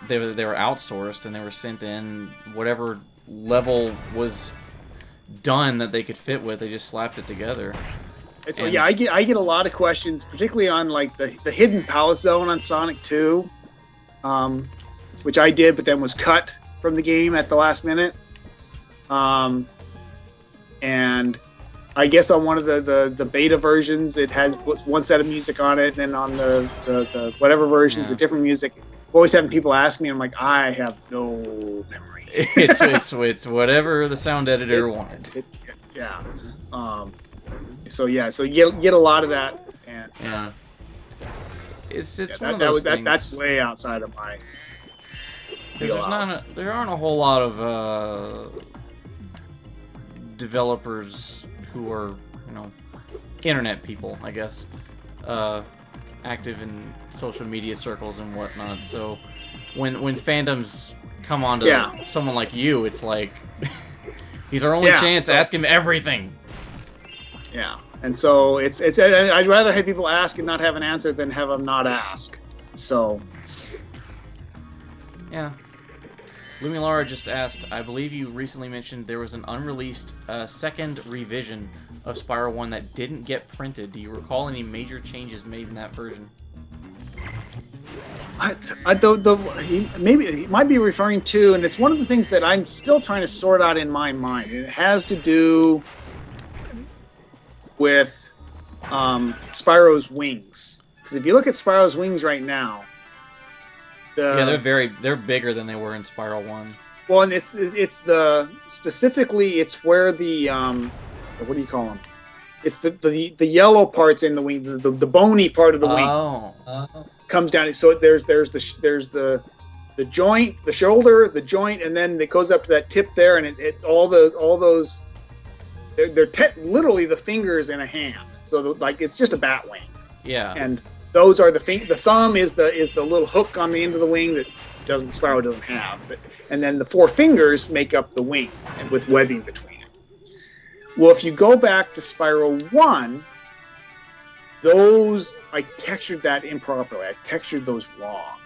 They were outsourced and they were sent in whatever level was done that they could fit with. They just slapped it together. I get a lot of questions, particularly on like the hidden palace zone on Sonic 2, which I did, but then was cut from the game at the last minute. And I guess on one of the beta versions, it has one set of music on it, and then on the whatever versions, the different music. Always having people ask me, I'm like, I have no memory. it's whatever the sound editor wanted. So you get a lot of that, and it's one of those things. That's way outside of my. There aren't a whole lot of developers who are internet people, I guess, active in social media circles and whatnot. So when fandoms come on to someone like you, it's like he's our only chance. Ask him everything. Yeah, and so it's I'd rather have people ask and not have an answer than have them not ask. So yeah. Lumilara just asked, I believe you recently mentioned there was an unreleased second revision of Spyro 1 that didn't get printed. Do you recall any major changes made in that version? Maybe he might be referring to, and it's one of the things that I'm still trying to sort out in my mind. It has to do with Spyro's wings. Because if you look at Spyro's wings right now, they're bigger than they were in Spyro 1. Well, and it's where the what do you call them? It's the yellow parts in the wing, the bony part of the wing comes down. So there's the joint, the shoulder, the joint, and then it goes up to that tip there, and all those they're literally the fingers in a hand. So it's just a bat wing. Yeah. And those are the thumb is the little hook on the end of the wing that Spyro doesn't have, and then the four fingers make up the wing, and with webbing between it. Well, if you go back to Spyro 1, I textured that improperly. I textured those wrong.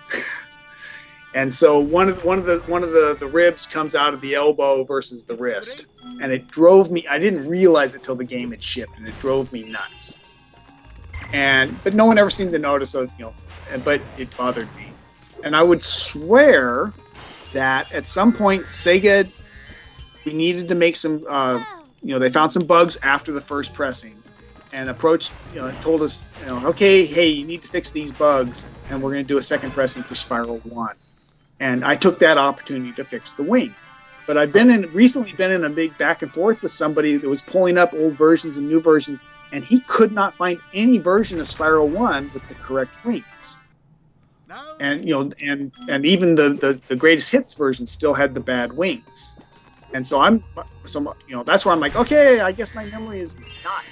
And so one of the ribs comes out of the elbow versus the wrist, and it drove me. I didn't realize it till the game had shipped, and it drove me nuts. But no one ever seemed to notice, so, but it bothered me. And I would swear that at some point Sega, we needed to make some. They found some bugs after the first pressing, and approached, told us, okay, hey, you need to fix these bugs, and we're going to do a second pressing for Spyro 1. And I took that opportunity to fix the wing. But I've recently been in a big back and forth with somebody that was pulling up old versions and new versions, and he could not find any version of Spyro 1 with the correct wings. And and even the greatest hits version still had the bad wings. And so that's where I'm like, okay, I guess my memory is not.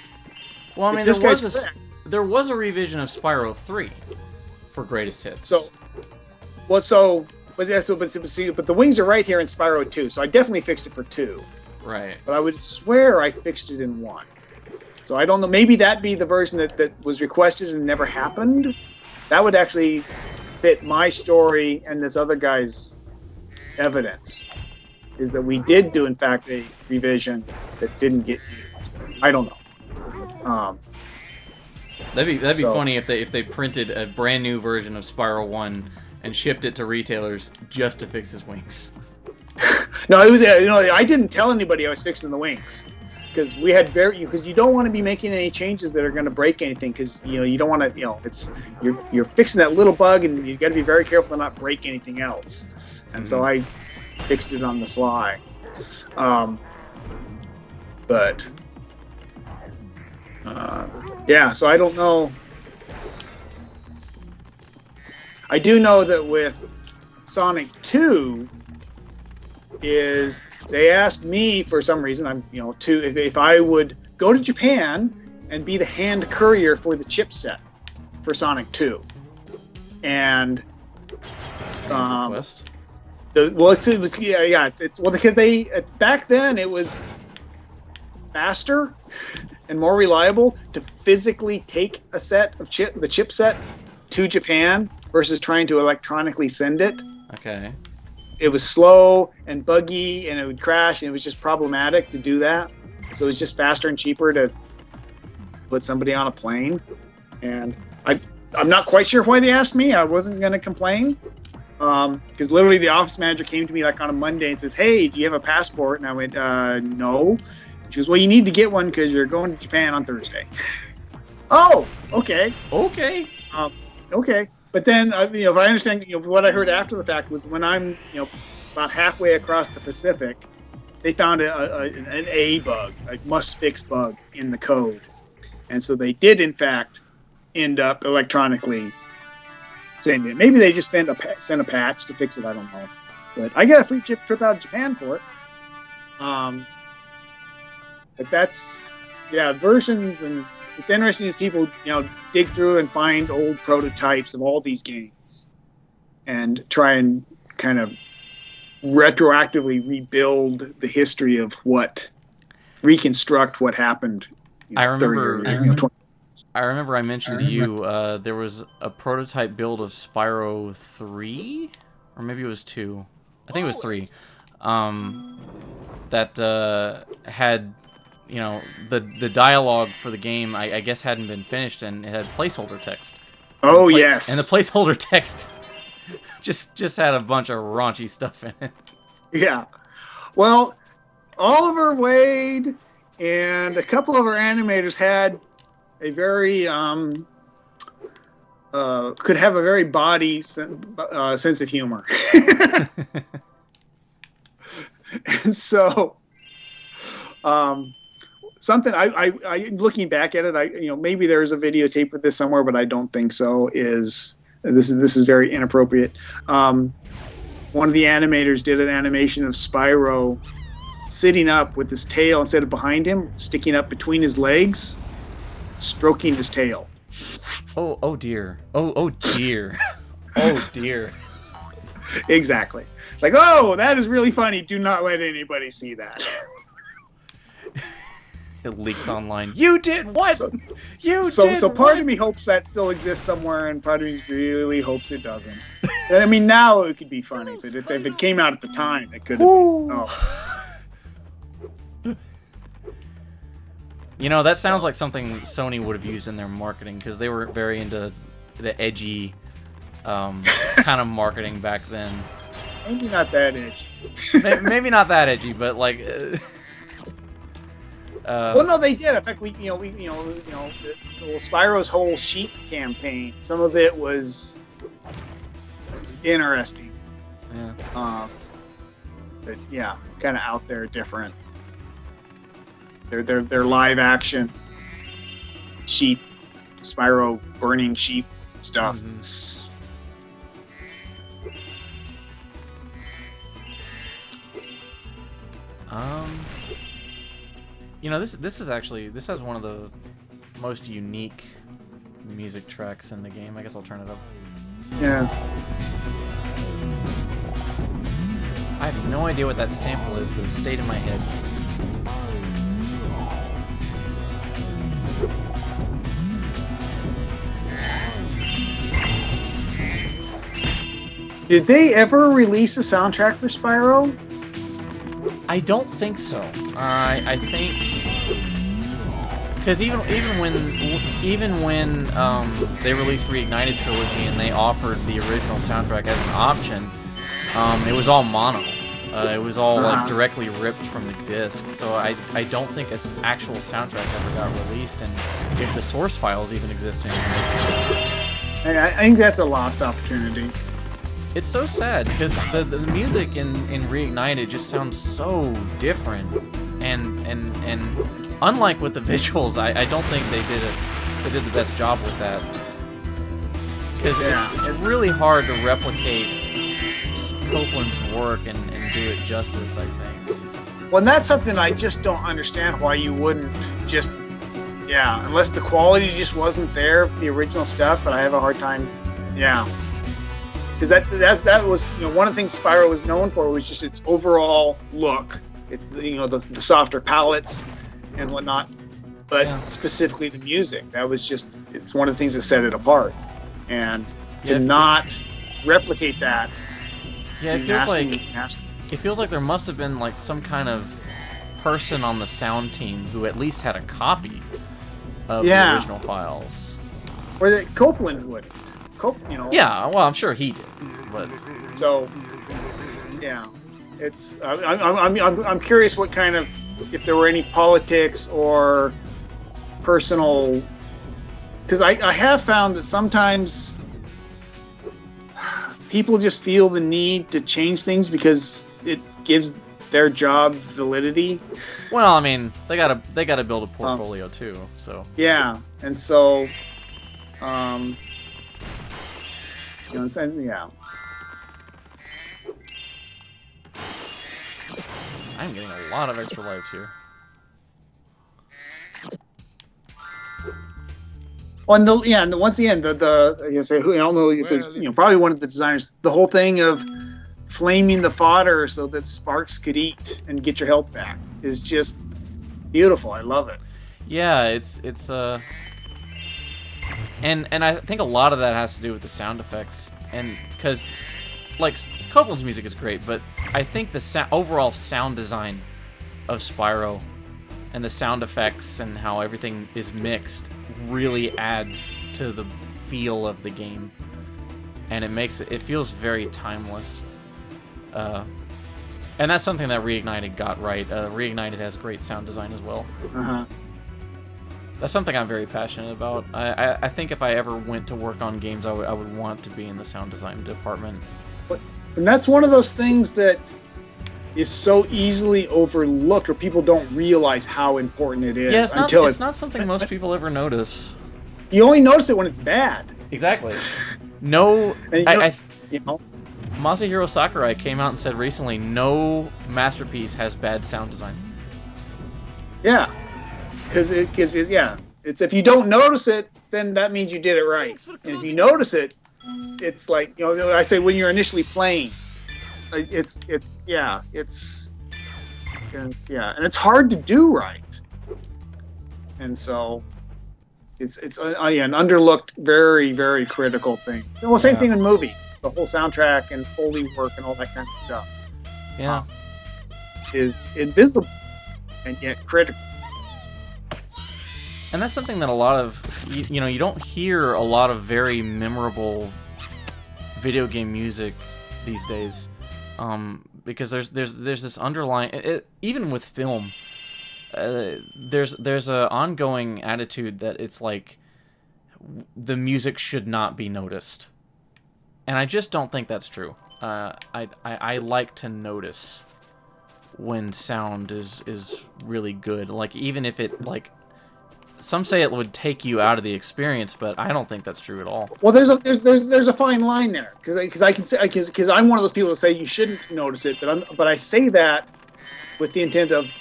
Well, I mean, there was a revision of Spyro 3 for greatest hits. But the wings are right here in Spyro 2, so I definitely fixed it for 2. Right. But I would swear I fixed it in 1. So I don't know. Maybe that'd be the version that was requested and never happened. That would actually fit my story and this other guy's evidence. Is that we did do, in fact, a revision that didn't get used. I don't know. That'd be funny if they printed a brand new version of Spyro 1 and shipped it to retailers just to fix his wings. No, it was I didn't tell anybody I was fixing the wings, because we had because you don't want to be making any changes that are going to break anything, because you don't want to it's you're fixing that little bug, and you got to be very careful to not break anything else. And so I fixed it on the sly. So I don't know. I do know that with Sonic 2 is they asked me for some reason, if I would go to Japan and be the hand courier for the chipset for Sonic 2. And because back then it was faster and more reliable to physically take a set of the chipset to Japan versus trying to electronically send it. Okay. It was slow and buggy, and it would crash, and it was just problematic to do that. So it was just faster and cheaper to put somebody on a plane. And I'm not quite sure why they asked me. I wasn't going to complain. Because literally the office manager came to me like on a Monday and says, hey, do you have a passport? And I went, no. She goes, well, you need to get one because you're going to Japan on Thursday. Oh, okay. Okay. Okay. But then, if I understand, what I heard after the fact was when I'm, about halfway across the Pacific, they found an A bug, a must-fix bug in the code. And so they did, in fact, end up electronically sending it. Maybe they just sent a patch to fix it, I don't know. But I got a free trip out of Japan for it. But that's, versions, and it's interesting as people, dig through and find old prototypes of all these games and try and kind of retroactively rebuild the history of reconstruct what happened. I remember I mentioned to you there was a prototype build of Spyro 3, or maybe it was 2. I think it was 3. That had, the dialogue for the game, I guess, hadn't been finished, and it had placeholder text. Oh, yes. And the placeholder text just had a bunch of raunchy stuff in it. Yeah. Well, Oliver Wade and a couple of our animators had a very could have a very body sense of humor. And so something I looking back at it, maybe there's a videotape of this somewhere, but I don't think so. This is very inappropriate. One of the animators did an animation of Spyro sitting up with his tail instead of behind him, sticking up between his legs, stroking his tail. Oh dear. Oh dear. Oh dear. Exactly. It's like, oh, that is really funny. Do not let anybody see that. It leaks online. You did what? So- you So did part what? of me hopes that still exists somewhere, and part of me really hopes it doesn't. I mean, now it could be funny, but if it came out at the time, it could have been. Oh. You know, that sounds like something Sony would have used in their marketing, because they were very into the edgy kind of marketing back then. Maybe not that edgy. Maybe not that edgy, but like. Well, no, they did. In fact, the Spyro's whole sheep campaign. Some of it was interesting. Yeah. But yeah, kind of out there, different. They're live action sheep, Spyro burning sheep stuff. You know, this has one of the most unique music tracks in the game. I guess I'll turn it up. Yeah. I have no idea what that sample is, but it stayed in my head. Did they ever release a soundtrack for Spyro? I don't think so. I think because even when they released Reignited Trilogy and they offered the original soundtrack as an option, it was all mono. It was all like directly ripped from the disc. So I don't think an actual soundtrack ever got released, and if the source files even exist anymore. I think that's a lost opportunity. It's so sad because the music in Reignited just sounds so different, and unlike with the visuals, I don't think they did the best job with that, because it's really hard to replicate Copeland's work and do it justice, I think. Well, and that's something I just don't understand why you wouldn't just, unless the quality just wasn't there of the original stuff, but I have a hard time, because that was, one of the things Spyro was known for was just its overall look, the softer palettes and whatnot, but specifically the music. That was just, it's one of the things that set it apart, and to not replicate that. Yeah, it feels like there must have been like some kind of person on the sound team who at least had a copy of the original files. Or that Copeland wouldn't. Yeah, well, I'm sure he did, but so it's I'm curious what kind of, if there were any politics or personal, because I have found that sometimes people just feel the need to change things because it gives their job validity. Well, I mean, they gotta build a portfolio too. So and so I'm getting a lot of extra lives here. Well, and once again, I don't know if it's probably one of the designers. The whole thing of flaming the fodder so that Sparks could eat and get your health back is just beautiful. I love it. Yeah, it's and I think a lot of that has to do with the sound effects, and because like Copeland's music is great, but I think the overall sound design of Spyro and the sound effects and how everything is mixed really adds to the feel of the game, and it feels very timeless. And that's something that Reignited got right. Reignited has great sound design as well. That's something I'm very passionate about. I think if I ever went to work on games, I would want to be in the sound design department. And that's one of those things that is so easily overlooked, or people don't realize how important it is. Yeah, it's not something most people ever notice. You only notice it when it's bad. Exactly. No, Masahiro Sakurai came out and said recently, no masterpiece has bad sound design. Yeah, because it's if you don't notice it, then that means you did it right. And if you notice it, it's like, I say when you're initially playing, and it's hard to do right, And so it's an underlooked, very, very critical thing. Well, same thing in movie. The whole soundtrack and Foley work and all that kind of stuff Yeah. is invisible and yet critical. And that's something that a lot of, you know, you don't hear a lot of very memorable video game music these days, because there's this underlying, even with film, there's a ongoing attitude that it's like the music should not be noticed, and I just don't think that's true. I like to notice when sound is really good, like even if it like. Some say it would take you out of the experience, but I don't think that's true at all. Well, there's a fine line there because I can say because I'm one of those people that say you shouldn't notice it, but I say that with the intent of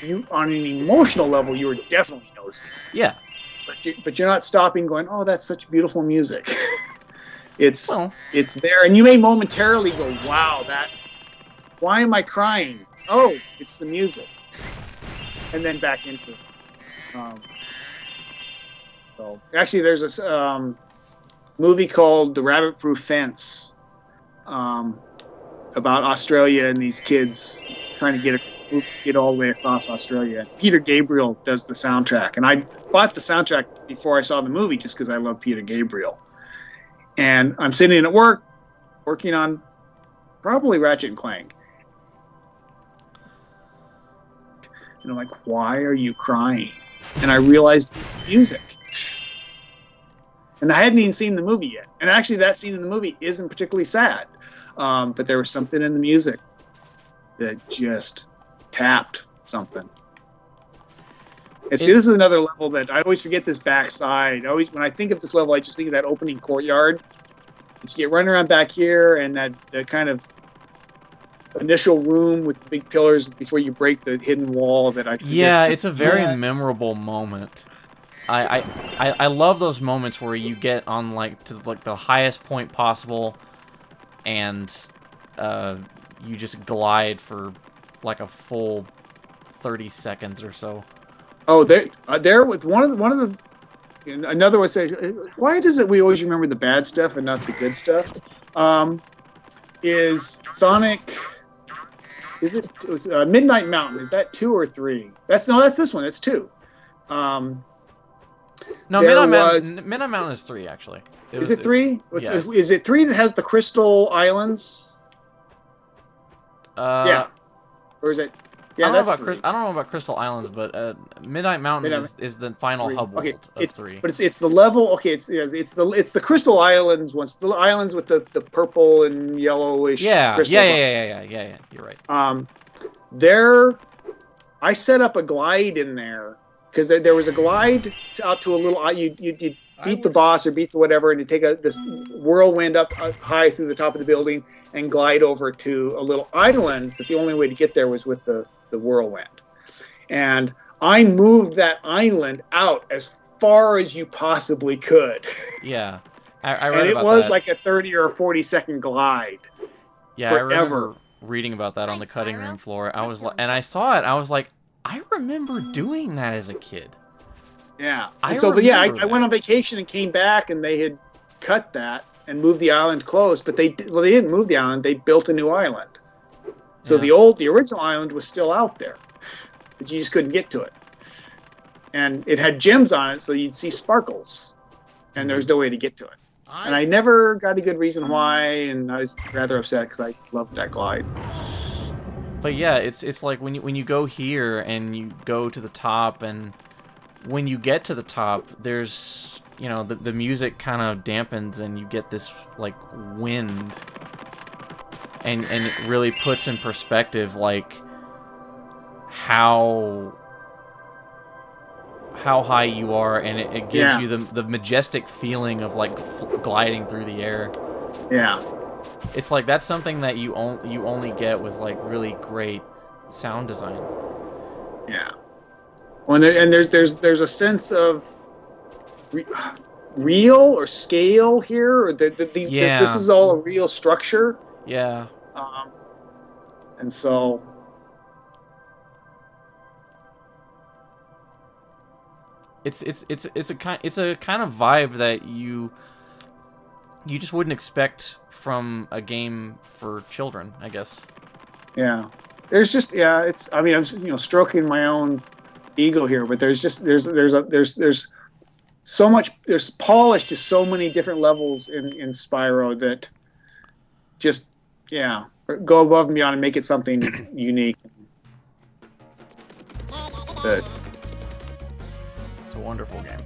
you on an emotional level you are definitely noticing. Yeah. But you're not stopping going, oh, that's such beautiful music. It's there, and you may momentarily go, wow, why am I crying? Oh, it's the music, and then back into it. So actually, there's this movie called The Rabbit-Proof Fence about Australia and these kids trying to get all the way across Australia. Peter Gabriel does the soundtrack, and I bought the soundtrack before I saw the movie just because I love Peter Gabriel. And I'm sitting at work, working on probably Ratchet and Clank. And I'm like, why are you crying? And I realized it's music. And I hadn't even seen the movie yet. And actually, that scene in the movie isn't particularly sad. But there was something in the music that just tapped something. And see, this is another level that I always forget this backside. When I think of this level, I just think of that opening courtyard. You get running around back here and the kind of initial room with the big pillars before you break the hidden wall that I forget. Yeah, it's a very memorable moment. I love those moments where you get on to the highest point possible, and you just glide for like a full 30 seconds or so. Oh, there with one of the another would say, why is it we always remember the bad stuff and not the good stuff? Is Sonic? Is it Midnight Mountain? Is that 2 or 3? That's this one. It's 2. No, Midnight Mountain is 3 actually. Is it 3? Yes. Is it 3 that has the Crystal Islands? Yeah. Or is it? Yeah, I don't know about Crystal Islands, but Midnight Mountain is the final hub world of 3. But it's the level. Okay, it's the Crystal Islands ones. The islands with the purple and yellowish. Yeah. Crystals Yeah. You're right. I set up a glide in there because there was a glide out to a little. You beat the boss or beat the whatever, and you take this whirlwind up high through the top of the building and glide over to a little island. But the only way to get there was with the whirlwind. And I moved that island out as far as you possibly could. Yeah. I read and it about was that. like a 30 or a 40-second glide. Yeah, forever. I remember reading about that on the cutting room floor. I was like, and I saw it. I was like, I remember doing that as a kid. Yeah. I went on vacation and came back, and they had cut that and moved the island close. But they didn't move the island. They built a new island. So the original island was still out there, but you just couldn't get to it. And it had gems on it, so you'd see sparkles, and there's no way to get to it. And I never got a good reason why, and I was rather upset because I loved that glide. But yeah, it's like when you go here and you go to the top, and when you get to the top, there's the music kind of dampens, and you get this like wind. And it really puts in perspective like how high you are, and it gives you the majestic feeling of like gliding through the air. Yeah, it's like that's something that you only get with like really great sound design. Yeah, well, and there's a sense of real or scale here, or this is all a real structure. Yeah. And so It's a kind of vibe that you just wouldn't expect from a game for children, I guess. Yeah. There's just it's I mean I'm stroking my own ego here, but there's so much, there's polished to so many different levels in Spyro that just go above and beyond and make it something unique. But it's a wonderful game.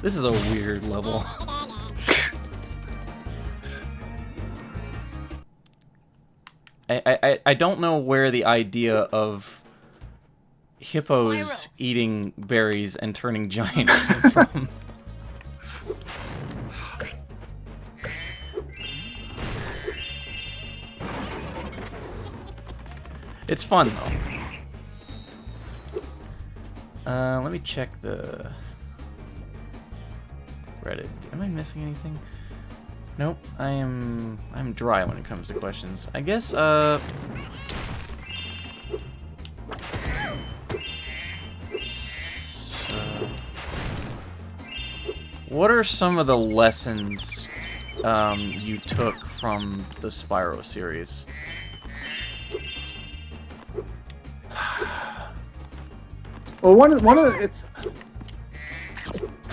This is a weird level. I don't know where the idea of hippos Spyro. eating berries and turning giant came from. It's fun though. Let me check the Reddit. Am I missing anything? Nope. I'm dry when it comes to questions. I guess what are some of the lessons you took from the Spyro series? well, one of the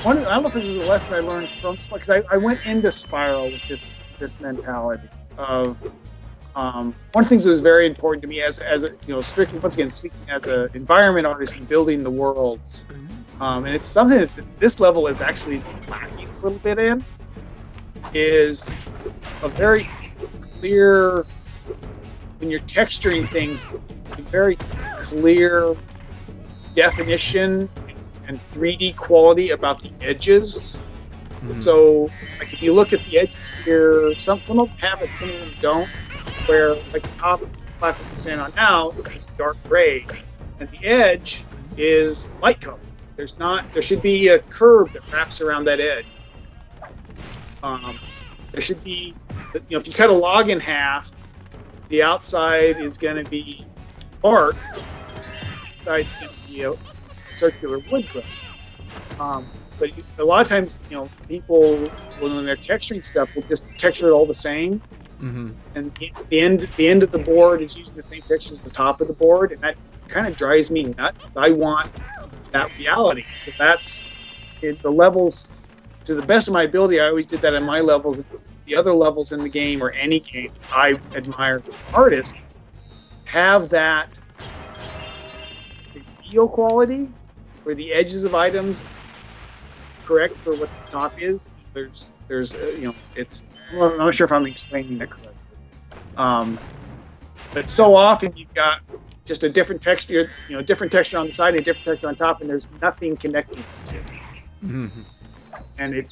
I don't know if this is a lesson I learned from Spyro, because I went into Spyro with this mentality of one of the things that was very important to me as a strictly, once again, speaking as an environment artist and building the worlds, and it's something that this level is actually lacking a little bit in, is a very clear, when you're texturing things, a very clear definition and 3D quality about the edges. Mm-hmm. So, like, if you look at the edges here, some of them have it, some of them don't. Where, like, the top platform we stand on now is dark gray, and the edge is light color. There should be a curve that wraps around that edge. There should be, if you cut a log in half, the outside is going to be bark, inside is going to be a circular wood grain. But a lot of times, people, when they're texturing stuff, will just texture it all the same. Mm-hmm. And the end of the board is using the same texture as the top of the board, and that kind of drives me nuts, because I want that reality. So that's the levels, to the best of my ability. I always did that in my levels. The other levels in the game, or any game I admire artists, have that feel quality where the edges of items correct for what the top is. There's it's, I'm not sure if I'm explaining it correctly. But so often you've got just a different texture, different texture on the side and a different texture on top, and there's nothing connecting to it. Mm-hmm. And it's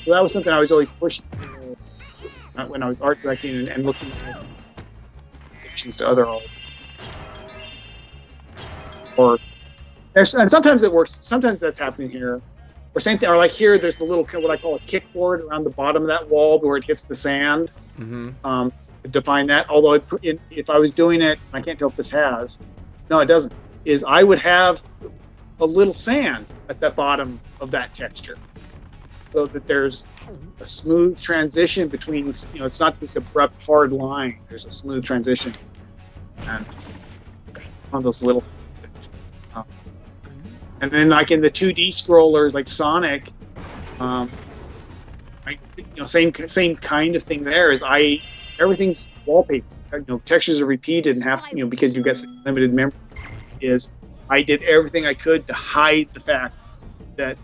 so that was something I was always pushing when I was art directing and looking at connections to other artists. And sometimes it works. Sometimes that's happening here. Or same thing. Or like here, there's the little, what I call a kickboard around the bottom of that wall where it hits the sand. Mm-hmm. To define that. Although if I was doing it, I can't tell if this has. No, it doesn't. Is I would have a little sand at the bottom of that texture, so that there's a smooth transition between. It's not this abrupt hard line. There's a smooth transition, and one of those little. And then, like in the 2D scrollers, like Sonic, same kind of thing. There is everything's wallpaper. Textures are repeated and have because you get limited memory. I did everything I could to hide the fact that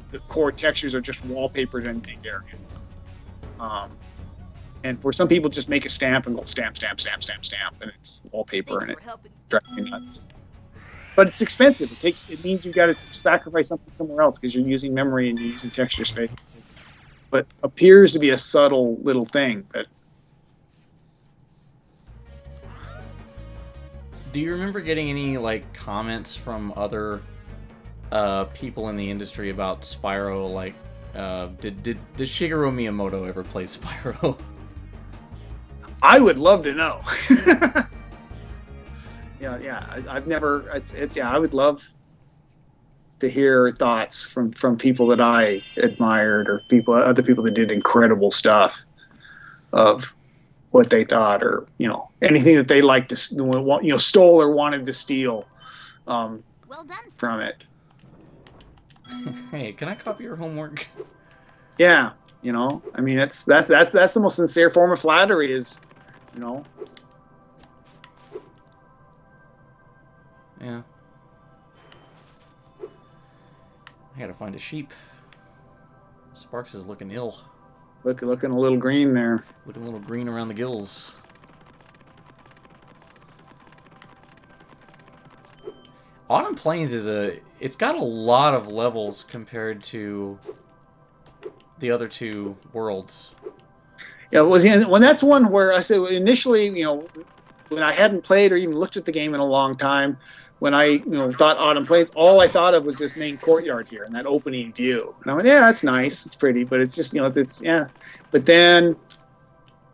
the core textures are just wallpapered in big areas. And for some people, just make a stamp and go stamp, and it's wallpaper and it drives me nuts. But it's expensive. It means you got to sacrifice something somewhere else because you're using memory and you're using texture space. But appears to be a subtle little thing. But do you remember getting any comments from other people in the industry about Spyro Did Shigeru Miyamoto ever play Spyro? I would love to know. I've never. I would love to hear thoughts from people that I admired or other people that did incredible stuff of what they thought, or anything that they liked to stole or wanted to steal Well done. from it. Hey, can I copy your homework? Yeah, I mean that's the most sincere form of flattery is, Yeah. I gotta find a sheep. Sparks is looking ill. looking a little green there. Looking a little green around the gills. Autumn Plains it's got a lot of levels compared to the other two worlds. Yeah, when that's one where I said initially, when I hadn't played or even looked at the game in a long time, when I thought Autumn Plains, all I thought of was this main courtyard here and that opening view. And I went, yeah, that's nice, it's pretty, but it's just But then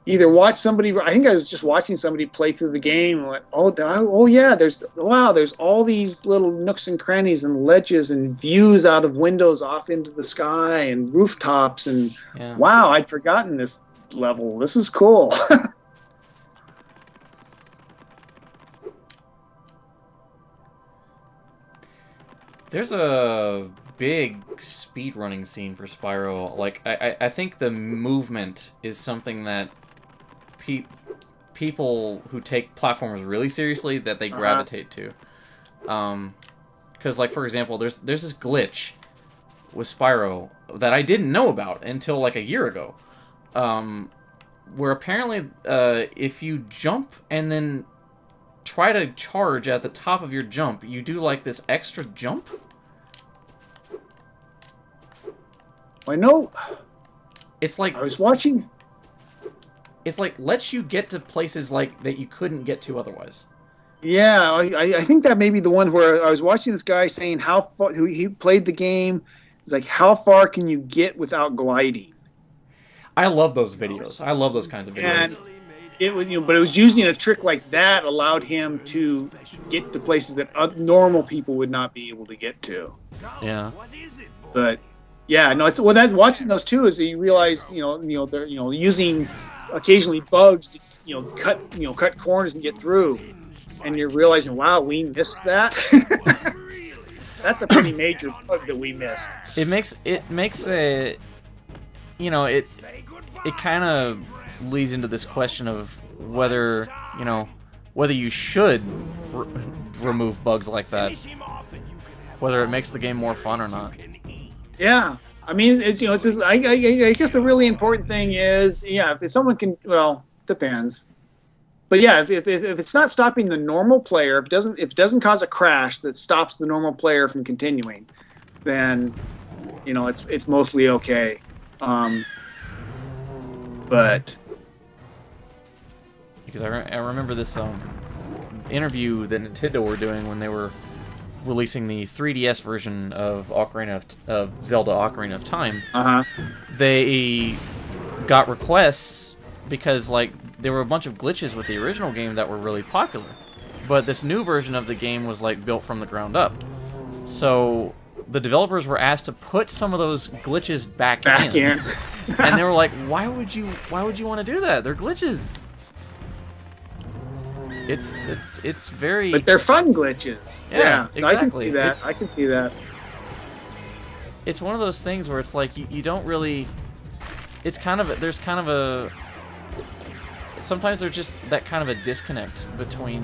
either watch somebody. I think I was just watching somebody play through the game and went, oh yeah, there's all these little nooks and crannies and ledges and views out of windows off into the sky and rooftops and wow, I'd forgotten this level. This is cool. There's a big speedrunning scene for Spyro. Like, I think the movement is something that people who take platformers really seriously, that they gravitate to. Because, like, for example, there's this glitch with Spyro that I didn't know about until, like, a year ago. Where apparently, if you jump and then try to charge at the top of your jump, you do, like, this extra jump. I know. It's like... I was watching... It's like, lets you get to places, like, that you couldn't get to otherwise. Yeah, I think that may be the one where I was watching this guy saying how far... He played the game. It's like, how far can you get without gliding? I love those videos. I love those kinds of videos. And it was, but it was using a trick like that allowed him to get to places that normal people would not be able to get to. Yeah. But yeah, no, it's that's watching those too is that you realize they're using occasionally bugs to cut corners and get through, and you're realizing, wow, we missed that. That's a pretty major bug that we missed. It makes a it kind of leads into this question of whether you should remove bugs like that, whether it makes the game more fun or not. Yeah, I mean, it's just, I guess the really important thing is, if someone can, well, depends, but yeah, if it's not stopping the normal player, if it doesn't cause a crash that stops the normal player from continuing, then it's mostly okay. But because I remember this interview that Nintendo were doing when they were releasing the 3DS version of Zelda Ocarina of Time. They got requests because, like, there were a bunch of glitches with the original game that were really popular, but this new version of the game was, like, built from the ground up. So the developers were asked to put some of those glitches back in. And they were like, why would you want to do that? They're glitches. It's very... But they're fun glitches. Yeah, exactly. I can see that. I can see that. It's one of those things where it's like you don't really... There's kind of a... Sometimes there's just that kind of a disconnect between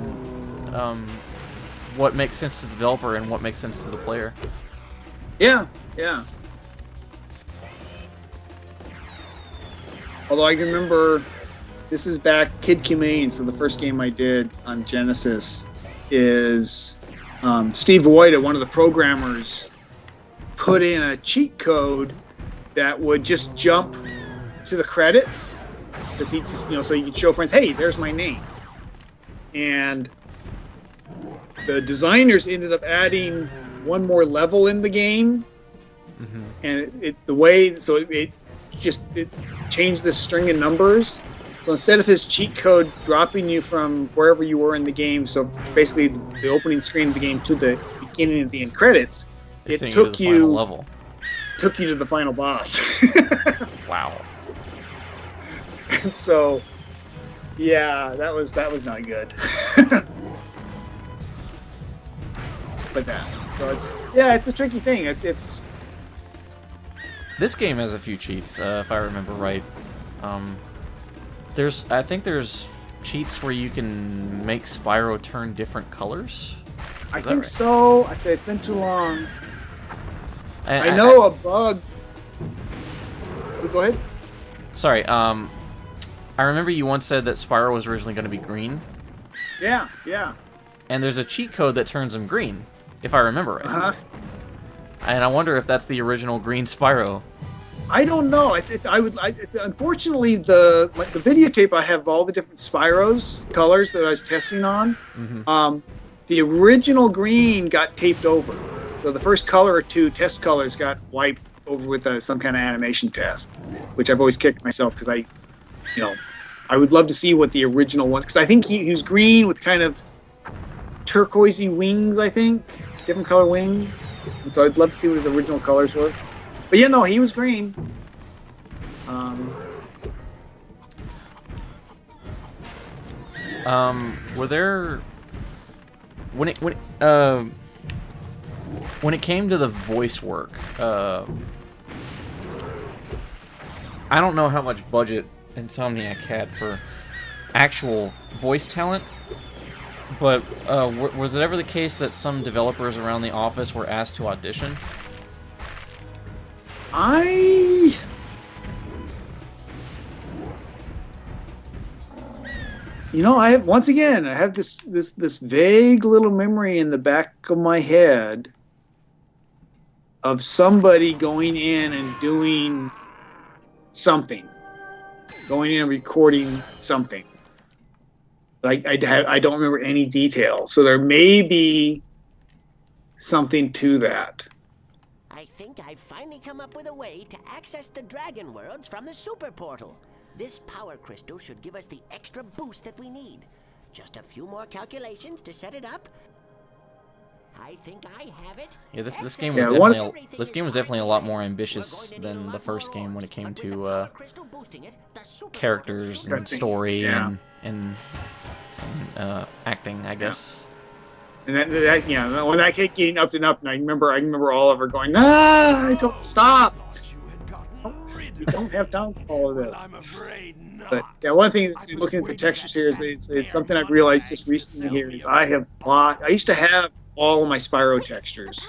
what makes sense to the developer and what makes sense to the player. Yeah. Although I can remember, this is back Kid Humane, so the first game I did on Genesis is Steve Voida, one of the programmers, put in a cheat code that would just jump to the credits, because he just, so you could show friends, hey, there's my name. And the designers ended up adding one more level in the game and the way so it changed the string of numbers. So instead of his cheat code dropping you from wherever you were in the game, so basically the opening screen of the game to the beginning of the end credits, it took you level. Took you to the final boss. Wow. And so, yeah, that was not good. But it's a tricky thing. It's This game has a few cheats, if I remember right. I think there's cheats where you can make Spyro turn different colors. I think so. I say it's been too long. I know a bug. Go ahead. Sorry. I remember you once said that Spyro was originally going to be green. Yeah. And there's a cheat code that turns him green, if I remember right. And I wonder if that's the original green Spyro. I don't know. It's unfortunately the videotape I have of all the different Spyros colors that I was testing on. The original green got taped over, so the first color or two test colors got wiped over with some kind of animation test, which I've always kicked myself because I would love to see what the original one, because I think he was green with kind of turquoisey wings. I think different color wings, and so I'd love to see what his original colors were. But yeah, no, he was green. Were there when it came to the voice work, I don't know how much budget Insomniac had for actual voice talent, but was it ever the case that some developers around the office were asked to audition? I have this vague little memory in the back of my head of somebody going in and doing something, going in and recording something. Like I don't remember any detail, so there may be something to that. I think I've finally come up with a way to access the Dragon Worlds from the Super Portal. This power crystal should give us the extra boost that we need. Just a few more calculations to set it up. I think I have it. Yeah, this game was definitely a lot more ambitious than the first game when it came to characters and story and acting, I guess. And when that kept getting up and up, and I remember Oliver going, I don't stop. You don't have time for all of this. But yeah, one thing that's looking at the textures here is something I've realized just recently here is I used to have all of my Spyro textures,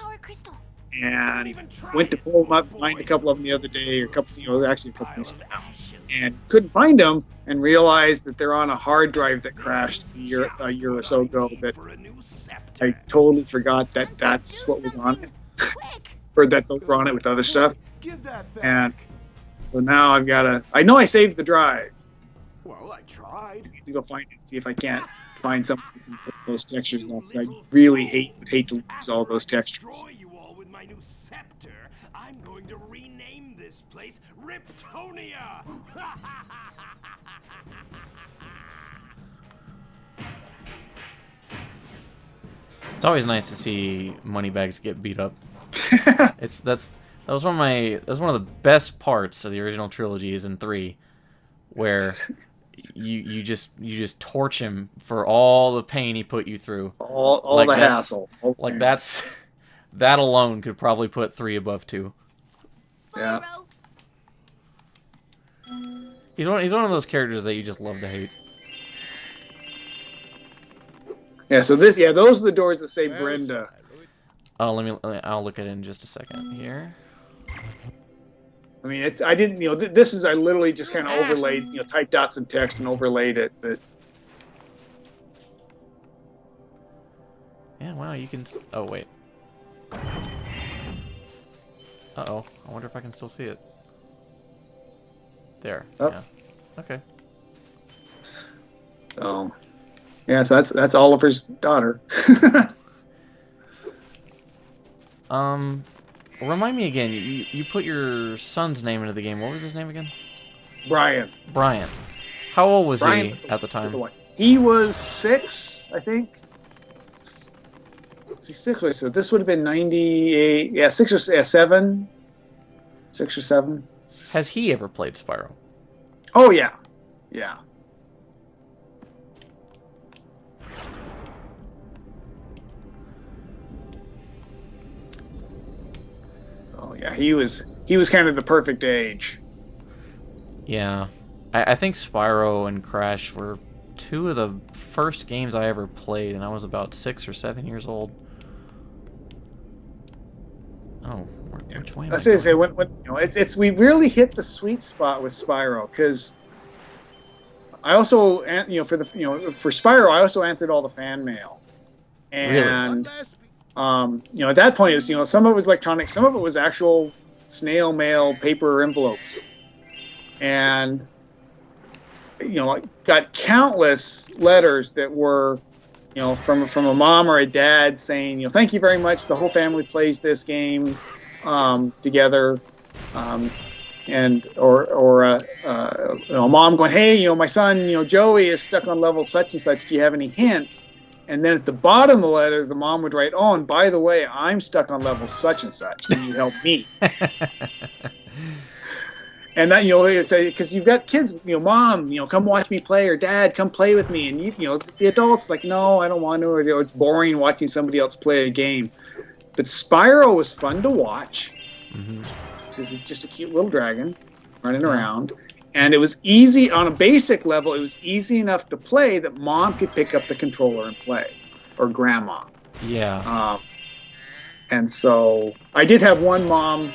and went to pull them up, find a couple of them the other day, or actually a couple weeks now, and couldn't find them, and realized that they're on a hard drive that crashed a year or so ago. That I totally forgot that that's what was on it, or that those were on it with other stuff. And so now I know I saved the drive. Well, I tried. I need to go find it, see if I can't find something that can put those textures on. I really would hate to lose all those textures. You all with my new scepter. I'm going to rename this place Riptonia. It's always nice to see Moneybags get beat up. That was one of the best parts of the original trilogy is in 3, where you just torch him for all the pain he put you through. All the hassle. Like that alone could probably put 3 above 2. Yeah. He's one of those characters that you just love to hate. Yeah, so those are the doors that say Brenda. Oh, I'll look at it in just a second here. I mean, I literally just kind of overlaid, typed out some text and overlaid it, but. Yeah, wow, you can. Oh, wait. Uh-oh, I wonder if I can still see it. There. Oh. Yeah. Okay. So, yeah, so that's Oliver's daughter. Remind me again. You put your son's name into the game. What was his name again? Brian. Brian. How old was Brian he at the time? He was 6, I think. Was he 6? Wait, so this would have been 98. Yeah, 6 or 7. 6 or 7. Has he ever played Spyro? Oh yeah, yeah. Oh yeah, he was kind of the perfect age. Yeah. I think Spyro and Crash were 2 of the first games I ever played, and I was about 6 or 7 years old. Oh, which way am I say going? when you know it's we really hit the sweet spot with Spyro, because I also for Spyro I also answered all the fan mail, and at that point it was some of it was electronic, some of it was actual snail mail paper envelopes, and I got countless letters that were from a mom or a dad saying, thank you very much. The whole family plays this game together, and or a mom going, hey, my son, Joey is stuck on level such and such. Do you have any hints? And then at the bottom of the letter, the mom would write, oh, and by the way, I'm stuck on level such and such. Can you help me? And then, they say, because you've got kids, mom, come watch me play, or dad, come play with me. And, the adults like, no, I don't want to, or it's boring watching somebody else play a game. But Spyro was fun to watch, because he's just a cute little dragon running around. And it was easy, on a basic level, it was easy enough to play that mom could pick up the controller and play, or grandma. Yeah. And so I did have one mom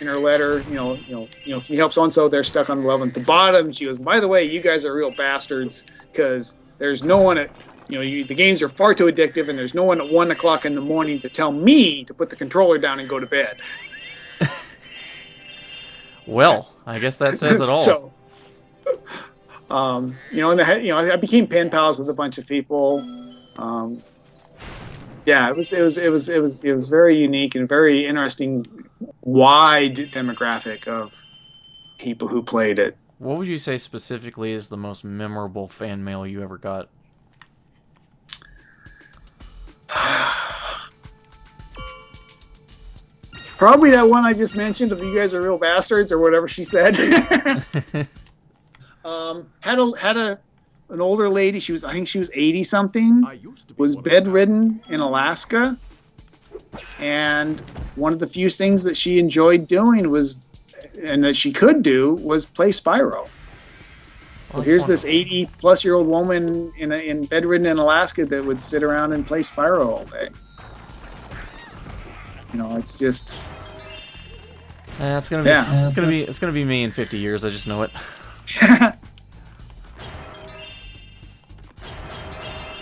in her letter, can you help so-and-so? They're stuck on 11 at the bottom. She goes, by the way, you guys are real bastards, because there's no one at, the games are far too addictive, and there's no one at 1 o'clock in the morning to tell me to put the controller down and go to bed. Well, I guess that says it all. So, I became pen pals with a bunch of people. Yeah, it was very unique and very interesting, wide demographic of people who played it. What would you say specifically is the most memorable fan mail you ever got? Probably that one I just mentioned of you guys are real bastards, or whatever she said. Had an older lady. I think she was 80 something. Was bedridden in Alaska, and one of the few things that she enjoyed doing and that she could do, was play Spyro. Well, here's this 80-plus-year-old woman in bedridden in Alaska that would sit around and play Spyro all day. It's just. It's gonna be me in 50 years. I just know it.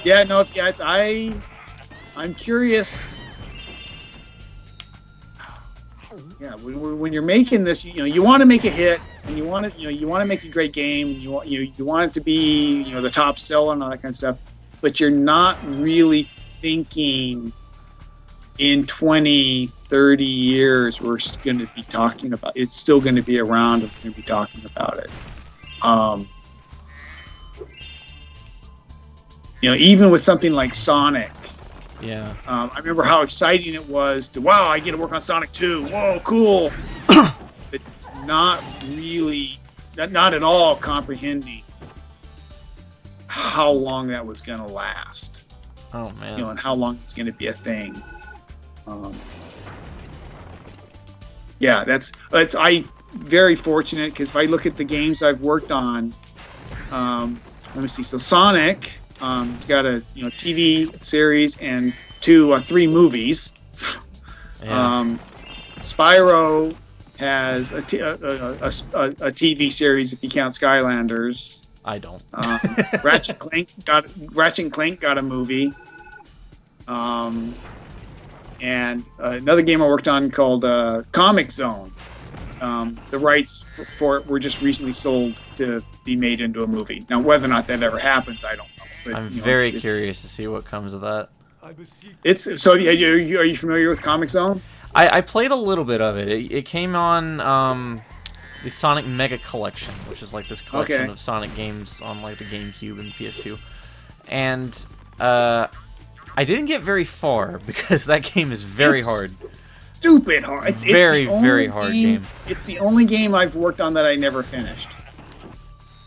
Yeah, no, I'm curious. Yeah, when you're making this, you want to make a hit, and you want to make a great game. You want it to be, the top seller and all that kind of stuff, but you're not really thinking in 20, 30 years we're going to be talking about it's still going to be around, and we're going to be talking about it. Even with something like Sonic. Yeah. I remember how exciting it was wow, I get to work on Sonic 2. Whoa, cool. But not at all comprehending how long that was going to last. Oh, man. And how long it's going to be a thing. Yeah, I very fortunate, because if I look at the games I've worked on, let me see. So Sonic, it's got a TV series and 3 movies. Yeah. Spyro has a TV series if you count Skylanders. I don't. Ratchet and Clank got a movie. And another game I worked on called Comic Zone. The rights for it were just recently sold to be made into a movie. Now, whether or not that ever happens, I don't know. But, I'm very curious to see what comes of that. Are you familiar with Comic Zone? I played a little bit of it. It came on the Sonic Mega Collection, which is like this collection Okay. of Sonic games on like the GameCube and PS2. And I didn't get very far because that game is very hard. Stupid hard. It's Very, the only very hard game. It's the only game I've worked on that I never finished.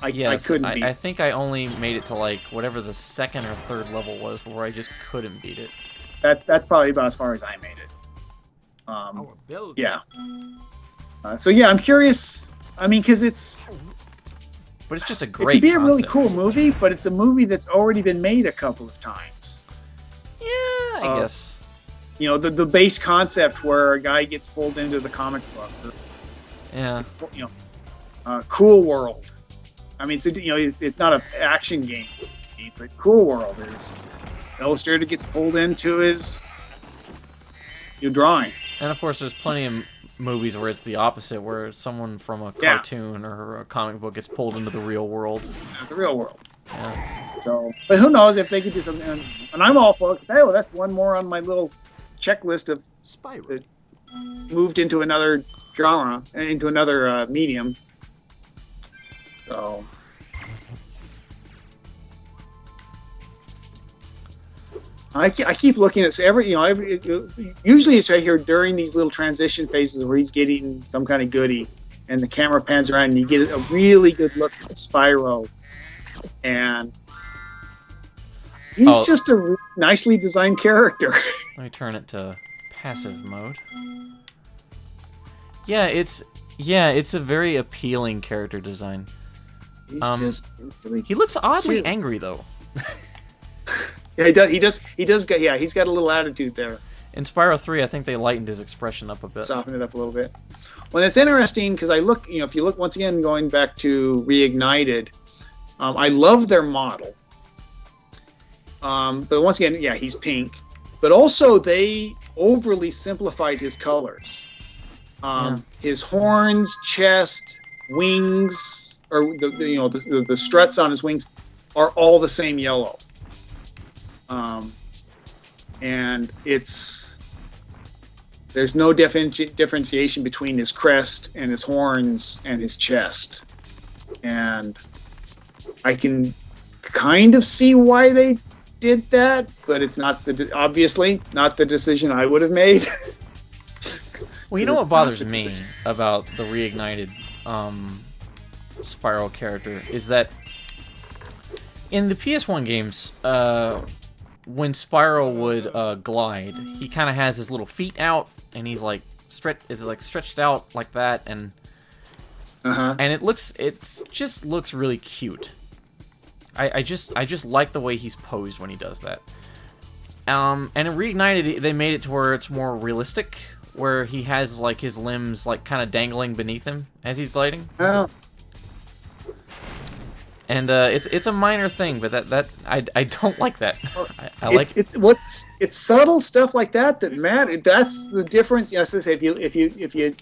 I Yes, couldn't beat. I think I only made it to like whatever the second or third level was, where I just couldn't beat it. That's probably about as far as I made it. Our building. Yeah. So yeah, I'm curious. I mean, because But it's just a it great could be a really concept. cool movie, but it's a movie that's already been made a couple of times. Yeah, I guess. You know, the base concept where a guy gets pulled into the comic book. Yeah. It's, you know, Cool World. I mean, it's not an action game, but Cool World is the illustrator gets pulled into his drawing. And of course, there's plenty of movies where it's the opposite, where someone from a Yeah. cartoon or a comic book gets pulled into the real world. The real world. Yeah. So, but who knows if they could do something? And I'm all for it. 'Cause, hey, well, that's one more on my little checklist of Spyro. moved into another genre, into another medium. So, I keep looking at usually it's right here during these little transition phases where he's getting some kind of goodie, and the camera pans around and you get a really good look at Spyro, and he's just a nicely designed character. Let me turn it to passive mode. Yeah, it's a very appealing character design. He's just really He looks oddly cute. angry though. Yeah, he does get, yeah, he's got a little attitude there. In Spyro 3, I think they lightened his expression up a bit. Soften it up a little bit. Well, it's interesting because if you look once again, going back to Reignited, I love their model. But once again, yeah, he's pink. But also they overly simplified his colors. His horns, chest, wings, or the struts on his wings are all the same yellow. And there's no differentiation between his crest and his horns and his chest. And I can kind of see why they did that, but it's not obviously not the decision I would have made. Well, you know what bothers me about the Reignited Spyro character is that in the PS1 games, when Spyro would glide, he kind of has his little feet out, and he's like stretched out like that, and and it just looks really cute. I just like the way he's posed when he does that. And in Reignited, they made it to where it's more realistic, where he has like his limbs like kind of dangling beneath him as he's gliding. Oh. And it's a minor thing, but that I don't like that. I like it's subtle stuff like that matter. That's the difference. You know, so say if you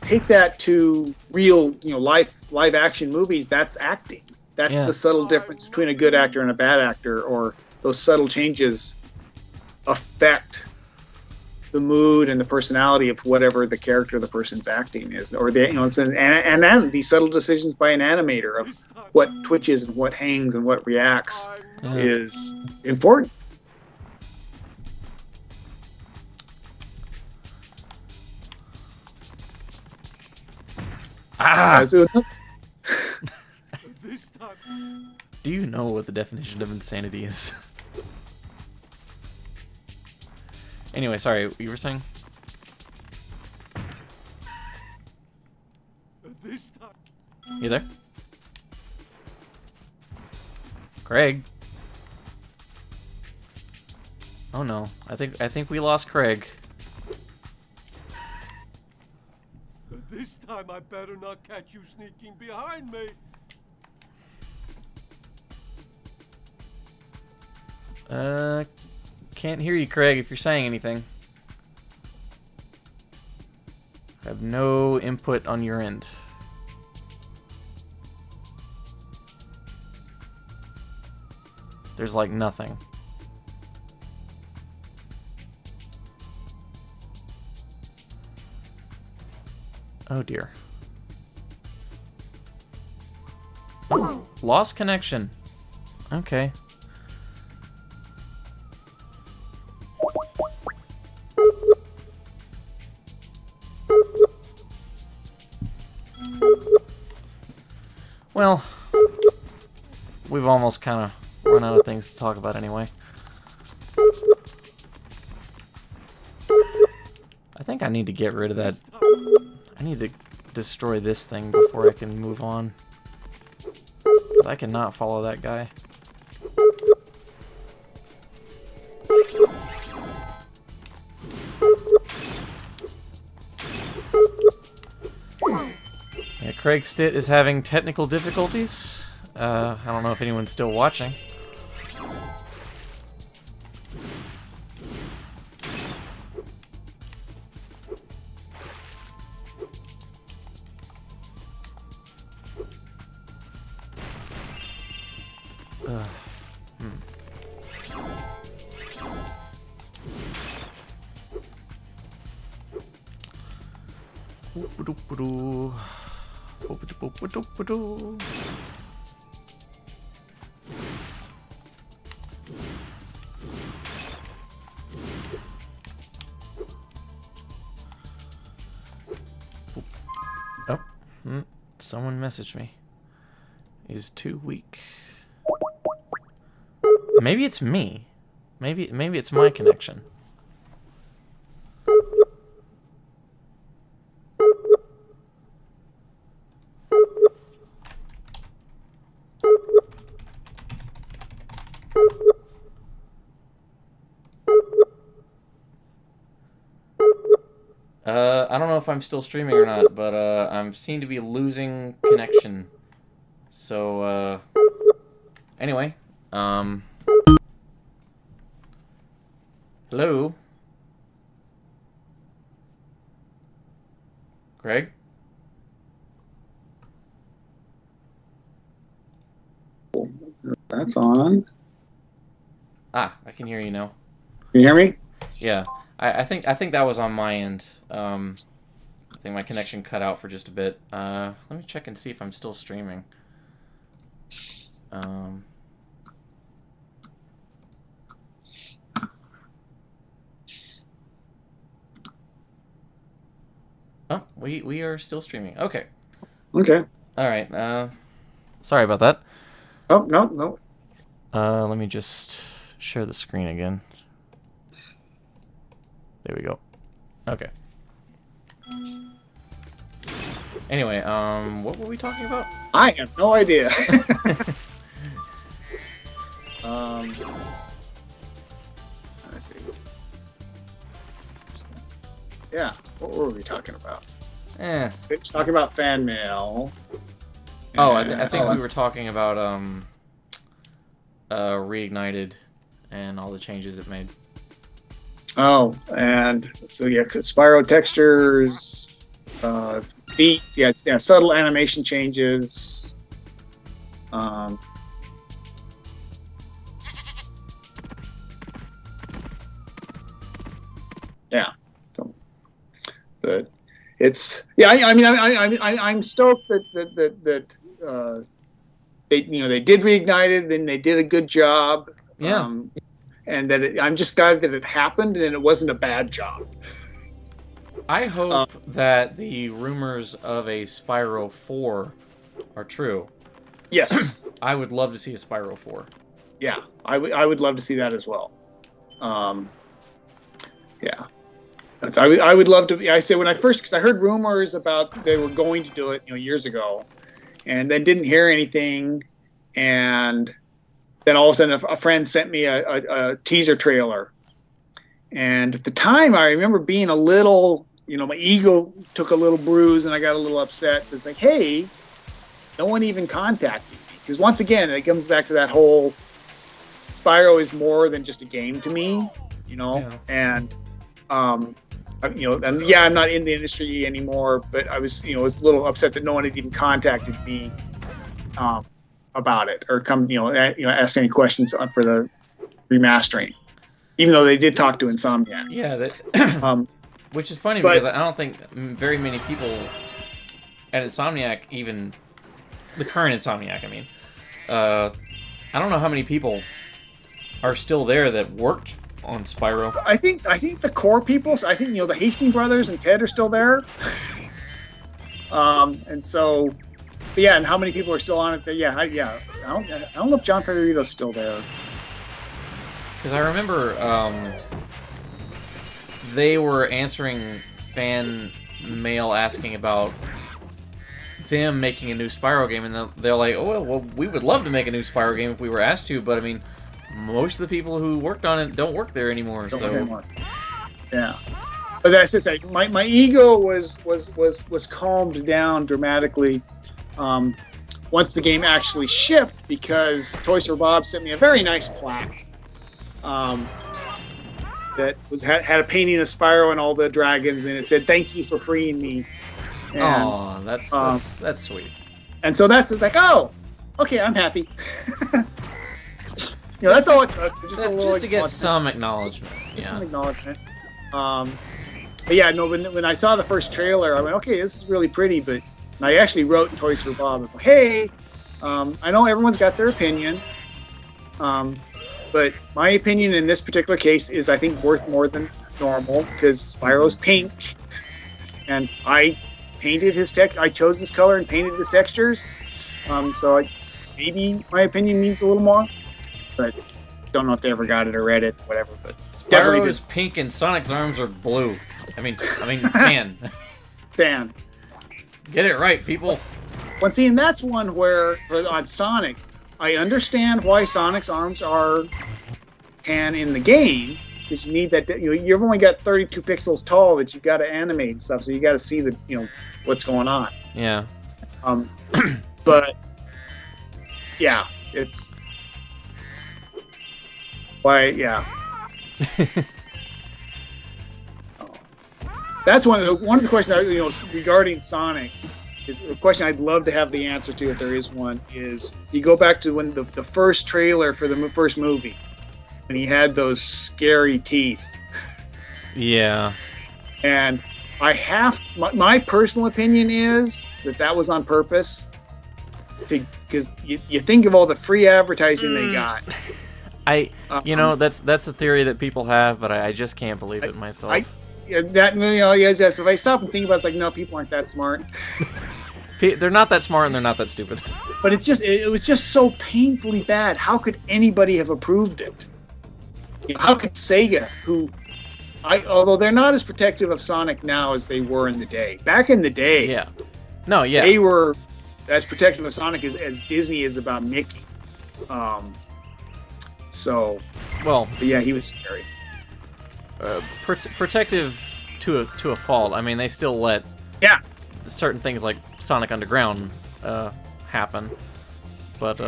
take that to real live action movies, that's acting. That's the subtle difference between a good actor and a bad actor, or those subtle changes affect the mood and the personality of whatever the character the person's acting is, or it's and these subtle decisions by an animator of what twitches and what hangs and what reacts is important. Do you know what the definition of insanity is? Anyway, sorry, you were saying? You there? Craig? Oh no, I think we lost Craig. This time I better not catch you sneaking behind me. Can't hear you, Craig, if you're saying anything. I have no input on your end. There's like nothing. Oh dear. Lost connection. Okay. Well, we've almost kind of run out of things to talk about anyway. I think I need to get rid of that. I need to destroy this thing before I can move on. 'Cause I cannot follow that guy. Yeah, Craig Stitt is having technical difficulties. I don't know if anyone's still watching. Oh, someone messaged me. He's too weak. Maybe it's me. Maybe it's my connection. I don't know if I'm still streaming or not, but I seem to be losing connection. So anyway, hello, Greg? That's on. Ah, I can hear you now. Can you hear me? Yeah, I think that was on my end. I think my connection cut out for just a bit. Let me check and see if I'm still streaming. Oh, we are still streaming. Okay. Okay. All right. Sorry about that. Oh, no. Let me just share the screen again. There we go. Okay. Anyway, what were we talking about? I have no idea. Let's see. Yeah, what were we talking about? Eh. We were talking about fan mail. Oh, I think we were talking about Reignited and all the changes it made. Oh, and so yeah, Spyro textures, feet, yeah, subtle animation changes. Yeah, so, good. It's I'm stoked that they did Reignited, and they did a good job. Yeah. And that I'm just glad that it happened and it wasn't a bad job. I hope that the rumors of a Spyro 4 are true. Yes. I would love to see a Spyro 4. Yeah, I would love to see that as well. Yeah. I would love to. I said because I heard rumors about they were going to do it, years ago, and then didn't hear anything, and then all of a sudden a friend sent me a teaser trailer, and at the time I remember being a little, my ego took a little bruise and I got a little upset. It's like, hey, no one even contacted me, because once again it comes back to that whole Spyro is more than just a game to me, Yeah. and and yeah, I'm not in the industry anymore, but I was, was a little upset that no one had even contacted me about it, or come, ask any questions for the remastering, even though they did talk to Insomniac. Yeah, that. Which is funny because I don't think very many people Insomniac, even the current Insomniac, I mean, I don't know how many people are still there that worked on Spyro. I think the core people. I think the Hastings brothers and Ted are still there. And so, but yeah, and how many people are still on it? Yeah. I don't know if John Federito's still there. Because I remember they were answering fan mail asking about them making a new Spyro game, and they're like, oh, well, we would love to make a new Spyro game if we were asked to, but I mean, most of the people who worked on it don't work there anymore. Yeah. But that's just like my ego was calmed down dramatically once the game actually shipped, because Toys for Bob sent me a very nice plaque that had a painting of Spyro and all the dragons, and it said, "Thank you for freeing me." Oh, that's sweet. And so that's like, oh, okay, I'm happy. That's all it took. Just to get some acknowledgement. Just some acknowledgement. But yeah, no. When I saw the first trailer, I went, okay, this is really pretty. But I actually wrote in Toys for Bob, hey, I know everyone's got their opinion, but my opinion in this particular case is, I think, worth more than normal, because Spyro's pink, and I painted his I chose this color and painted his textures. So maybe my opinion means a little more, but don't know if they ever got it or read it, whatever. But Spyro is pink and Sonic's arms are blue. I mean, tan. Dan. Get it right, people. Well, see, and that's one where on Sonic, I understand why Sonic's arms are tan in the game, because you need that. You've only got 32 pixels tall that you got to animate and stuff, so you got to see the what's going on. Yeah. But yeah, it's why. Yeah. That's one of the questions regarding Sonic. Is a question I'd love to have the answer to, if there is one. Is you go back to when the first trailer for the first movie, and he had those scary teeth. Yeah. And my personal opinion is that was on purpose, because you think of all the free advertising they got. That's a theory that people have, but I just can't believe it myself. Yes. If I stop and think about it, it's like, no, people aren't that smart. They're not that smart, and they're not that stupid. But it was just so painfully bad. How could anybody have approved it? How could Sega, although they're not as protective of Sonic now as they were in the day. Back in the day, they were as protective of Sonic as Disney is about Mickey. But yeah, he was scary. Protective to a fault. I mean, they still let certain things like Sonic Underground happen, but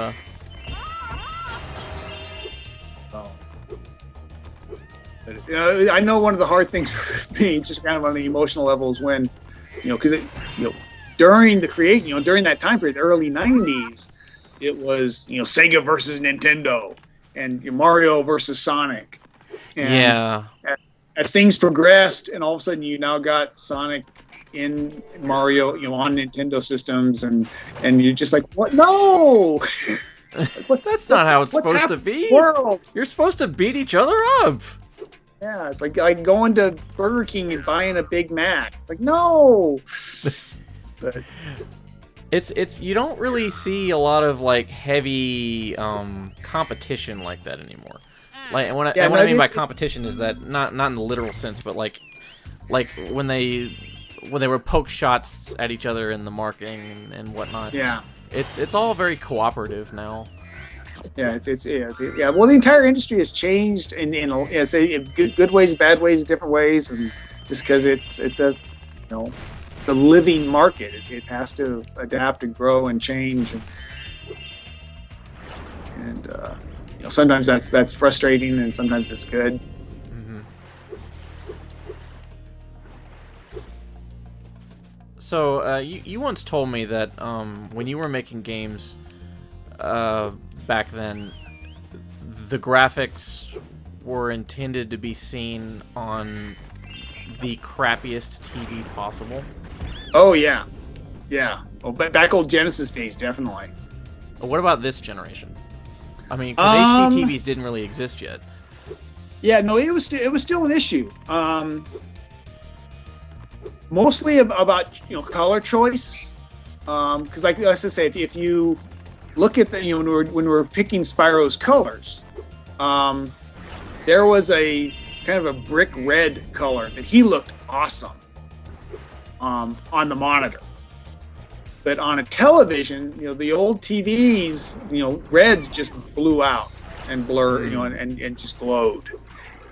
I know one of the hard things for me, just kind of on the emotional level, is when because during the during that time period, the early '90s, it was Sega versus Nintendo and Mario versus Sonic. And as things progressed, and all of a sudden you now got Sonic in Mario, on Nintendo systems, and you're just like, what? No! That's not how it's supposed to be. World? You're supposed to beat each other up. Yeah, it's like going to Burger King and buying a Big Mac. Like, no! But it's you don't really see a lot of like heavy competition like that anymore. Like, what I mean by competition is that not in the literal sense, but like when they were poke shots at each other in the marketing and whatnot. Yeah, it's all very cooperative now. Yeah, yeah. Well, the entire industry has changed in good ways, bad ways, different ways, and just because it's a the living market, it has to adapt and grow and change, and sometimes that's frustrating, and sometimes it's good. Mm-hmm. So you once told me that when you were making games back then, the graphics were intended to be seen on the crappiest TV possible. Oh yeah. Yeah. Oh, but back old Genesis days, definitely. What about this generation? I mean, because HD TVs didn't really exist yet. Yeah, no, it was still an issue. Mostly about color choice. Because like let's just say if you look at the when we're picking Spyro's colors, there was a kind of a brick red color that he looked awesome on the monitor. But on a television, the old TVs, reds just blew out and blurred, and just glowed.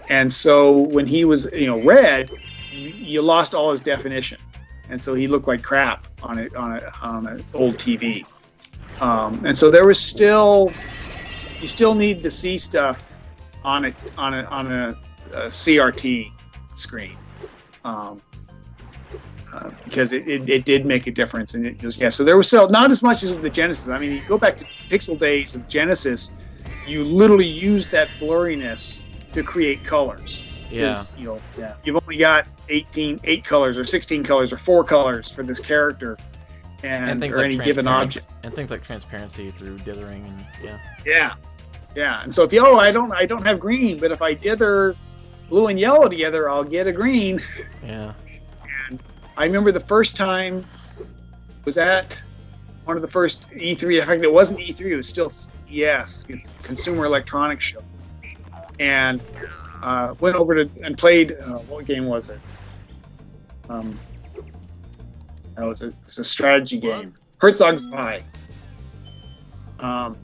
And so when he was, red, you lost all his definition, and so he looked like crap on an old TV. And so there was you still need to see stuff on a CRT screen. Because it did make a difference, and it was so there was still not as much as with the Genesis. I mean, you go back to pixel days of Genesis, you literally used that blurriness to create colors. Yeah. You've only got 8 colors or 16 colors or 4 colors for this character, and things or like any given object. And things like transparency through dithering and Yeah. And so if I don't have green, but if I dither blue and yellow together, I'll get a green. Yeah. I remember the first time was at one of the first E3. In fact, it wasn't E3; it was still CES, Consumer Electronics Show, and went over and played. What game was it? It was a strategy game, Herzog Spy. And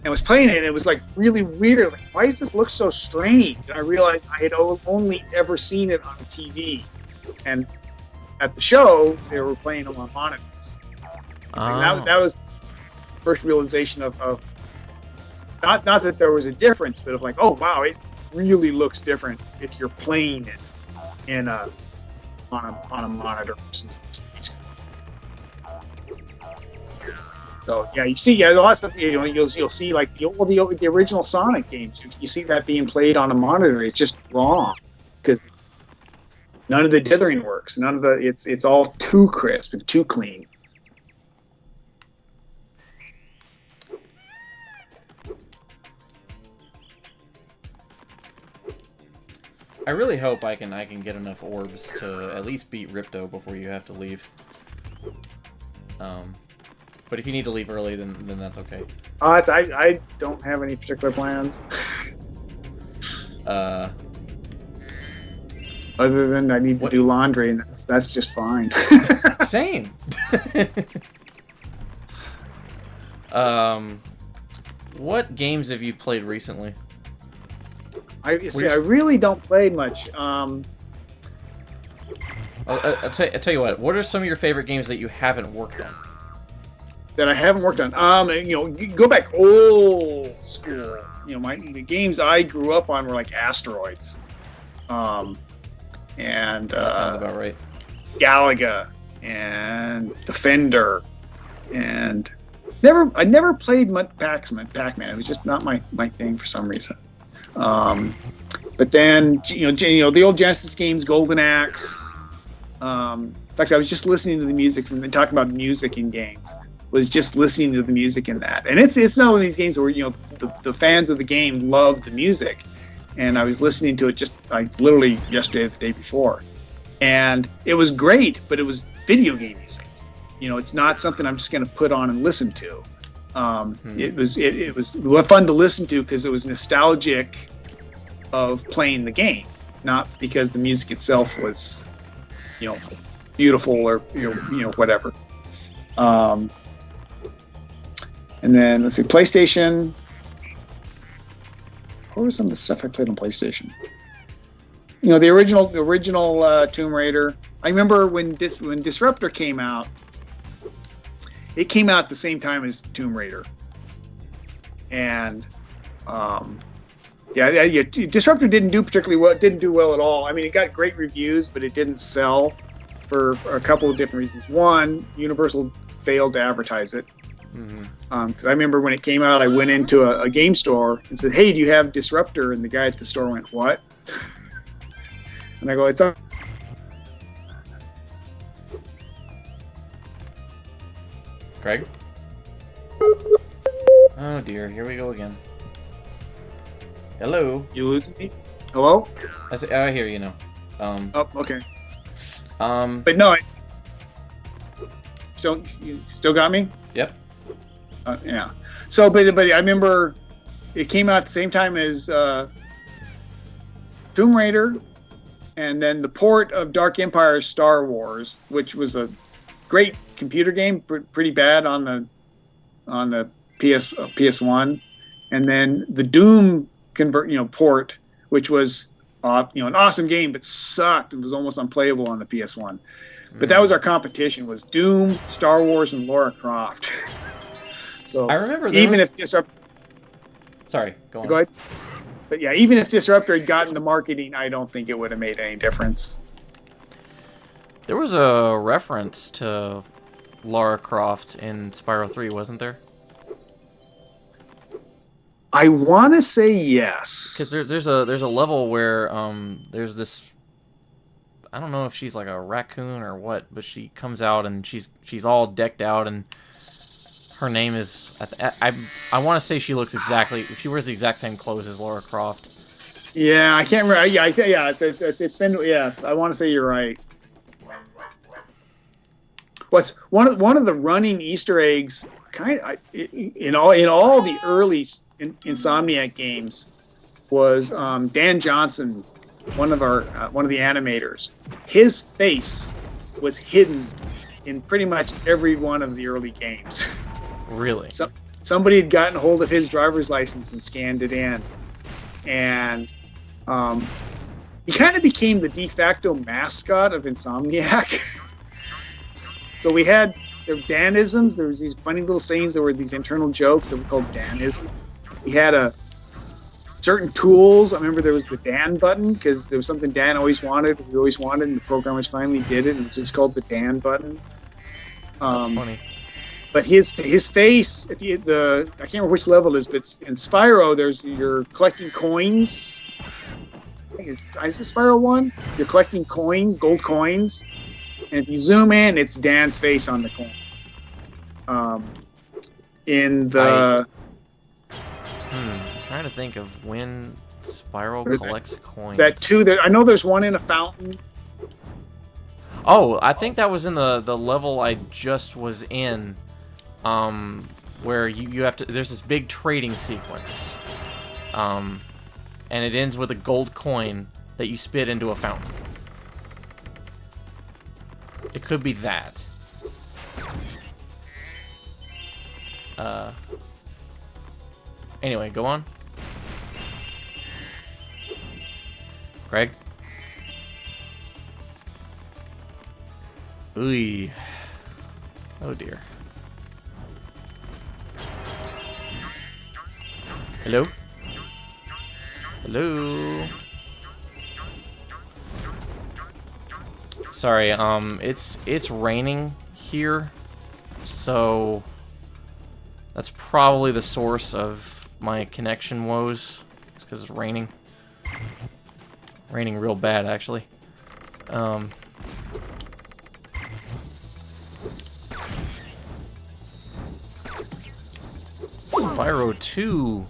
I was playing it, and it was like really weird. I was like, why does this look so strange? And I realized I had only ever seen it on TV, and at the show, they were playing them on monitors. That was the first realization of not that there was a difference, but of like, oh wow, it really looks different if you're playing it in on a monitor versus So yeah, you see, a lot of stuff. You'll see like the original Sonic games. You see that being played on a monitor. It's just wrong because none of the dithering works. None of the it's all too crisp and too clean. I really hope I can get enough orbs to at least beat Ripto before you have to leave. But if you need to leave early, then that's okay. I don't have any particular plans. Other than I need to do laundry, and that's just fine. Same. What games have you played recently? I really don't play much. I'll tell you what. What are some of your favorite games that you haven't worked on? That I haven't worked on. Go back old school. The games I grew up on were like Asteroids. And that sounds about right. Galaga and Defender, and I never played much Pac-Man. It was just not my thing for some reason. But then the old Genesis games, Golden Axe. In fact, I was just listening to the music from talking about music in games. Was just listening to the music in that, and it's not one of these games where the fans of the game love the music, and I was listening to it just like literally yesterday or the day before, and it was great, but it was video game music. It's not something I'm just going to put on and listen to. It was fun to listen to because it was nostalgic of playing the game, not because the music itself was beautiful or whatever. And then let's see, PlayStation. What was some of the stuff I played on PlayStation? The original Tomb Raider. I remember when Disruptor came out. It came out at the same time as Tomb Raider, and Disruptor didn't do particularly well. It didn't do well at all. I mean, it got great reviews, but it didn't sell for a couple of different reasons. One, Universal failed to advertise it. Because I remember when it came out, I went into a game store and said, "Hey, do you have Disruptor?" And the guy at the store went, "What?" And I go, "It's on." Greg? Oh dear, here we go again. Hello? You losing me? Hello? I hear you now. Oh, okay. Um, But no, it's you still got me? yep. Yeah. So, but I remember it came out at the same time as Tomb Raider, and then the port of Dark Empire Star Wars, which was a great computer game, pretty bad on the PS1, and then the Doom port, which was an awesome game, but sucked. It was almost unplayable on the PS1. But that was our competition: was Doom, Star Wars, and Lara Croft. So I remember if Disruptor. Sorry, go on. Go ahead. But yeah, even if Disruptor had gotten the marketing, I don't think it would have made any difference. There was a reference to Lara Croft in Spyro 3, wasn't there? I want to say yes. Because there's a level where there's this, I don't know if she's like a raccoon or what, but she comes out and she's all decked out, and her name is I want to say she looks exactly, she wears the exact same clothes as Lara Croft. Yeah, I can't remember. Yeah, it's been, yes. I want to say you're right. What's one of the running Easter eggs, in all the early Insomniac games, was Dan Johnson, one of the animators. His face was hidden in pretty much every one of the early games. Really? Somebody had gotten hold of his driver's license and scanned it in, and he kind of became the de facto mascot of Insomniac. So we had there were Danisms. There was these funny little sayings. There were these internal jokes that were called Danisms. We had certain tools. I remember there was the Dan button, because there was something Dan always wanted. We always wanted, and the programmers finally did it, and it was just called the Dan button. That's funny. But his face at I can't remember which level it is, but in Spyro, you're collecting coins. I think is it Spyro 1? You're collecting gold coins, and if you zoom in, it's Dan's face on the coin. I'm trying to think of when Spyro collects coins. Is that 2? I know there's one in a fountain. Oh, I think that was in the level I just was in, where you have to. There's this big trading sequence, and it ends with a gold coin that you spit into a fountain. It could be that. Anyway, go on. Greg? Ooh. Oh dear. Hello? Hello? Sorry, it's raining here, so that's probably the source of my connection woes. It's because it's raining. Raining real bad, actually. Spyro 2.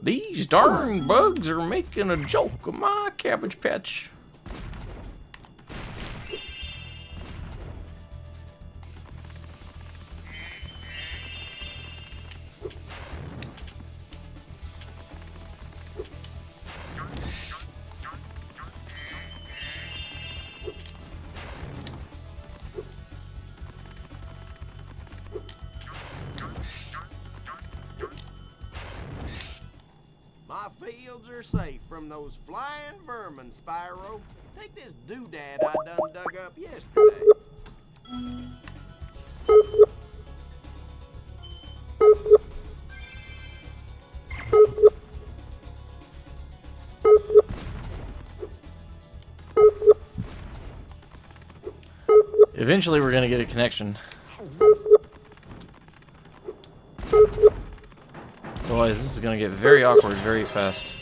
These darn bugs are making a joke of my Cabbage Patch. fields are safe from those flying vermin, Spyro. Take this doodad I done dug up yesterday. Eventually, we're gonna get a connection. Otherwise, this is gonna get very awkward very fast.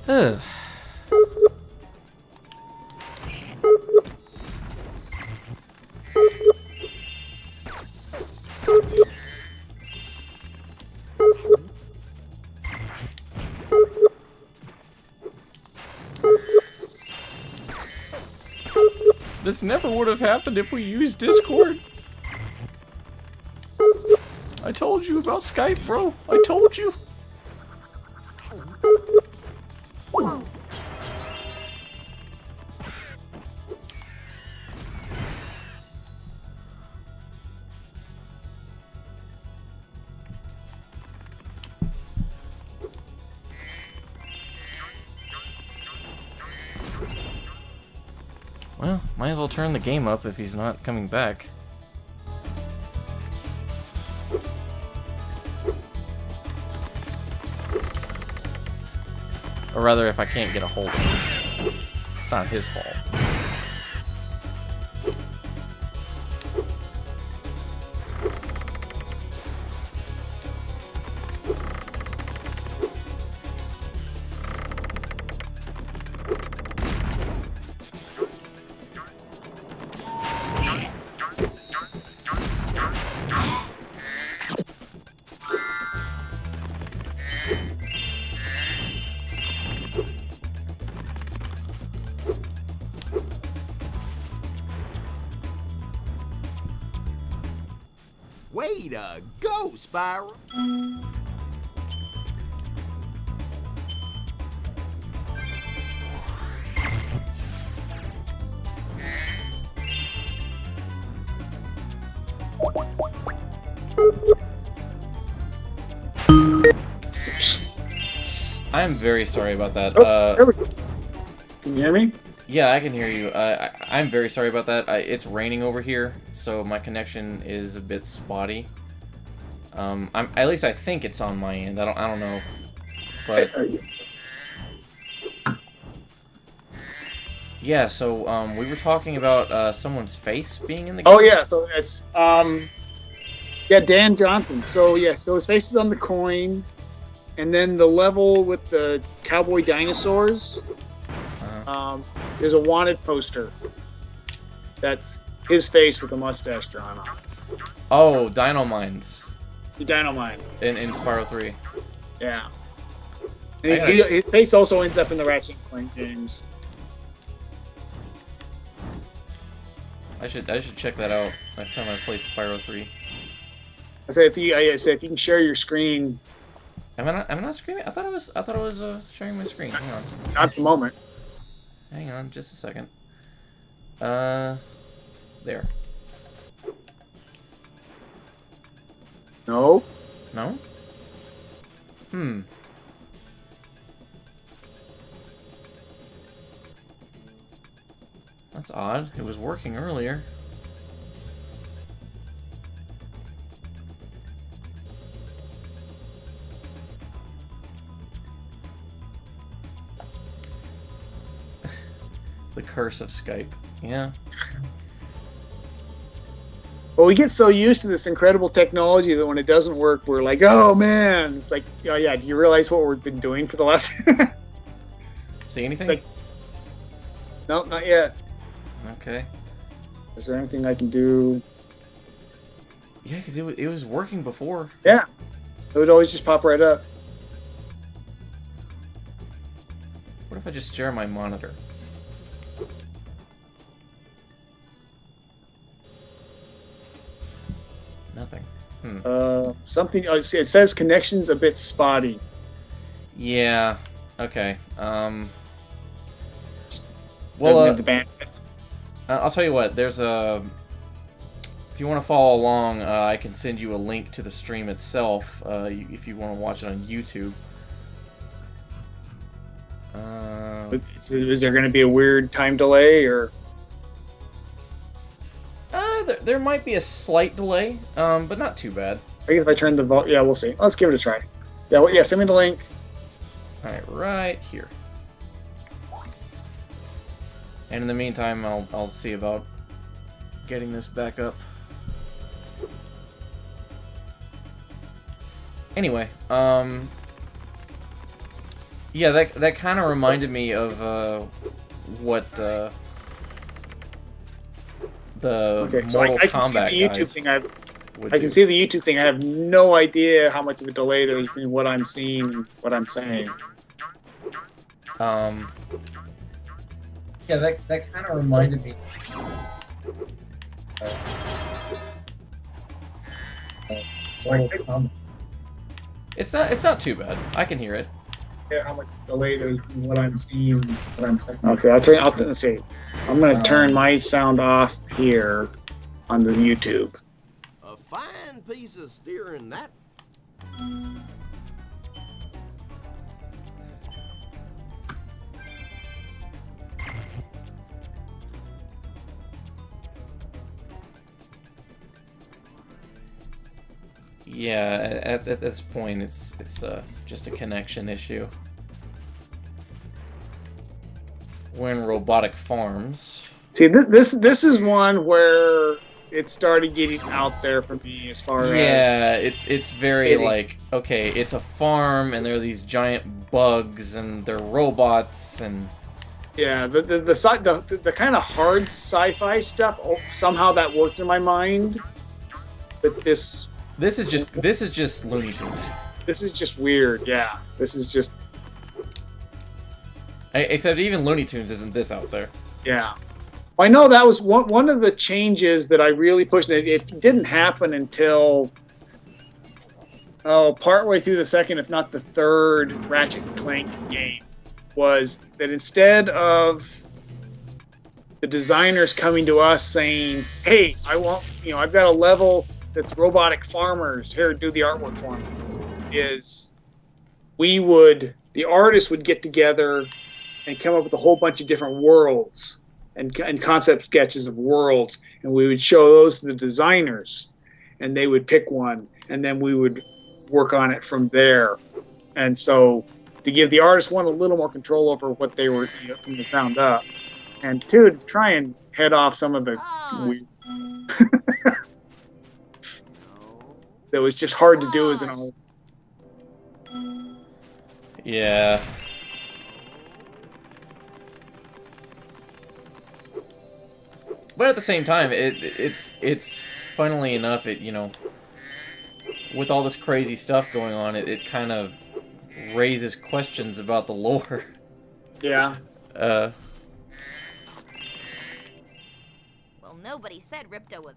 Ugh. This never would have happened if we used Discord. I told you about Skype, bro. I told you. Well, might as well turn the game up if he's not coming back. Or rather, if I can't get a hold of him. It's not his fault. Way to go, Spyro! I am very sorry about that. There we go. Can you hear me? Yeah, I can hear you. I'm very sorry about that. It's raining over here, so my connection is a bit spotty. At least I think it's on my end. I don't know, but yeah. So we were talking about someone's face being in the game. Oh yeah, so it's yeah, Dan Johnson. So yeah, so his face is on the coin, and then the level with the cowboy dinosaurs. There's a wanted poster. That's his face with a mustache drawn on it. Oh, Dino Mines. The Dino Mines. In Spyro 3. Yeah. And his face also ends up in the Ratchet & Clank games. I should check that out next time I play Spyro 3. I say if you can share your screen. Am I not screaming? I thought I was sharing my screen. Hang on. Not at the moment. Hang on, just a second. There. No. No? Hmm. That's odd. It was working earlier. The curse of Skype. Yeah. But we get so used to this incredible technology that when it doesn't work, we're like, "Oh man!" It's like, "Oh yeah, do you realize what we've been doing for the last?" See anything? Like, no, not yet. Okay. Is there anything I can do? Yeah, because it was working before. Yeah, it would always just pop right up. What if I just share my monitor? Nothing. Something. Oh, see, it says connection's a bit spotty. Yeah. Okay. Doesn't Well, have the bandwidth. I'll tell you what. There's a. If you want to follow along, I can send you a link to the stream itself. If you want to watch it on YouTube. Is there going to be a weird time delay or? There might be a slight delay, but not too bad. I guess if I turn the volume, yeah, we'll see. Let's give it a try. Yeah, well, yeah. Send me the link. All right here. And in the meantime, I'll see about getting this back up. Anyway, yeah, that kind of reminded me of what the Mortal Kombat guys would I can do. see the YouTube thing. I have no idea how much of a delay there is between what I'm seeing and what I'm saying. Yeah, that kind of reminded me. It's not too bad. I can hear it. Yeah, how much delay there is between what I'm seeing and what I'm saying. Okay, let's see. I'm gonna turn my sound off here on the YouTube. A fine piece of steering, that. Yeah, at this point, it's just a connection issue. We're in robotic farms. See, this is one where it started getting out there for me as far as Yeah, it's very like, okay, it's a farm and there are these giant bugs and they're robots and yeah, the kind of hard sci-fi stuff. Somehow that worked in my mind, but this is just Looney Tunes. This is just weird. Yeah, this is just except even Looney Tunes isn't this out there. yeah. I know that was one of the changes that I really pushed. It didn't happen until partway through the second, if not the third, Ratchet and Clank game. Was that instead of the designers coming to us saying, "Hey, I've got a level that's robotic farmers. Here, do the artwork for me." The artists would get together and come up with a whole bunch of different worlds and concept sketches of worlds, and we would show those to the designers, and they would pick one, and then we would work on it from there. And so, to give the artists, one, a little more control over what they were from the ground up, and two, to try and head off some of the weird that was just hard to do as an artist. Yeah. But at the same time, it's funnily enough, with all this crazy stuff going on, it kind of raises questions about the lore. Yeah. Well, nobody said Ripto was...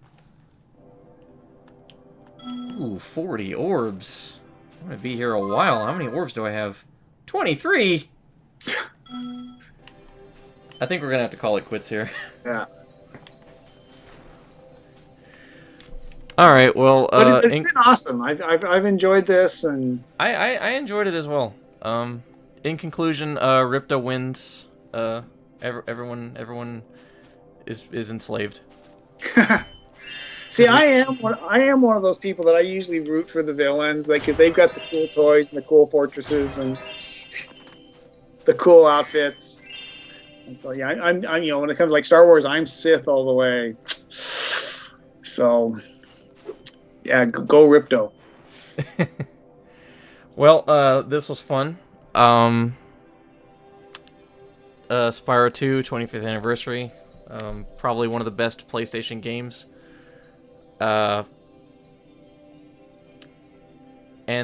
Ooh, 40 orbs. I'm gonna be here a while. How many orbs do I have? 23! I think we're gonna have to call it quits here. Yeah. Alright, well, but it's been awesome. I've enjoyed this, and I enjoyed it as well. In conclusion, Ripto wins. Everyone is enslaved. See, I am one of those people that I usually root for the villains, like, because they've got the cool toys and the cool fortresses and the cool outfits. And so, yeah, I'm when it comes to like Star Wars, I'm Sith all the way. So, yeah, go Ripto. Well, this was fun. Spyro 2, 25th anniversary. Probably one of the best PlayStation games. And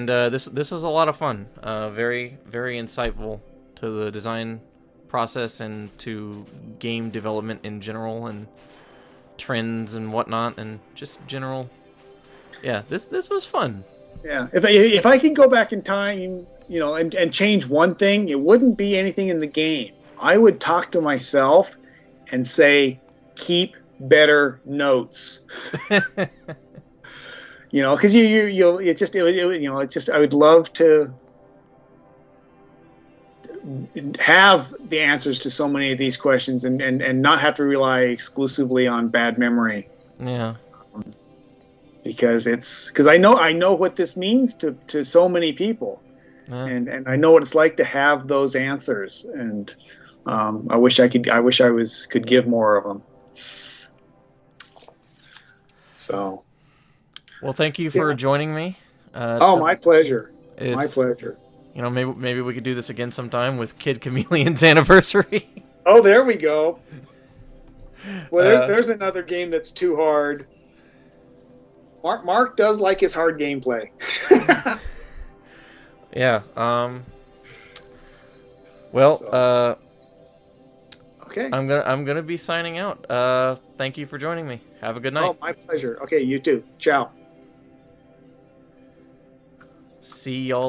this was a lot of fun. Very, very insightful to the design process and to game development in general and trends and whatnot and just general. Yeah, this was fun. Yeah, if I could go back in time, and change one thing, it wouldn't be anything in the game. I would talk to myself and say, keep better notes. Because I would love to have the answers to so many of these questions and not have to rely exclusively on bad memory. Yeah. Because I know what this means to so many people. Yeah. And I know what it's like to have those answers, and I wish I could give more of them. So, well, thank you for joining me. My pleasure. My pleasure. Maybe we could do this again sometime with Kid Chameleon's anniversary. Oh, there we go. Well, there's another game that's too hard. Mark does like his hard gameplay. Yeah. Okay. I'm gonna be signing out. Thank you for joining me. Have a good night. Oh, my pleasure. Okay, you too. Ciao. See y'all.